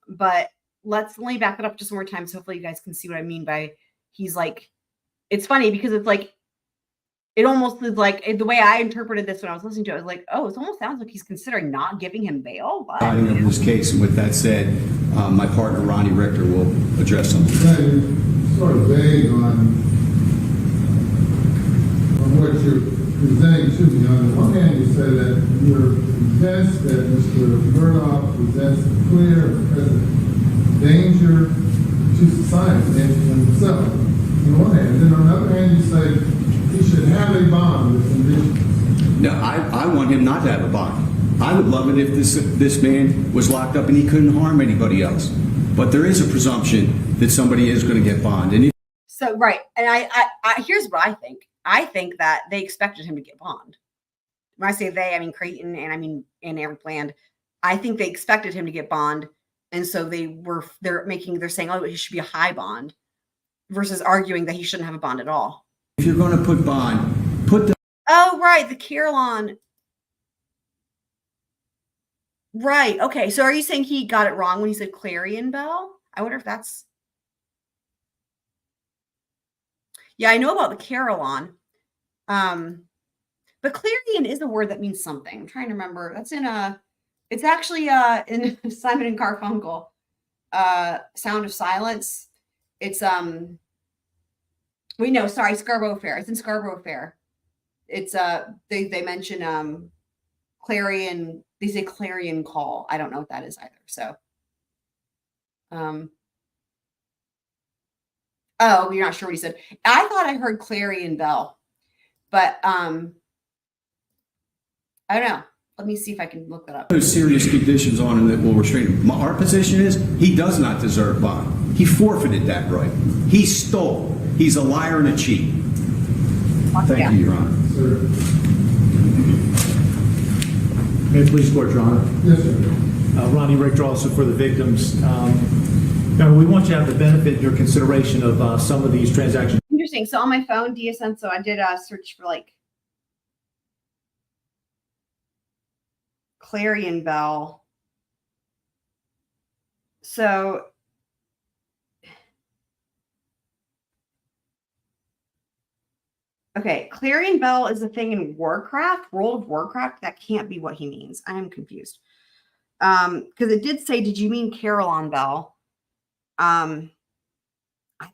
But let me back it up just one more time. So hopefully you guys can see what I mean by he's like, it's funny because it's like, it almost is like the way I interpreted this when I was listening to it, I was like, oh, it almost sounds like he's considering not giving him bail. What? In this case, and with that said, my partner Ronnie Richter will address something. Sort of vague on what you're presenting to me. On the one hand, you said that you're convinced that Mr. Murdaugh presents a clear and present danger to to society and himself, on one hand. And then on the other hand, you say he should have a bond with conditions. No, I want him not to have a bond. I would love it if this man was locked up and he couldn't harm anybody else. But there is a presumption that somebody is going to get bond. And So, right. And I here's what I think. I think that they expected him to get bond. When I say they, I mean Creighton and I mean Aaron Bland. I think they expected him to get bond. And so they're saying, oh, he should be a high bond versus arguing that he shouldn't have a bond at all. if you're going to put bond, put the... Oh, right. The Carillon. Right. Okay. So are you saying he got it wrong when he said clarion bell? I wonder if that's... Yeah, I know about the Carillon. But clarion is a word that means something. I'm trying to remember. That's it's actually in Simon and Garfunkel, Sound of Silence. It's Scarborough Fair. It's in Scarborough Fair. It's they mention clarion. They say clarion call. I don't know what that is either. So oh, you're not sure what he said. I thought I heard clarion bell, but I don't know. Let me see if I can look that up. Those serious conditions on him that will restrain him. Our position is he does not deserve bond. He forfeited that right. He stole. He's a liar and a cheat. Thank you, Your Honor. Sir. May it please court, Your Honor. Yes, sir. Ronnie Richter, also for the victims. We want you to have the benefit in your consideration of some of these transactions. Interesting. So on my phone, DSN, so I did a search for like clarion bell. So okay, clarion bell is a thing in Warcraft, World of Warcraft. That can't be what he means. I am confused. Because it did say, did you mean Carillon bell? I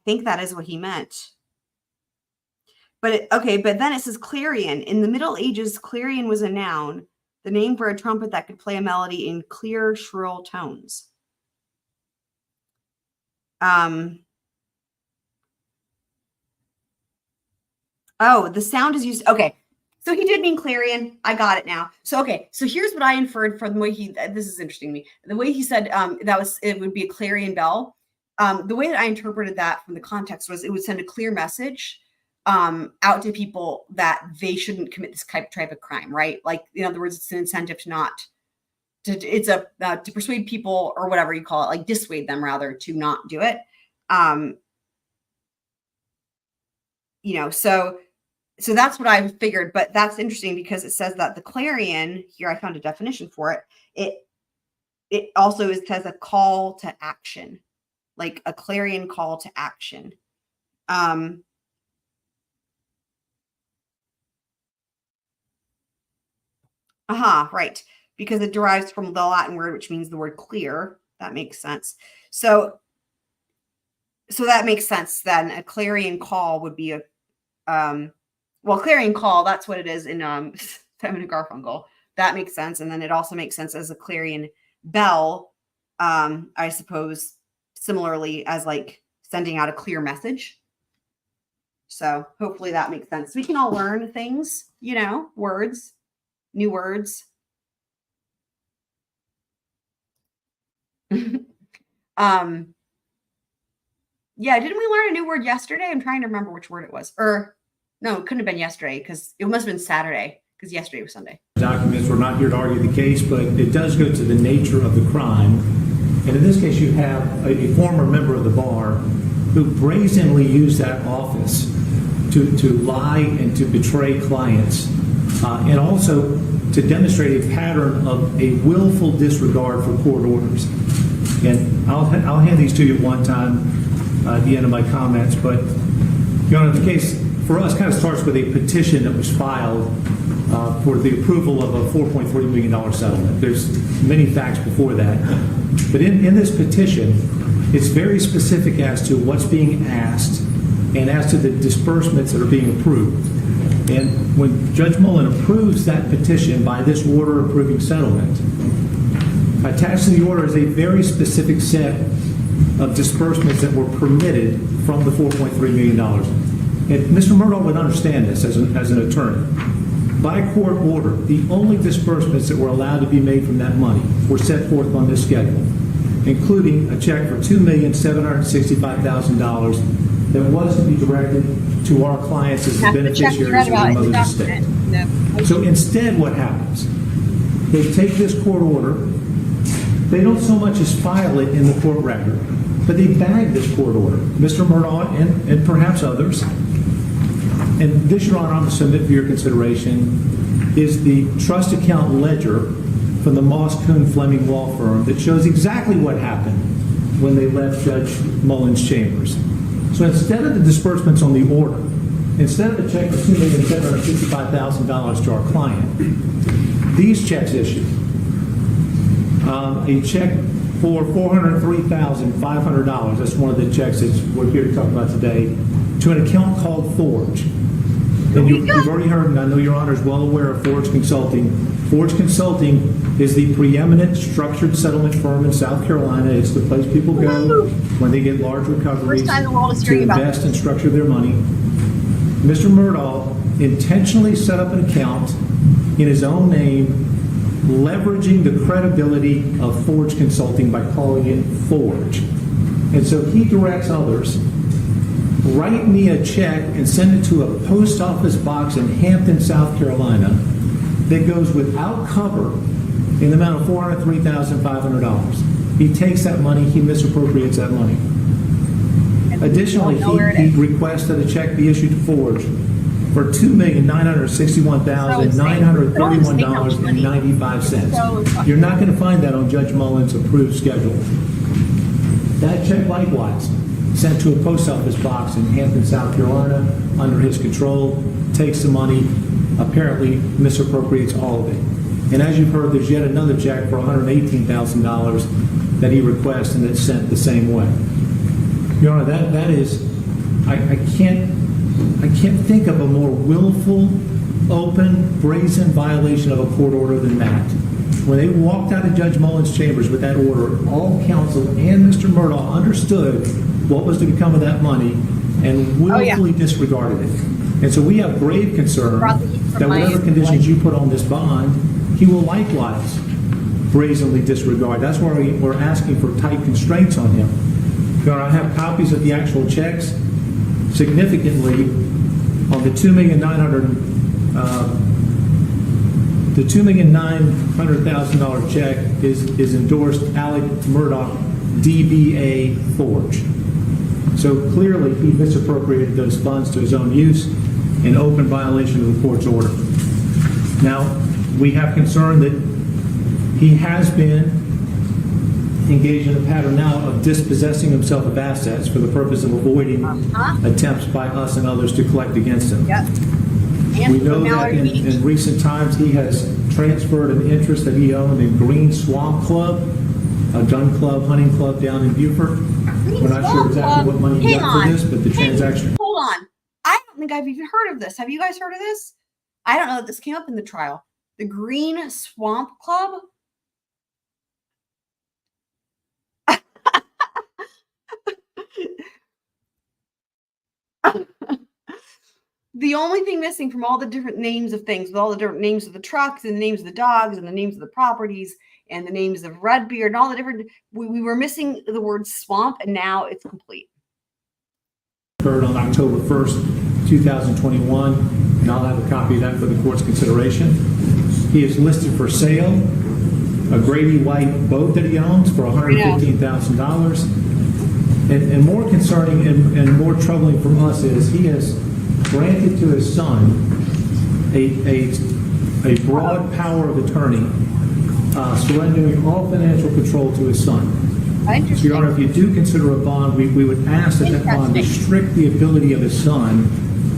think that is what he meant. But but then it says clarion. In the Middle Ages, clarion was a noun, the name for a trumpet that could play a melody in clear, shrill tones. Oh, the sound is used. Okay. So he did mean clarion. I got it now. So, okay. So here's what I inferred from the way this is interesting to me. The way he said it would be a clarion bell. The way that I interpreted that from the context was it would send a clear message out to people that they shouldn't commit this type of crime, right? Like, in other words, it's an incentive to persuade people, or whatever you call it, like dissuade them rather, to not do it. So that's what I figured, but that's interesting because it says that the clarion here, I found a definition for it. It also says a call to action, like a clarion call to action. Right. Because it derives from the Latin word, which means the word clear. That makes sense. So that makes sense then. A clarion call would be clarion call, that's what it is in Simon and Garfunkel. That makes sense. And then it also makes sense as a clarion bell, I suppose, similarly as like sending out a clear message. So hopefully that makes sense. We can all learn things, words, new words. Yeah, didn't we learn a new word yesterday? I'm trying to remember which word it was. No, it couldn't have been yesterday because it must have been Saturday because yesterday was Sunday. Documents, we're not here to argue the case, but it does go to the nature of the crime. And in this case, you have a former member of the bar who brazenly used that office to lie and to betray clients, and also to demonstrate a pattern of a willful disregard for court orders. And I'll hand these to you one time at the end of my comments, but Your Honor, the case for us kind of starts with a petition that was filed for the approval of a $4.3 million settlement. There's many facts before that. But in this petition, it's very specific as to what's being asked and as to the disbursements that are being approved. And when Judge Mullen approves that petition by this order approving settlement, attached to the order is a very specific set of disbursements that were permitted from the $4.3 million. And Mr. Murdaugh would understand this as an attorney. By court order, the only disbursements that were allowed to be made from that money were set forth on this schedule, including a check for $2,765,000 that was to be directed to our clients as the beneficiaries of their mother's estate. So instead, what happens? They take this court order, they don't so much as file it in the court record, but they bag this court order. Mr. Murdaugh and perhaps others, and this, Your Honor, I'm going to submit for your consideration, is the trust account ledger from the Moss Coon Fleming law firm that shows exactly what happened when they left Judge Mullins' chambers. So instead of the disbursements on the order, instead of a check for $2,765,000 to our client, these checks issued. A check for $403,500, that's one of the checks that we're here to talk about today, to an account called Forge. And you've already heard, and I know Your Honor is well aware of Forge Consulting. Forge Consulting is the preeminent structured settlement firm in South Carolina. It's the place people go when they get large recoveries to invest and structure their money. Mr. Murdaugh intentionally set up an account in his own name, leveraging the credibility of Forge Consulting by calling it Forge. And so he directs others, write me a check and send it to a post office box in Hampton, South Carolina that goes without cover in the amount of $403,500. He takes that money, he misappropriates that money. Additionally, he requests that a check be issued to Forge for $2,961,931.95. You're not going to find that on Judge Mullins' approved schedule. That check likewise sent to a post office box in Hampton, South Carolina, under his control, takes the money, apparently misappropriates all of it. And as you've heard, there's yet another check for $118,000 that he requests and it's sent the same way. Your Honor, that is, I can't think of a more willful, open, brazen violation of a court order than that. When they walked out of Judge Mullins' chambers with that order, all counsel and Mr. Murdaugh understood what was to become of that money and willfully disregarded it. And so we have grave concern that whatever conditions you put on this bond, he will likewise brazenly disregard. That's why we're asking for tight constraints on him. Your Honor, I have copies of the actual checks. Significantly, on the $2,900,000 check is endorsed Alec Murdaugh, DBA Forge. So clearly, he misappropriated those funds to his own use in open violation of the court's order. Now, we have concern that he has been engaged in a pattern now of dispossessing himself of assets for the purpose of avoiding attempts by us and others to collect against him. We know that in recent times he has transferred an interest that he owned in Green Swamp Club, a gun club, hunting club down in Beaufort. We're not sure exactly what money he got for this, but the transaction. Hold on. I don't think I've even heard of this. Have you guys heard of this? I don't know that this came up in the trial. The Green Swamp Club? The only thing missing from all the different names of things, with all the different names of the trucks and the names of the dogs and the names of the properties and the names of Redbeard and all the different, we were missing the word swamp, and now it's complete. Occurred on October 1st, 2021, and I'll have a copy of that for the court's consideration. He is listed for sale a Grady White boat that he owns for $115,000. And more concerning and more troubling from us is he has granted to his son a broad power of attorney, surrendering all financial control to his son. So, Your Honor, if you do consider a bond, we would ask that that bond restrict the ability of his son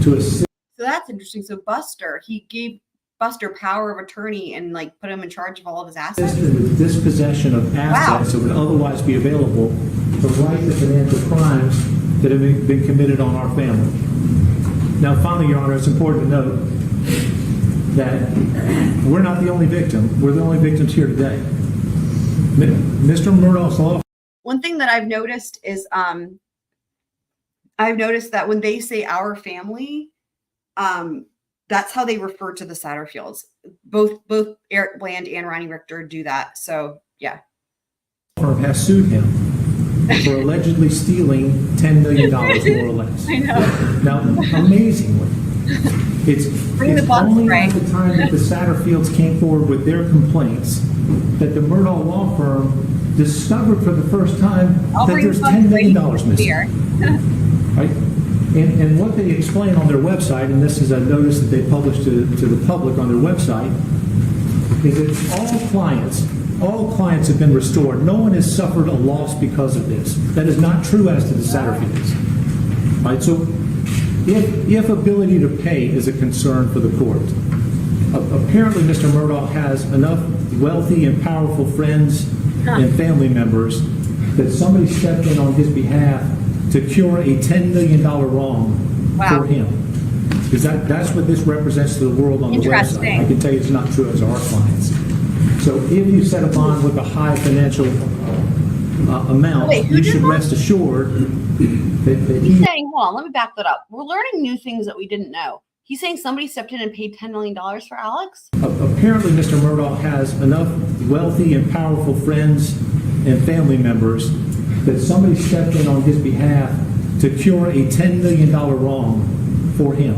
to assist. So that's interesting. So Buster, he gave Buster power of attorney and like put him in charge of all of his assets. In the dispossession of assets that would otherwise be available to right the financial crimes that have been committed on our family. Now, finally, Your Honor, it's important to note that we're not the only victim. We're the only victims here today. Mr. Murdaugh's law. One thing that I've noticed is I've noticed that when they say our family, that's how they refer to the Satterfields. Both Eric Bland and Ronnie Richter do that. So yeah. Firm has sued him for allegedly stealing $10 million, more or less. I know. Now, amazingly, it's only at the time that the Satterfields came forward with their complaints that the Murdaugh law firm discovered for the first time that there's $10 million missing. Right? And what they explain on their website, and this is a notice that they published to the public on their website, is that all clients have been restored. No one has suffered a loss because of this. That is not true as to the Satterfields. Right? So if ability to pay is a concern for the court, apparently Mr. Murdaugh has enough wealthy and powerful friends and family members that somebody stepped in on his behalf to cure a $10 million wrong for him. Because that's what this represents to the world on the website. I can tell you it's not true as our clients. So if you set a bond with a high financial amount, you should rest assured that he's saying, hold on, let me back that up. We're learning new things that we didn't know. He's saying somebody stepped in and paid $10 million for Alex? Apparently Mr. Murdaugh has enough wealthy and powerful friends and family members that somebody stepped in on his behalf to cure a $10 million wrong for him.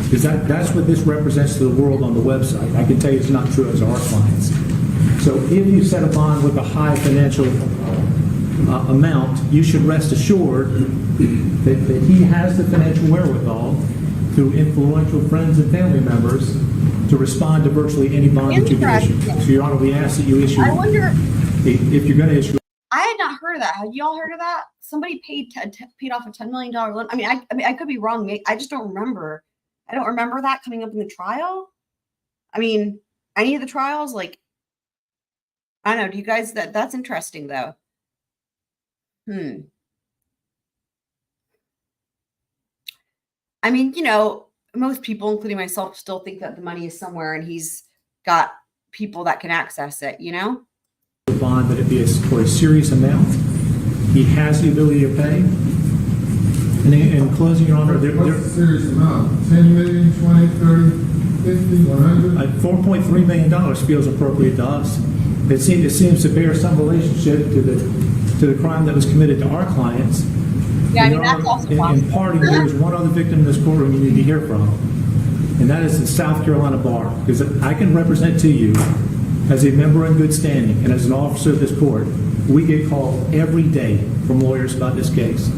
Because that's what this represents to the world on the website. I can tell you it's not true as our clients. So if you set a bond with a high financial amount, you should rest assured that he has the financial wherewithal through influential friends and family members to respond to virtually any bond that you can issue. So, Your Honor, we ask that you issue. I wonder if you're going to issue. I had not heard of that. Have y'all heard of that? Somebody paid off a $10 million loan. I mean, I could be wrong. I just don't remember. I don't remember that coming up in the trial. I mean, any of the trials, like, I don't know. Do you guys, that's interesting though. I mean, you know, most people, including myself, still think that the money is somewhere and he's got people that can access it, you know? Bond that it be for a serious amount. He has the ability to pay. And in closing, Your Honor, what's the serious amount? 10 million, 20, 30, 50, 100? $4.3 million feels appropriate to us. It seems to bear some relationship to the crime that was committed to our clients. Yeah, I mean, that's also possible. In parting, there's one other victim in this courtroom you need to hear from, and that is the South Carolina Bar. Because I can represent to you, as a member in good standing and as an officer of this court, we get called every day from lawyers about this case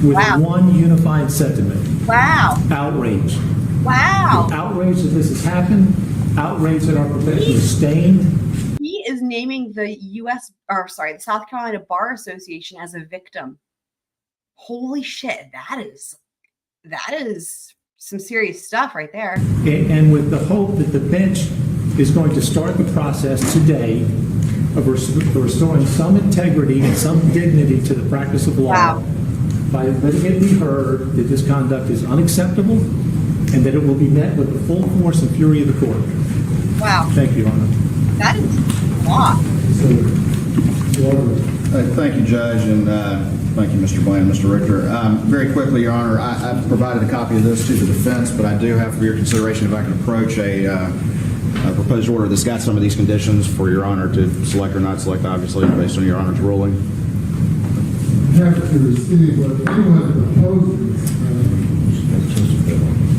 with one unified sentiment. Wow. Outrage. Wow. Outrage that this has happened. Outrage that our profession is stained. He is naming the the South Carolina Bar Association as a victim. Holy shit. That is some serious stuff right there. And with the hope that the bench is going to start the process today of restoring some integrity and some dignity to the practice of law by letting it be heard that this conduct is unacceptable and that it will be met with the full force and fury of the court. Wow. Thank you, Your Honor. That is a lot. Thank you, Judge, and thank you, Mr. Bland, Mr. Richter. Very quickly, Your Honor, I provided a copy of this to the defense, but I do have for your consideration if I can approach a proposed order that's got some of these conditions for Your Honor to select or not select, obviously, based on Your Honor's ruling. Have to receive what anyone that opposes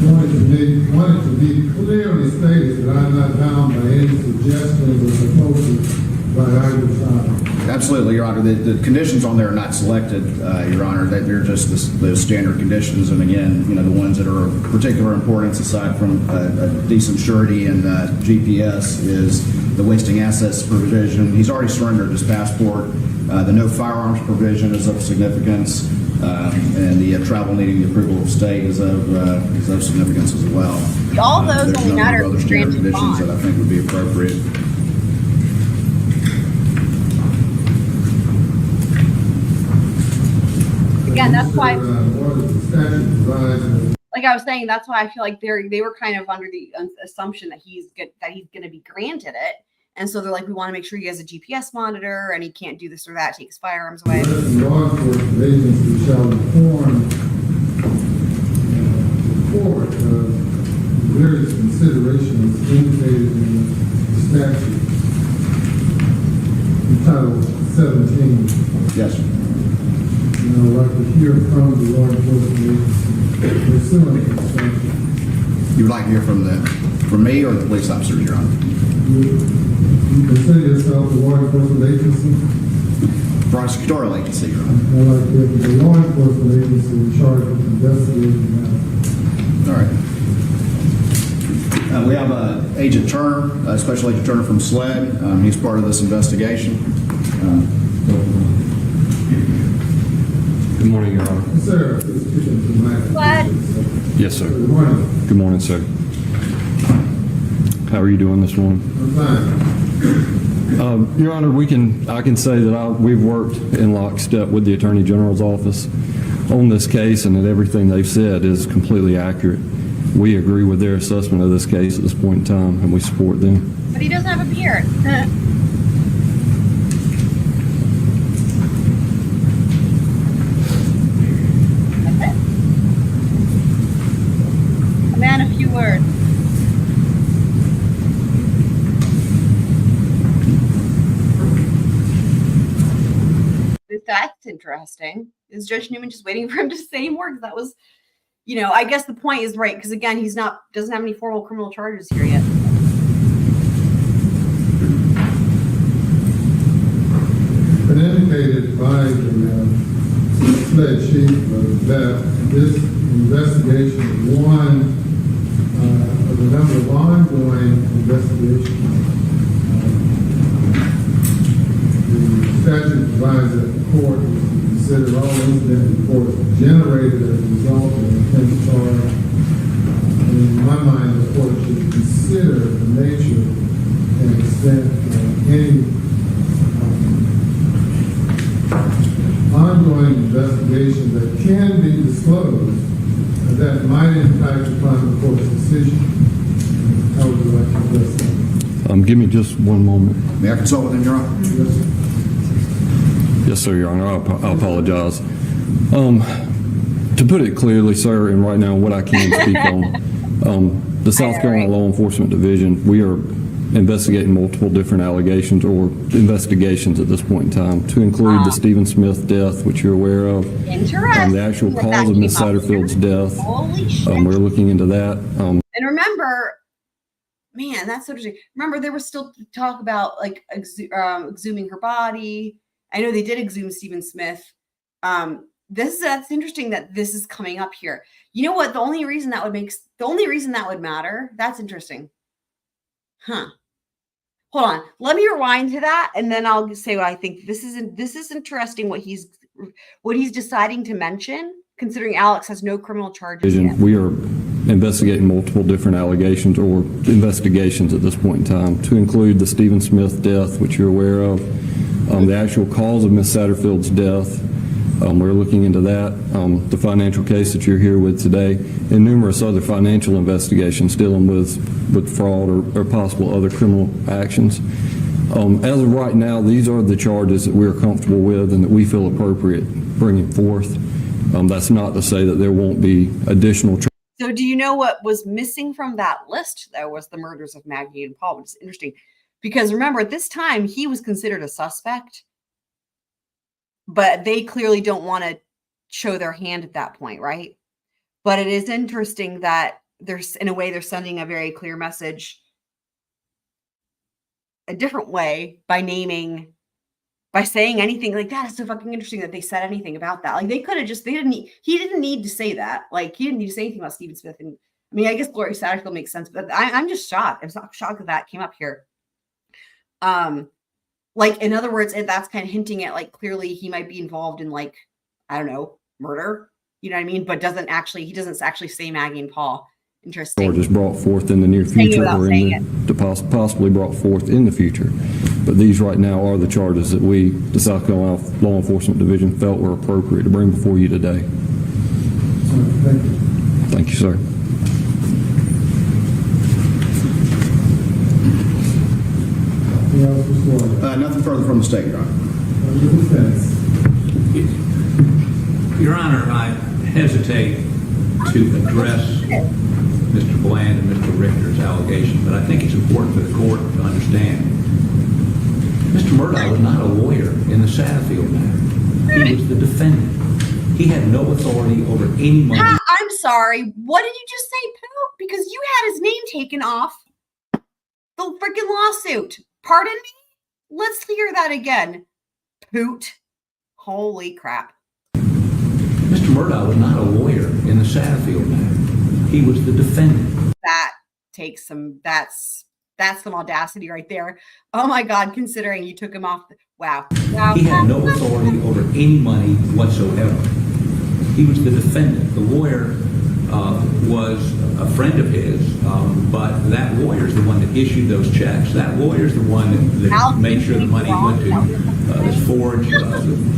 wanted to be clearly stated that I'm not bound by any suggestions or proposals by either side. Absolutely, Your Honor. The conditions on there are not selected, Your Honor. They're just the standard conditions, and again, you know, the ones that are of particular importance aside from a decent surety and GPS is the wasting assets provision. He's already surrendered his passport. The no firearms provision is of significance, and the travel needing the approval of state is of significance as well. All those only matter other if standard granted conditions bond. that I think would be appropriate. Again, that's why, like I was saying, that's why I feel like they were kind of under the assumption that he's going to be granted it, And so they're like, we want to make sure he has a GPS monitor and he can't do this or that, take his firearms away. Law enforcement agency shall inform the court of various considerations indicated in the statute in Title 17. Yes, sir. I'd like to hear from the law enforcement agency pursuant to the statute. You would like to hear from me or the police officer, Your Honor? You consider yourself a law enforcement agency? Prosecutorial agency, Your Honor. I'd like to hear from the law enforcement agency in charge of investigating that. All right. We have Agent Turner, Special Agent Turner from SLED. He's part of this investigation. Good morning, Your Honor. Yes, sir. What? Yes, sir. Good morning. Good morning, sir. How are you doing this morning? I'm fine. Your Honor, I can say that we've worked in lockstep with the Attorney General's office on this case, and that everything they've said is completely accurate. We agree with their assessment of this case at this point in time, and we support them. But he doesn't have a beard. A man of few words. That's interesting. Is Judge Newman just waiting for him to say more? Because that was, I guess the point is right. Because again, doesn't have any formal criminal charges here yet. Been indicated by the SLED chief that this investigation is one of a number of ongoing investigations. The statute provides that the court is to consider all incident reports generated as a result of an offense charge. And in my mind, the court should consider the nature and extent of any ongoing investigation that can be disclosed that might impact upon the court's decision. How would you like to address that? Give me just one moment. May I consult with him, Your Honor? Yes, sir. Yes, sir, Your Honor. I apologize. To put it clearly, sir, and right now what I can speak on, the South Carolina Law Enforcement Division, we are investigating multiple different allegations or investigations at this point in time, to include the Stephen Smith death, which you're aware of. Interesting. The actual cause of Miss Satterfield's death. Holy shit. We're looking into that. And remember, man, that's so interesting. Remember, there was still talk about like exhuming her body. I know they did exhume Stephen Smith. That's interesting that this is coming up here. You know what? The only reason that would matter. That's interesting. Huh. Hold on. Let me rewind to that, and then I'll say what I think. This is interesting what he's deciding to mention, considering Alex has no criminal charges yet. We are investigating multiple different allegations or investigations at this point in time, to include the Stephen Smith death, which you're aware of, the actual cause of Miss Satterfield's death. We're looking into that, the financial case that you're here with today, and numerous other financial investigations dealing with fraud or possible other criminal actions. As of right now, these are the charges that we're comfortable with and that we feel appropriate bringing forth. That's not to say that there won't be additional charges. So do you know what was missing from that list, though, was the murders of Maggie and Paul, which is interesting. Because remember, at this time, he was considered a suspect. But they clearly don't want to show their hand at that point, right? But it is interesting that in a way, they're sending a very clear message a different way by saying anything like that. It's so fucking interesting that they said anything about that. Like he didn't need to say that. Like he didn't need to say anything about Stephen Smith. And I mean, I guess Gloria Satterfield makes sense, but I'm just shocked. I'm so shocked that came up here. Like, in other words, that's kind of hinting at, like, clearly he might be involved in, like, I don't know, murder. You know what I mean? But he doesn't actually say Maggie and Paul. Interesting. Charges brought forth in the near future or possibly brought forth in the future. But these right now are the charges that the South Carolina Law Enforcement Division, felt were appropriate to bring before you today. Thank you. Thank you, sir. Anything else, Mr. Lawyer? Nothing further from the state, Your Honor. The defense. Your Honor, I hesitate to address Mr. Bland and Mr. Richter's allegations, but I think it's important for the court to understand. Mr. Murdaugh was not a lawyer in the Satterfield matter. He was the defendant. He had no authority over any money. I'm sorry. What did you just say, Poot? Because you had his name taken off the freaking lawsuit. Pardon me? Let's hear that again. Poot. Holy crap. Mr. Murdaugh was not a lawyer in the Satterfield matter. He was the defendant. That takes some, that's some audacity right there. Oh my God, considering you took him off. Wow. He had no authority over any money whatsoever. He was the defendant. The lawyer was a friend of his, but that lawyer is the one that issued those checks. That lawyer is the one that made sure the money went to this forge.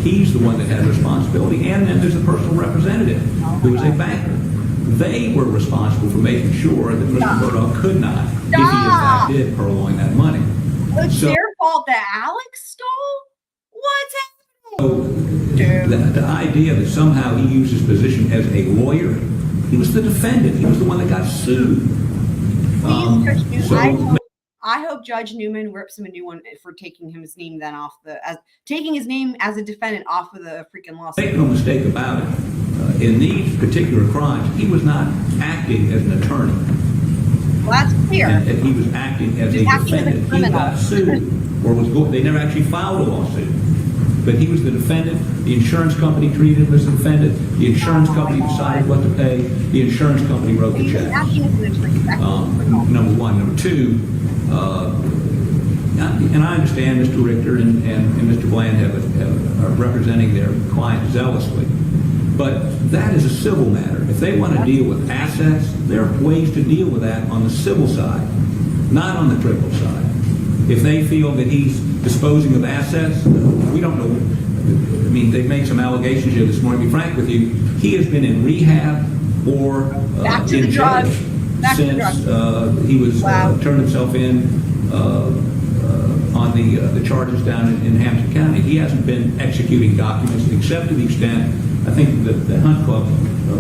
He's the one that had responsibility. And then there's the personal representative who was a banker. They were responsible for making sure that Mr. Murdaugh could not, if he in fact did, purloin that money. It's their fault that Alex stole? What's happening? The idea that somehow he used his position as a lawyer, he was the defendant. He was the one that got sued. I hope Judge Newman rips him a new one for taking his name then off taking his name as a defendant off of the freaking lawsuit. Make no mistake about it. In these particular crimes, he was not acting as an attorney. Well, that's clear. And he was acting as a defendant. He got sued, or they never actually filed a lawsuit. But he was the defendant. The insurance company treated him as a defendant. The insurance company decided what to pay. The insurance company wrote the check. Number one. Number two, and I understand Mr. Richter and Mr. Bland are representing their client zealously. But that is a civil matter. If they want to deal with assets, there are ways to deal with that on the civil side, not on the criminal side. If they feel that he's disposing of assets, we don't know. I mean, they made some allegations here this morning. To be frank with you, he has been in rehab or in jail since he was turned himself in on the charges down in Hampton County. He hasn't been executing documents except to the extent, I think the Hunt Club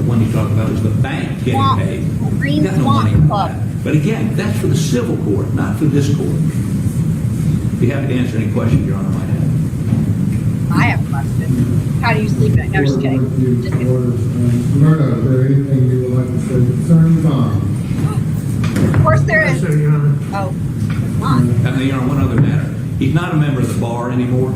one he talked about was the bank getting paid. He got no money on that. But again, that's for the civil court, not for this court. Be happy to answer any questions Your Honor might have. I have a question. How do you sleep at night? No, just kidding. Murdaugh, is there anything you would like to say concerning Bond? Of course there is. Yes, sir, Your Honor. Oh, come on. Your Honor, one other matter. He's not a member of the bar anymore.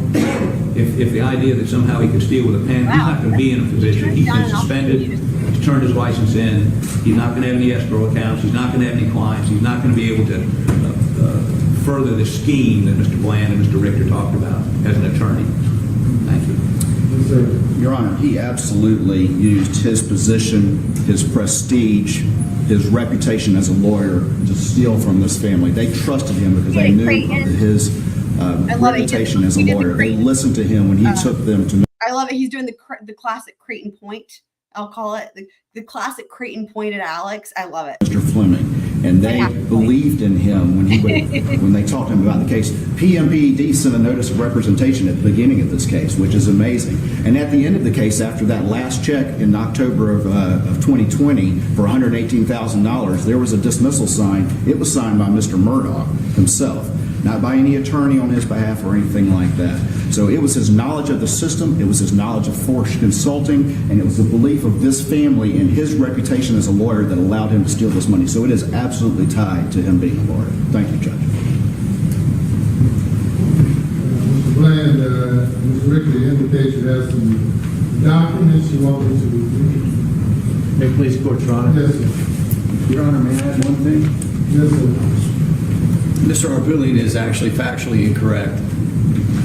If the idea that somehow he could steal with a pen, he's not going to be in a position. He's been suspended. He's turned his license in. He's not going to have any escrow accounts. He's not going to have any clients. He's not going to be able to further the scheme that Mr. Bland and Mr. Richter talked about as an attorney. Thank you. Yes, sir. Your Honor, he absolutely used his position, his prestige, his reputation as a lawyer to steal from this family. They trusted him because they knew of his reputation as a lawyer. They listened to him when he took them to. I love it. He's doing the classic Creighton Point. I'll call it the classic Creighton Point at Alex. I love it. Mr. Fleming. And they believed in him when they talked to him about the case. PMPED sent a notice of representation at the beginning of this case, which is amazing. And at the end of the case, after that last check in October of 2020 for $118,000, there was a dismissal signed. It was signed by Mr. Murdaugh himself, not by any attorney on his behalf or anything like that. So it was his knowledge of the system, it was his knowledge of Forge Consulting, and it was the belief of this family and his reputation as a lawyer that allowed him to steal this money. So it is absolutely tied to him being a lawyer. Thank you, Judge. Mr. Bland, Mr. Richter indicates you have some documents you want me to review. May it please the court, Your Honor. Yes, sir. Your Honor, may I add one thing? Yes, sir. Mr. Arbulian is actually factually incorrect.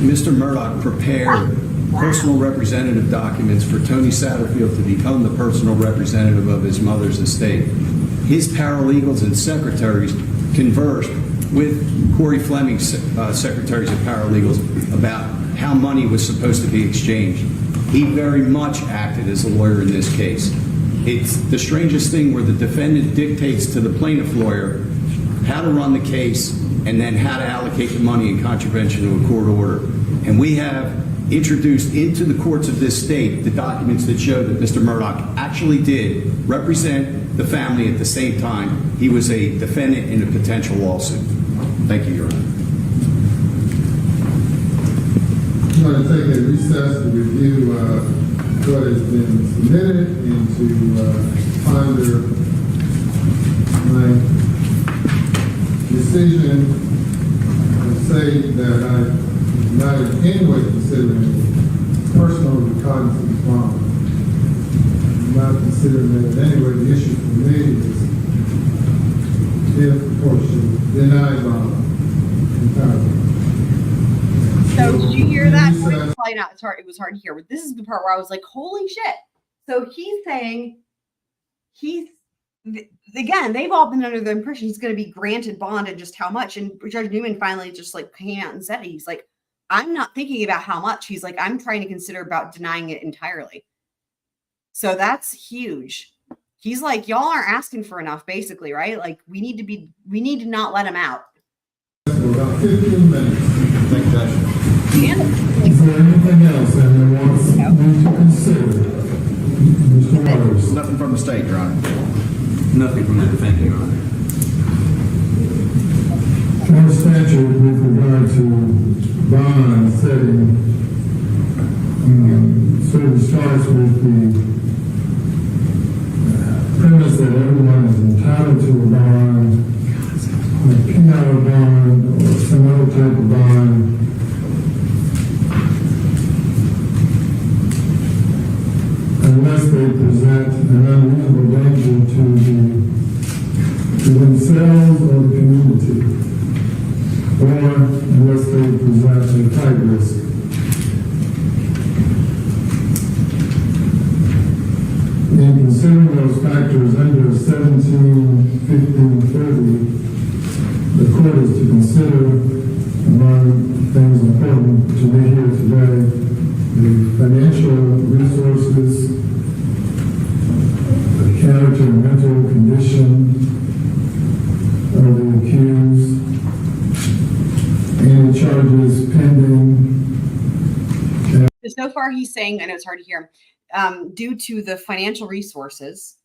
Mr. Murdaugh prepared personal representative documents for Tony Satterfield to become the personal representative of his mother's estate. His paralegals and secretaries conversed with Corey Fleming's secretaries and paralegals about how money was supposed to be exchanged. He very much acted as a lawyer in this case. It's the strangest thing where the defendant dictates to the plaintiff lawyer how to run the case and then how to allocate the money in contravention to a court order. And we have introduced into the courts of this state the documents that show that Mr. Murdaugh actually did represent the family at the same time he was a defendant in a potential lawsuit. Thank you, Your Honor. I'm going to take a recess to review what has been submitted and to ponder my decision and say that I'm not in any way considering personal recognizance bond. I'm not considering that in any way. The issue for me is if the court should deny bond entirely. So did you hear that? Probably not. It was hard to hear, but this is the part where I was like, holy shit. So he's saying again, they've all been under the impression he's going to be granted bond and just how much. And Judge Newman finally just like came out and said it. He's like, I'm not thinking about how much. He's like, I'm trying to consider about denying it entirely. So that's huge. He's like, y'all aren't asking for enough, basically, right? Like we need to not let him out. About 15 minutes. Thank you, Judge. Is there anything else that we want to consider? Mr. Waters. Nothing from the state, Your Honor. Nothing from the defendant, Your Honor. Our statute with regard to bond setting sort of starts with the premise that everyone is entitled to a bond, a penal bond, or some other type of bond. Unless they present an unreasonable danger to themselves or the community, or unless they present a flight risk. In considering those factors under 17, 15, 30, the court is to consider, among things important to me here today, the financial resources, the character and mental condition of the accused, any charges pending. So far, he's saying, I know it's hard to hear, due to the financial resources,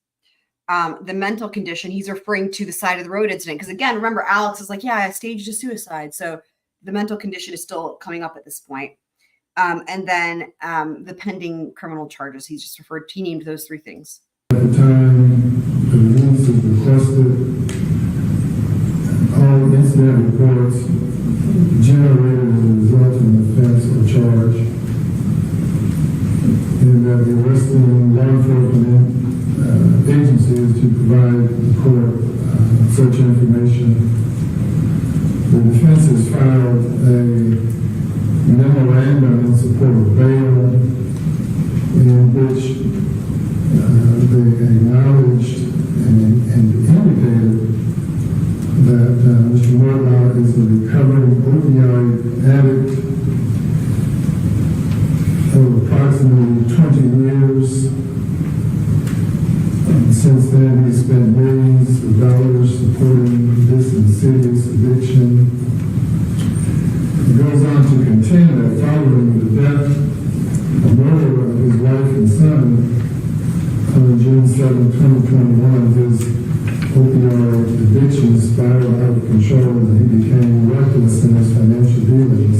the mental condition, he's referring to the side of the road incident. Because again, remember, Alex is like, yeah, I staged a suicide. So the mental condition is still coming up at this point. And then the pending criminal charges, he named those three things. At the time the release is requested, all incident reports generated as a result of an offense or charge, and that the arresting law enforcement agency is to provide the court such information. The defense has filed a memorandum in support of bail, in which they acknowledged and indicated that Mr. Murdaugh is a recovering opioid addict of approximately 20 years. Since then, he spent millions of dollars supporting this insidious addiction. He goes on to contend that following the death or murder of his wife and son on June 7, 2021, his opioid addiction spiraled out of control and he became reckless in his financial dealings,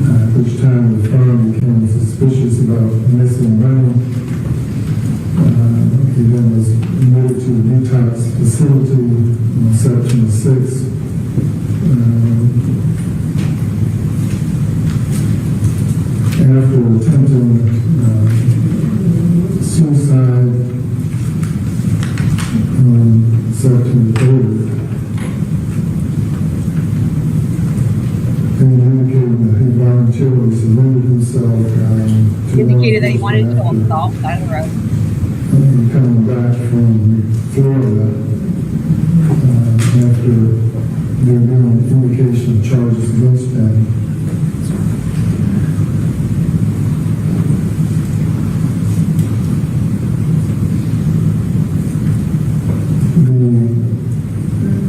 at which time the firm became suspicious about missing money. He then was admitted to a detox facility on September 6th. After attempting suicide on September 3rd, and indicated that he voluntarily surrendered himself. He indicated that he wanted to kill himself side of the road. Coming back from Florida after there being an indication of charges against him.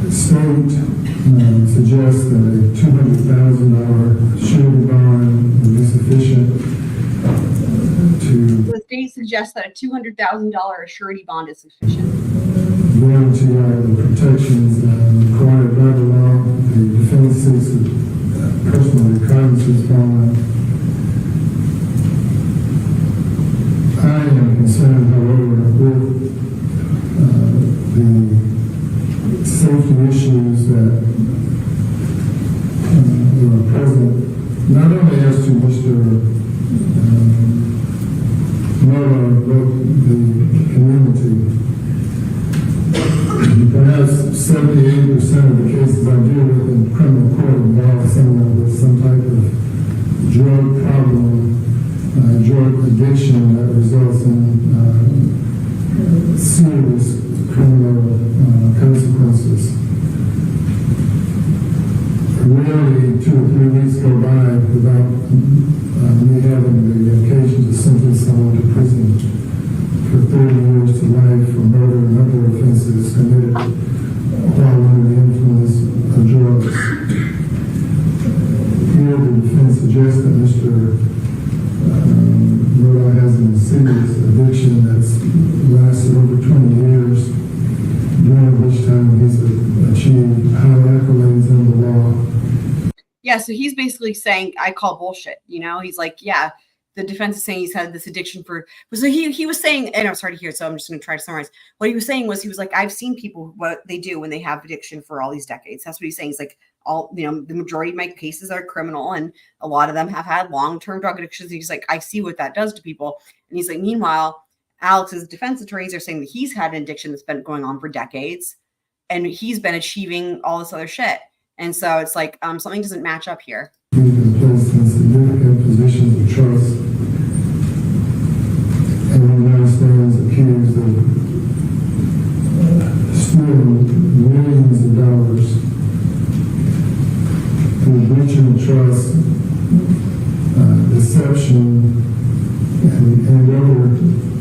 The state suggests that a $200,000 surety bond would be sufficient to The state suggests that a $200,000 surety bond is sufficient. guarantee all the protections required by the law. The defense seeks a personal recognizance bond. I am concerned, however, with the safety issues that are present, not only as to Mr. Murdaugh, but the community. Perhaps 78% of the cases I deal with in criminal court involve someone with some type of drug problem, drug addiction that results in serious criminal consequences. Rarely 2 or 3 weeks go by without me having the occasion to sentence someone to prison for 30 years to life for murder and other offenses committed while under the influence of drugs. Here the defense suggests that Mr. Murdaugh has an insidious addiction that's lasted over 20 years, during which time he's achieved high accolades in the law. Yeah, so he's basically saying, I call bullshit. You know, he's like, yeah, the defense is saying he's had this addiction for, so he was saying, and I'm sorry to hear it, so I'm just going to try to summarize. What he was saying was, he was like, I've seen people, what they do when they have addiction for all these decades. That's what he's saying. He's like, the majority of my cases are criminal, and a lot of them have had long-term drug addictions. He's like, I see what that does to people. And he's like, meanwhile, Alex's defense attorneys are saying that he's had an addiction that's been going on for decades, and he's been achieving all this other shit. And so it's like, something doesn't match up here. He's been placed in significant positions of trust, and now stands accused of stealing millions of dollars through breaching trust, deception, and other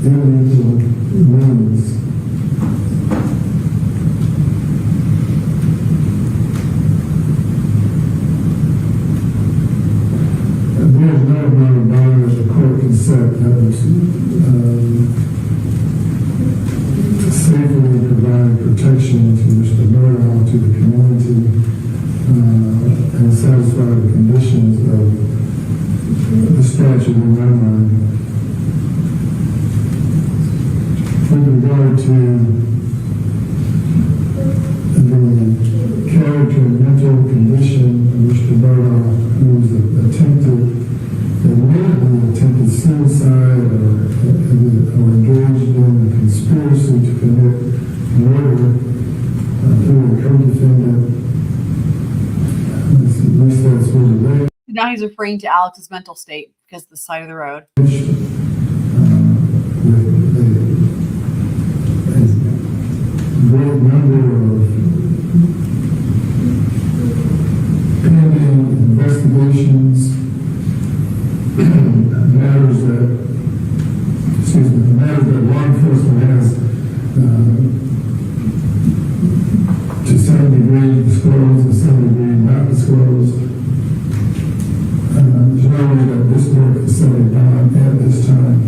illegal means. There's no amount of dollars the court can set that would safely provide protection to Mr. Murdaugh, to the community, and satisfy the conditions of the statute in my mind. With regard to the character and mental condition of Mr. Murdaugh, who's admittedly attempted suicide or engaged in a conspiracy to commit murder through a co-defendant. At least that's what it is. Now he's referring to Alex's mental state because of the side of the road. Great number of pending investigations, matters that law enforcement has to some degree disclosed and some degree not disclosed. There's no way that this court can set a bond at this time.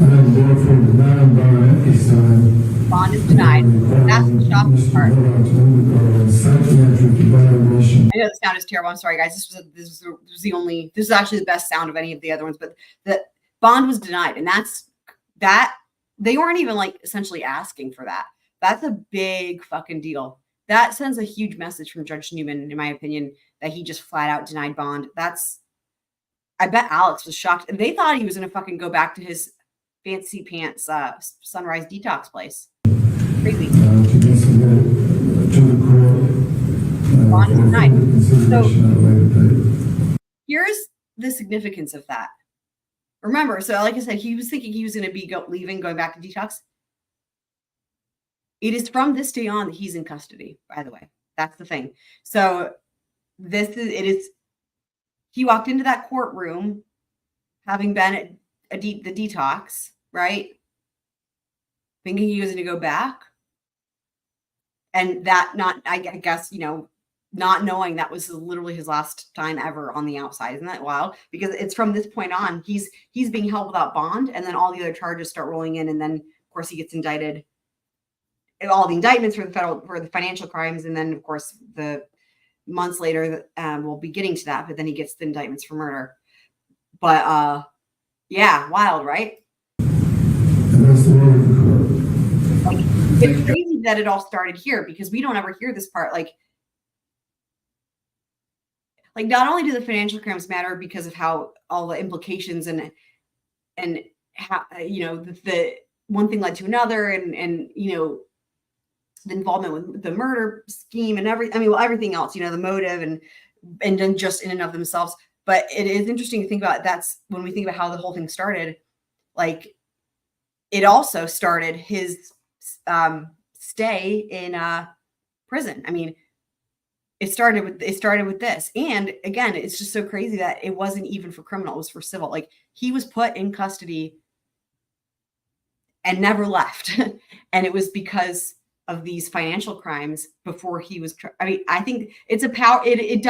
I am therefore denying bond at this time. Bond is denied. That's the shocking part. I know the sound is terrible. I'm sorry, guys. This was actually the best sound of any of the other ones, but the bond was denied, and that they weren't even like essentially asking for that. That's a big fucking deal. That sends a huge message from Judge Newman, in my opinion, that he just flat out denied bond. I bet Alex was shocked, and they thought he was gonna fucking go back to his fancy pants Sunrise detox place. Crazy. To be submitted to the court. Bond is denied. Consideration at a later date. Here's the significance of that. Remember, so like I said, he was thinking he was going to be leaving, going back to detox. It is from this day on that he's in custody, by the way. That's the thing. So he walked into that courtroom having been at the detox, right? Thinking he was going to go back. and that I guess, not knowing that was literally his last time ever on the outside. Isn't that wild? Because it's from this point on, he's being held without bond, and then all the other charges start rolling in, and then of course he gets indicted. All the indictments for the financial crimes, and then of course the months later, we'll be getting to that. But then he gets the indictments for murder. But yeah, wild, right? It's crazy that it all started here, because we don't ever hear this part. Like not only do the financial crimes matter because of how all the implications and how, the one thing led to another, and the involvement with the murder scheme and everything else, the motive and then just in and of themselves. But it is interesting to think about. That's when we think about how the whole thing started. Like, it also started his stay in prison. I mean, it started with this. And again, it's just so crazy that it wasn't even for criminal, it was for civil. Like, he was put in custody and never left. And it was because of these financial crimes before he was, I think it's a power, it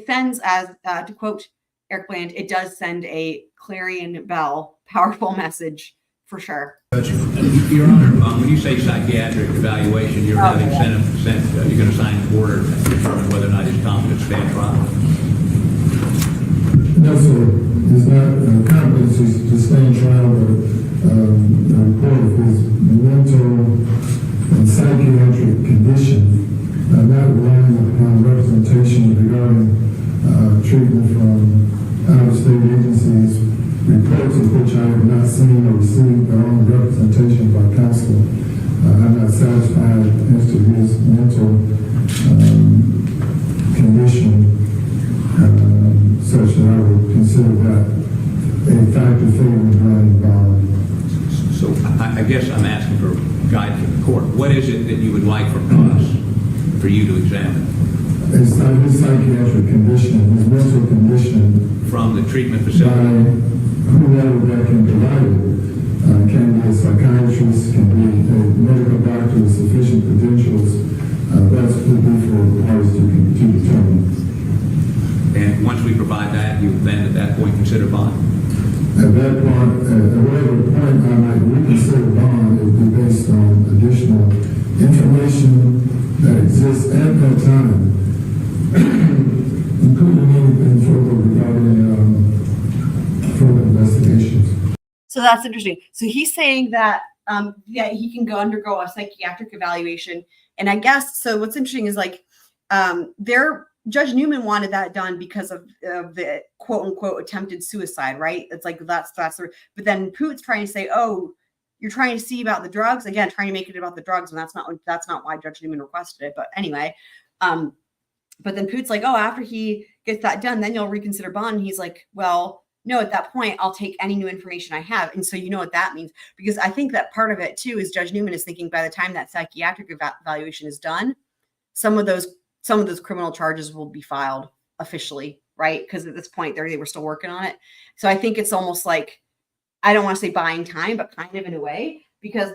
sends, as to quote Eric Bland, it does send a clarion bell, powerful message for sure. Your Honor, when you say psychiatric evaluation, you're having you're going to sign an order to determine whether or not he's competent to stand trial? No, sir. It's not competency to stand trial, but a report of his mental and psychiatric condition, not relying upon representation regarding treatment from out-of-state agencies, reports of which I have not seen or received their own representation by counsel. I'm not satisfied as to his mental condition such that I would consider that a factor favoring granting bond. So I guess I'm asking for guidance from the court. What is it that you would like from us for you to examine? It's his psychiatric condition, his mental condition. From the treatment facility? Whoever that can provide it. Can be a psychiatrist, can be a medical doctor with sufficient credentials. That's would be for the parties to determine. And once we provide that, you would then at that point consider bond? At that point, at whatever point I might reconsider bond, it would be based on additional information that exists at that time, including anything further regarding further investigations. So that's interesting. So he's saying that he can undergo a psychiatric evaluation. And I guess, so what's interesting is Judge Newman wanted that done because of the quote unquote attempted suicide, right? It's like, that's but then Poot's trying to say, oh, you're trying to see about the drugs, again, trying to make it about the drugs. And that's not why Judge Newman requested it. But anyway, but then Poot's like, oh, after he gets that done, then you'll reconsider bond. And he's like, well, no, at that point, I'll take any new information I have. And so you know what that means, because I think that part of it too is Judge Newman is thinking by the time that psychiatric evaluation is done, some of those criminal charges will be filed officially, right? Because at this point they were still working on it. So I think it's almost like, I don't want to say buying time, but kind of in a way, because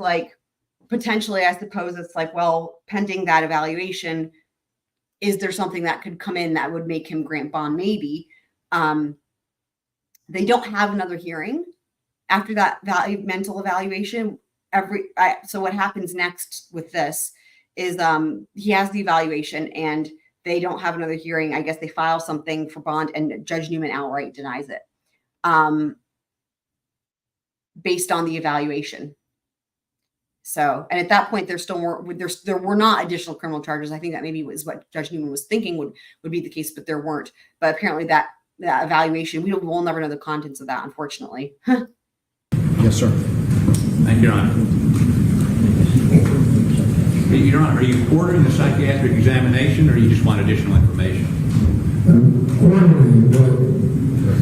potentially, I suppose it's like, well, pending that evaluation, is there something that could come in that would make him grant bond? Maybe. They don't have another hearing after that mental evaluation. So what happens next with this is he has the evaluation and they don't have another hearing. I guess they file something for bond and Judge Newman outright denies it based on the evaluation. So, and at that point, there were not additional criminal charges. I think that maybe was what Judge Newman was thinking would be the case, but there weren't. But apparently that evaluation, we'll never know the contents of that, unfortunately. Yes, sir. Thank you, Your Honor. Your Honor, are you ordering the psychiatric examination, or you just want additional information? Ordering that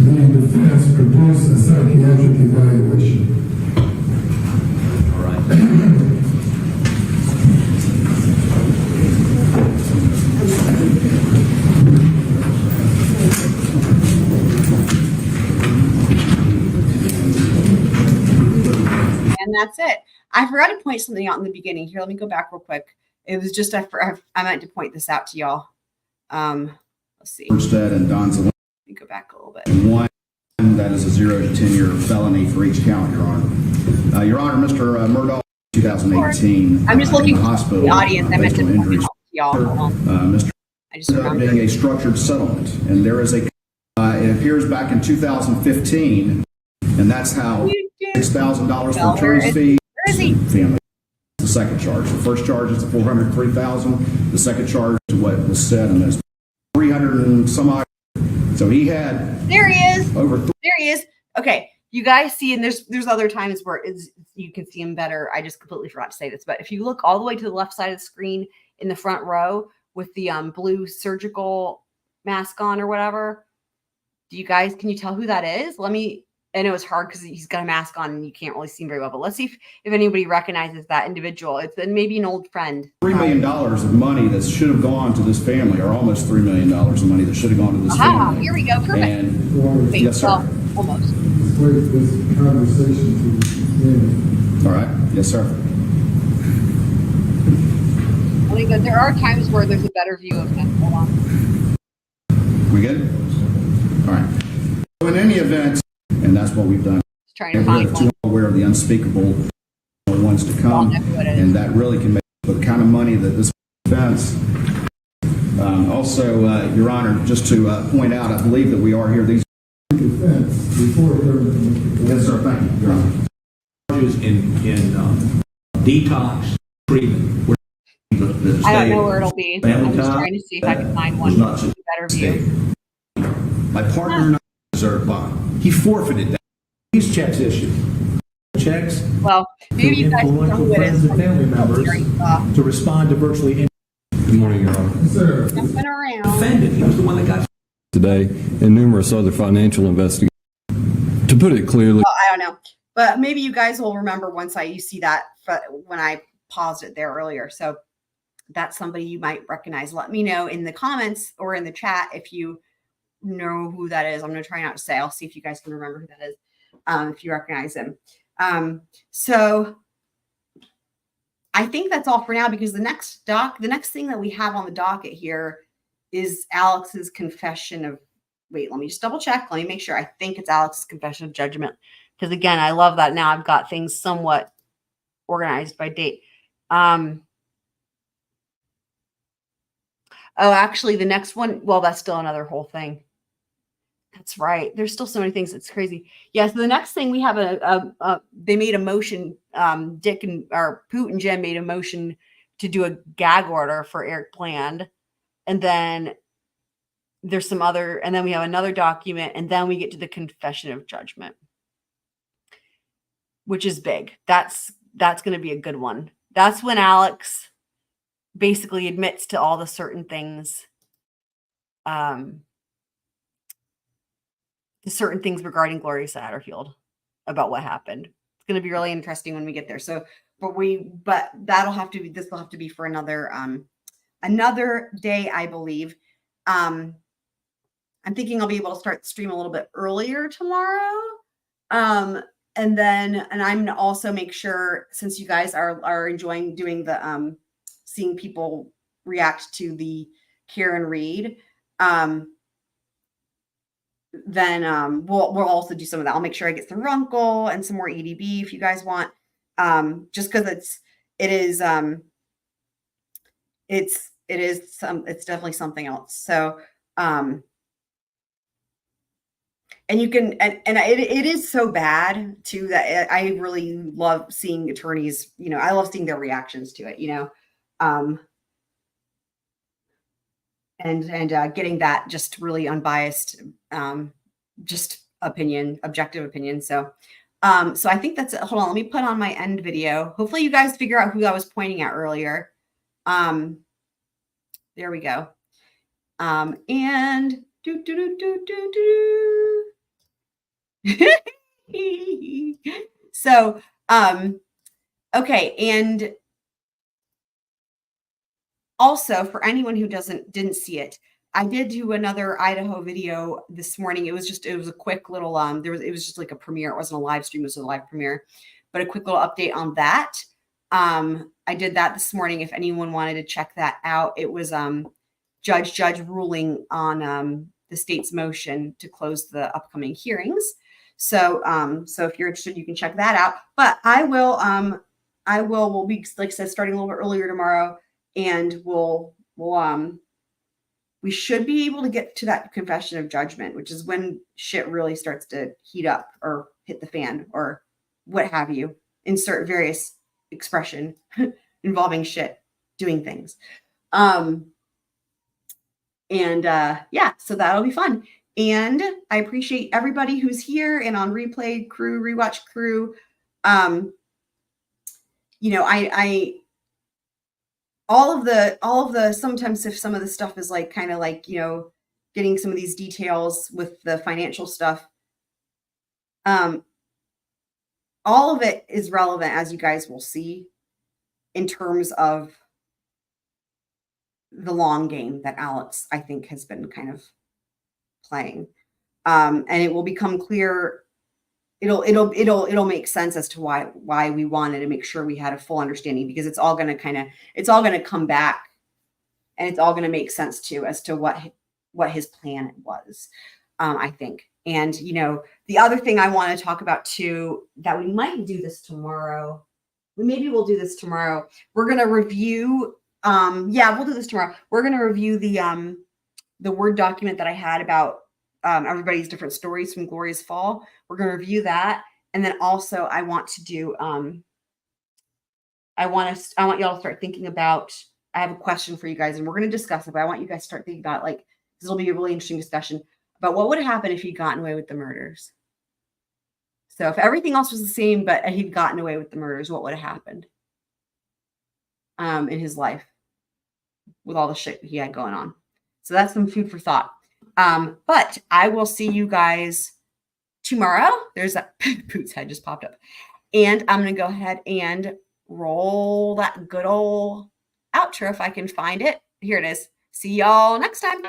the defense produce a psychiatric evaluation. All right. And that's it. I forgot to point something out in the beginning. Here, let me go back real quick. It was just, I meant to point this out to y'all. Let's see. Burdstead and Don Zelinka. Let me go back a little bit. And one that is a 0 to 10 year felony for each count, Your Honor. Your Honor, Mr. Murdaugh, 2018. I'm just looking in the for hospital. the audience. I meant to point injuries. it out to y'all. Hold on. Mr. I just remembered. Being a structured settlement, and there is a. It appears back in 2015, and that's how $6,000 for attorney's fee. Where is he? Family. The second charge. The first charge is the $403,000. The second charge is what was said in this 300 and some odd. So he had. There he is. Over. There he is. Okay, you guys see, and there's other times where you can see him better. I just completely forgot to say this, but if you look all the way to the left side of the screen in the front row with the blue surgical mask on or whatever, can you tell who that is? I know it's hard because he's got a mask on and you can't really see him very well, but let's see if anybody recognizes that individual. It's maybe an old friend. $3 million of money that should have gone to this family, or almost $3 million of money that should have gone to this family. Here we go. Perfect. And Wait, yes, sir. well, almost. Wait, this conversation to end. All right. Yes, sir. I think that there are times where there's a better view of him. Hold on. We good? All right. So in any event, and that's what we've done. Just trying to find one. Aware of the unspeakable ones to come, and that really can make the kind of money that this defense. Also, Your Honor, just to point out, I believe that we are here. These defense before hearing. Yes, sir. Thank you, Your Honor. Charges in detox treatment. I don't know where it'll be. I'm just trying to see if I can find one with a better view. My partner and I deserve bond. He forfeited that. These checks issued. Checks Well, maybe you guys know who it is. friends and family members to respond to virtually any. Good morning, Your Honor. Sir. Jumping around. Offended. He was the one that got Today, and numerous other financial investigations. To put it clearly, Well, I don't know, but maybe you guys will remember once you see that when I paused it there earlier. So that's somebody you might recognize. Let me know in the comments or in the chat if you know who that is. I'm going to try not to say. I'll see if you guys can remember who that is, if you recognize him. So I think that's all for now, because the next thing that we have on the docket here is Alex's confession of. Wait, let me just double check. Let me make sure. I think it's Alex's confession of judgment, because again, I love that now I've got things somewhat organized by date. Oh, actually, the next one, well, that's still another whole thing. That's right. There's still so many things. It's crazy. Yeah. So the next thing we have they made a motion. Poot and Jen made a motion to do a gag order for Eric Bland, and then there's some other, and then we have another document, and then we get to the confession of judgment, which is big. That's going to be a good one. That's when Alex basically admits to all the certain things, the certain things regarding Gloria Satterfield about what happened. It's going to be really interesting when we get there. So, but this will have to be for another day, I believe. I'm thinking I'll be able to start the stream a little bit earlier tomorrow. And I'm going to also make sure, since you guys are enjoying doing the, seeing people react to the Karen Reed, then we'll also do some of that. I'll make sure I get some Runkle and some more EDB if you guys want, just because it's definitely something else. So and you can, and it is so bad too that I really love seeing attorneys, I love seeing their reactions to it, and getting that just really unbiased, just objective opinion. So I think that's it. Hold on, let me put on my end video. Hopefully you guys figure out who I was pointing at earlier. There we go. And so, okay. And also, for anyone who didn't see it, I did do another Idaho video this morning. It was a quick little, it was just like a premiere. It wasn't a live stream, it was a live premiere, but a quick little update on that. I did that this morning. If anyone wanted to check that out, it was judge ruling on the state's motion to close the upcoming hearings. So if you're interested, you can check that out. But we'll be, like I said, starting a little bit earlier tomorrow, and we should be able to get to that confession of judgment, which is when shit really starts to heat up or hit the fan or what have you. Insert various expression involving shit, doing things. So that'll be fun. And I appreciate everybody who's here and on replay crew, rewatch crew. All of the sometimes if some of the stuff is like kind of like, getting some of these details with the financial stuff, all of it is relevant, as you guys will see, in terms of the long game that Alex, I think, has been kind of playing. And it will become clear. It'll make sense as to why we wanted to make sure we had a full understanding, because it's all going to come back, and it's all going to make sense too as to what his plan was, I think. And the other thing I want to talk about too, that we might do this tomorrow. Maybe we'll do this tomorrow. We're going to review. We'll do this tomorrow. We're going to review the Word document that I had about everybody's different stories from Gloria's fall. We're going to review that. And then also I want to do, I want y'all to start thinking about, I have a question for you guys, and we're going to discuss it, but I want you guys to start thinking about, like, this will be a really interesting discussion about what would have happened if he'd gotten away with the murders. So if everything else was the same, but he'd gotten away with the murders, what would have happened in his life with all the shit he had going on? So that's some food for thought. But I will see you guys tomorrow. There's that Poot's head just popped up. And I'm going to go ahead and roll that good old outro if I can find it. Here it is. See y'all next time.